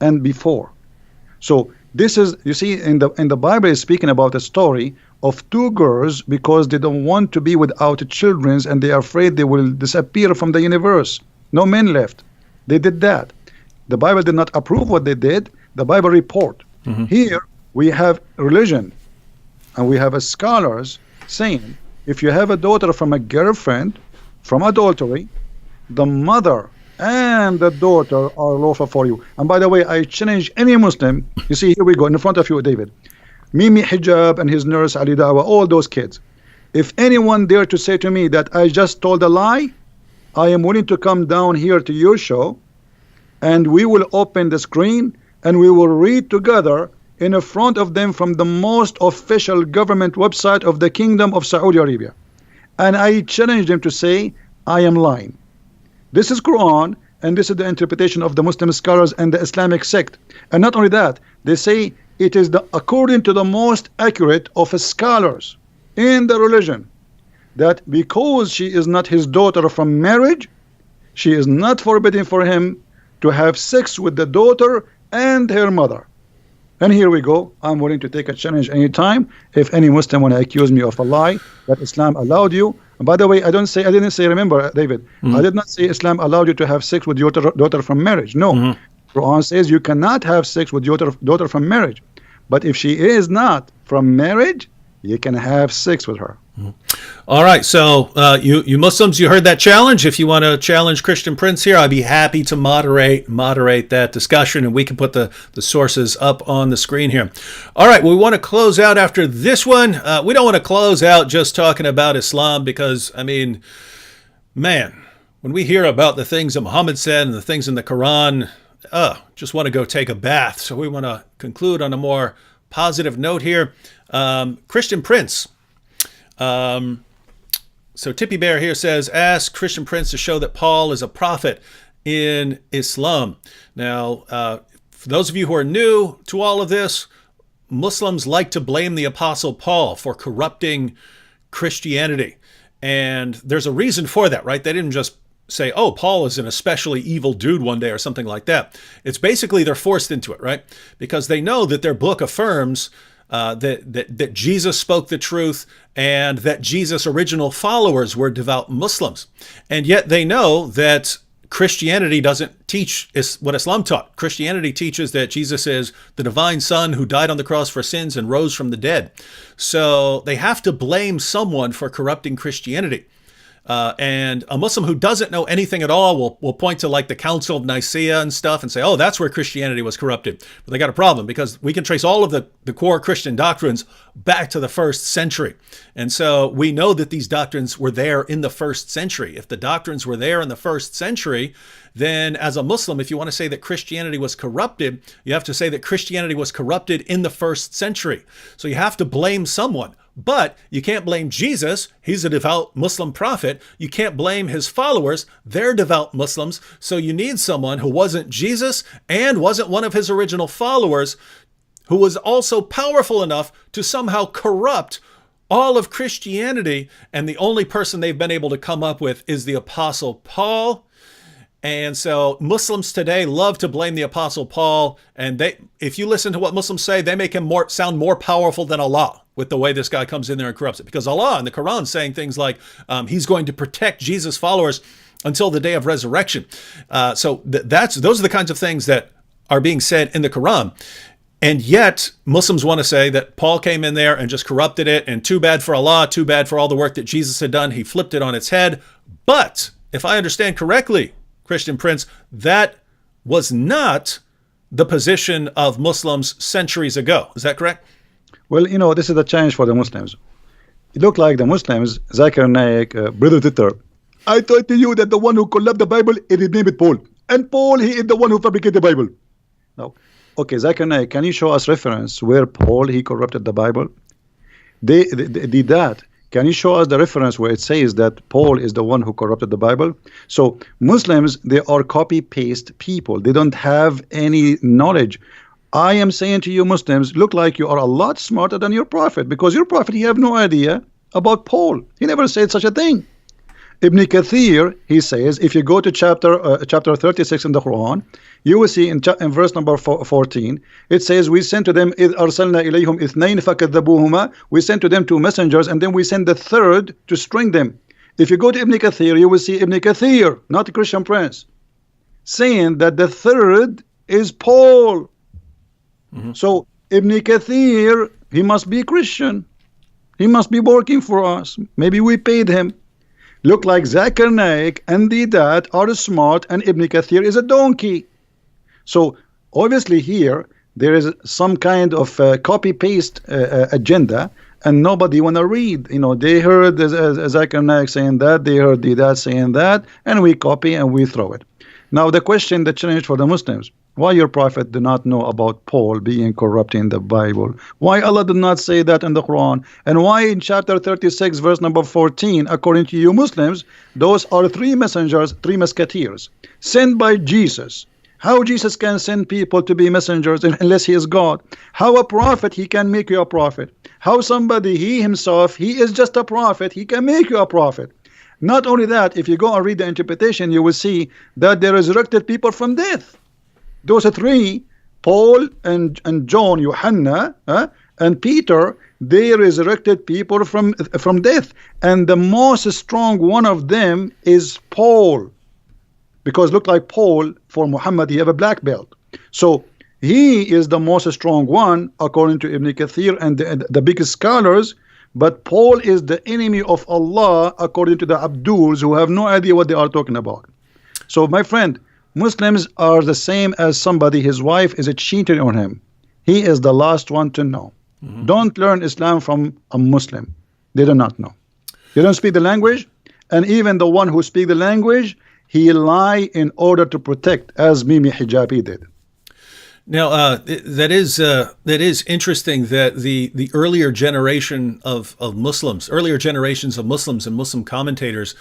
and before. So this is, you see, in the Bible is speaking about a story of two girls, because they don't want to be without children, and they are afraid they will disappear from the universe. No men left. They did that. The Bible did not approve what they did. The Bible report. Here we have religion, and we have scholars saying, if you have a daughter from a girlfriend from adultery, the mother and the daughter are lawful for you. And by the way, I challenge any Muslim. You see, here we go in front of you, David, Mimi Hijab and his nurse Ali Dawa, all those kids. If anyone dare to say to me that I just told a lie, I am willing to come down here to your show, and we will open the screen and we will read together in front of them from the most official government website of the Kingdom of Saudi Arabia. And I challenged them to say, I am lying. This is Quran, and this is the interpretation of the Muslim scholars and the Islamic sect. And not only that, they say it is according to the most accurate of scholars in the religion, that because she is not his daughter from marriage, she is not forbidden for him to have sex with the daughter and her mother. And here we go. I'm willing to take a challenge anytime. If any Muslim want to accuse me of a lie that Islam allowed you. And by the way, I didn't say, remember, David, I did not say Islam allowed you to have sex with your daughter from marriage. No. Quran says you cannot have sex with your daughter from marriage. But if she is not from marriage, you can have sex with her. All right, so you Muslims, you heard that challenge. If you want to challenge Christian Prince here, I'd be happy to moderate that discussion, and we can put the sources up on the screen here. All right, we want to close out after this one. We don't want to close out just talking about Islam because, I mean, man, when we hear about the things that Muhammad said and the things in the Quran, just want to go take a bath. So we want to conclude on a more positive note here. Christian Prince. So Tippy Bear here says, ask Christian Prince to show that Paul is a prophet in Islam. Now, for those of you who are new to all of this, Muslims like to blame the Apostle Paul for corrupting Christianity. And there's a reason for that, right? They didn't just say, oh, Paul is an especially evil dude one day or something like that. It's basically they're forced into it, right? Because they know that their book affirms that Jesus spoke the truth and that Jesus' original followers were devout Muslims. And yet they know that Christianity doesn't teach what Islam taught. Christianity teaches that Jesus is the divine Son who died on the cross for sins and rose from the dead. So they have to blame someone for corrupting Christianity. And a Muslim who doesn't know anything at all will point to like the Council of Nicaea and stuff and say, oh, that's where Christianity was corrupted. But they got a problem because we can trace all of the core Christian doctrines back to the 1st century. And so we know that these doctrines were there in the 1st century. If the doctrines were there in the 1st century, then as a Muslim, if you want to say that Christianity was corrupted, you have to say that Christianity was corrupted in the 1st century. So you have to blame someone. But you can't blame Jesus. He's a devout Muslim prophet. You can't blame his followers. They're devout Muslims. So you need someone who wasn't Jesus and wasn't one of his original followers, who was also powerful enough to somehow corrupt all of Christianity. And the only person they've been able to come up with is the Apostle Paul. And so Muslims today love to blame the Apostle Paul. And if you listen to what Muslims say, they make him sound more powerful than Allah with the way this guy comes in there and corrupts it. Because Allah in the Quran is saying things like he's going to protect Jesus' followers until the day of resurrection. So those are the kinds of things that are being said in the Quran. And yet Muslims want to say that Paul came in there and just corrupted it. And too bad for Allah, too bad for all the work that Jesus had done. He flipped it on its head. But if I understand correctly, Christian Prince, that was not the position of Muslims centuries ago. Is that correct? Well, this is the challenge for the Muslims. It looked like the Muslims, Zakir Naik, Brother Titter, I told you that the one who collapsed the Bible, it is named Paul. And Paul, he is the one who fabricated the Bible. Now, okay, Zakir Naik, can you show us reference where Paul, he corrupted the Bible? They did that. Can you show us the reference where it says that Paul is the one who corrupted the Bible? So Muslims, they are copy-paste people. They don't have any knowledge. I am saying to you Muslims, look like you are a lot smarter than your prophet, because your prophet, he have no idea about Paul. He never said such a thing. Ibn Kathir, he says, if you go to chapter 36 in the Quran, you will see in verse number 14, it says, we sent to them, إِذْ أَرْسَلْنَا إِلَيْهِمْ إِثْنَيْنِ فَكَذَّبُوهُمَا. We sent to them 2 messengers, and then we sent the 3rd to string them. If you go to Ibn Kathir, you will see Ibn Kathir, not the Christian Prince, saying that the 3rd is Paul. So Ibn Kathir, he must be Christian. He must be working for us. Maybe we paid him. Look like Zakir Naik and Didat are smart, and Ibn Kathir is a donkey. So obviously here there is some kind of copy-paste agenda, and nobody want to read. They heard Zakir Naik saying that, they heard Didat saying that, and we copy and we throw it. Now the question, the challenge for the Muslims: why your prophet did not know about Paul being corrupt in the Bible? Why Allah did not say that in the Quran? And why in chapter 36, verse number 14, according to you Muslims, those are three messengers, three musketeers, sent by Jesus? How Jesus can send people to be messengers unless he is God? How a prophet, he can make you a prophet? How somebody, he himself, he is just a prophet, he can make you a prophet? Not only that, if you go and read the interpretation, you will see that they resurrected people from death. Those three, Paul and John, Johanna, and Peter, they resurrected people from death. And the most strong one of them is Paul. Because look like Paul, for Muhammad, he have a black belt. So he is the most strong one, according to Ibn Kathir and the biggest scholars. But Paul is the enemy of Allah, according to the Abduls, who have no idea what they are talking about. So my friend, Muslims are the same as somebody, his wife is a cheater on him. He is the last one to know. Don't learn Islam from a Muslim. They do not know. You don't speak the language, and even the one who speak the language, he lie in order to protect, as Mimi Hijabi did. Now, that is interesting that the earlier generation of Muslims, earlier generations of Muslims and Muslim commentators,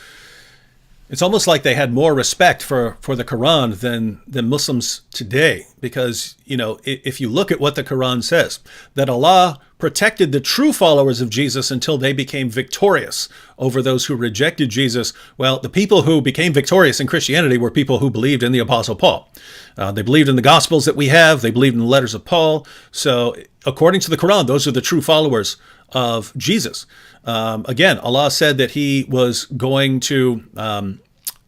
it's almost like they had more respect for the Quran than Muslims today. Because, you know, if you look at what the Quran says, that Allah protected the true followers of Jesus until they became victorious over those who rejected Jesus. Well, the people who became victorious in Christianity were people who believed in the Apostle Paul. They believed in the Gospels that we have. They believed in the letters of Paul. So according to the Quran, those are the true followers of Jesus. Again, Allah said that he was going to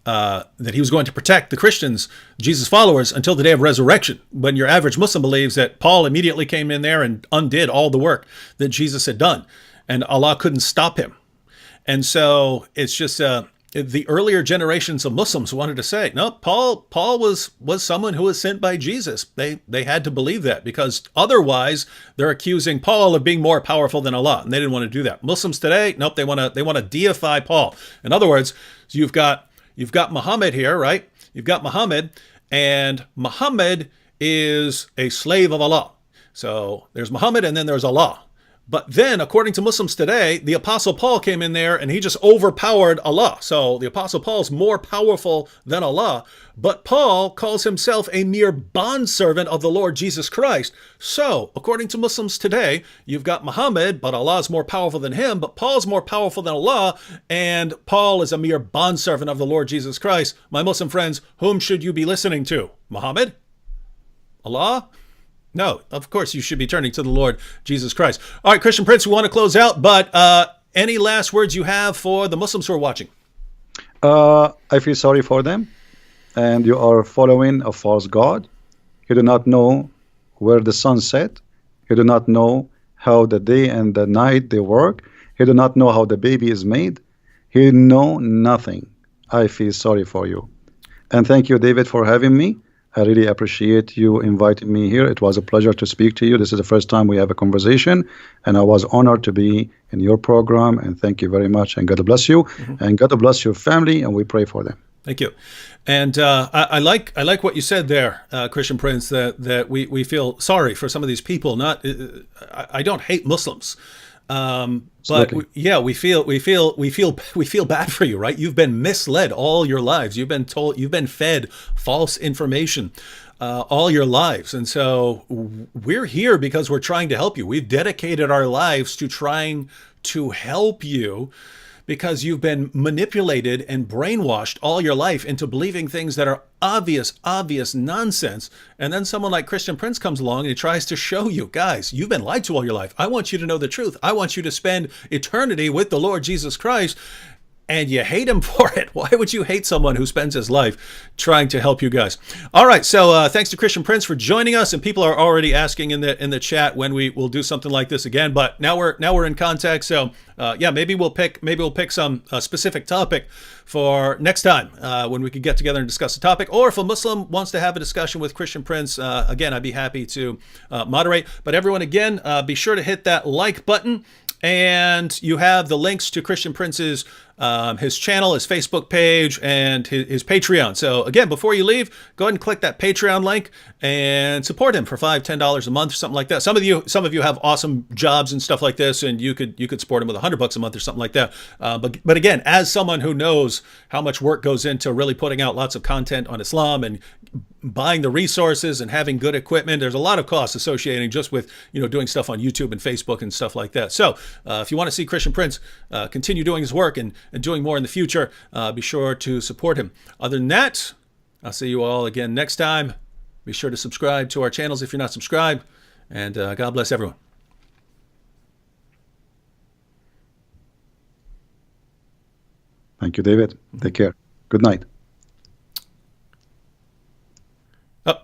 protect the Christians, Jesus followers, until the day of resurrection. When your average Muslim believes that Paul immediately came in there and undid all the work that Jesus had done, and Allah couldn't stop him. And so it's just the earlier generations of Muslims wanted to say, no, Paul was someone who was sent by Jesus. They had to believe that, because otherwise they're accusing Paul of being more powerful than Allah, and they didn't want to do that. Muslims today, nope, they want to deify Paul. In other words, you've got Muhammad here, right? You've got Muhammad, and Muhammad is a slave of Allah. So there's Muhammad and then there's Allah. But then, according to Muslims today, the Apostle Paul came in there and he just overpowered Allah. So the Apostle Paul's more powerful than Allah, but Paul calls himself a mere bondservant of the Lord Jesus Christ. So, according to Muslims today, you've got Muhammad, but Allah is more powerful than him, but Paul's more powerful than Allah, and Paul is a mere bondservant of the Lord Jesus Christ. My Muslim friends, whom should you be listening to? Muhammad? Allah? No, of course you should be turning to the Lord Jesus Christ. All right, Christian Prince, we want to close out, but any last words you have for the Muslims who are watching? I feel sorry for them, and you are following a false god. You do not know where the sun set. You do not know how the day and the night they work. You do not know how the baby is made. You know nothing. I feel sorry for you. And thank you, David, for having me. I really appreciate you inviting me here. It was a pleasure to speak to you. This is the first time we have a conversation, and I was honored to be in your program, and thank you very much, and God bless you, and God bless your family, and we pray for them. Thank you. And I like what you said there, Christian Prince, that we feel sorry for some of these people. I don't hate Muslims. But we feel bad for you, right? You've been misled all your lives. You've been fed false information all your lives. And so we're here because we're trying to help you. We've dedicated our lives to trying to help you, because you've been manipulated and brainwashed all your life into believing things that are obvious nonsense. And then someone like Christian Prince comes along and he tries to show you, guys, you've been lied to all your life. I want you to know the truth. I want you to spend eternity with the Lord Jesus Christ. And you hate him for it. Why would you hate someone who spends his life trying to help you guys? All right, so thanks to Christian Prince for joining us, and people are already asking in the chat when we will do something like this again. But now we're in contact, so maybe we'll pick some specific topic for next time when we could get together and discuss a topic. Or if a Muslim wants to have a discussion with Christian Prince, again, I'd be happy to moderate. But everyone, again, be sure to hit that like button. And you have the links to Christian Prince's his channel, his Facebook page, and his Patreon. So again, before you leave, go ahead and click that Patreon link and support him for $5-10 a month or something like that. Some of you have awesome jobs and stuff like this, and you could support him with $100 a month or something like that. But again, as someone who knows how much work goes into really putting out lots of content on Islam and buying the resources and having good equipment, there's a lot of costs associating just with doing stuff on YouTube and Facebook and stuff like that. So if you want to see Christian Prince continue doing his work and doing more in the future, be sure to support him. Other than that, I'll see you all again next time. Be sure to subscribe to our channels if you're not subscribed, and God bless everyone. Thank you, David. Take care. Good night. Oh,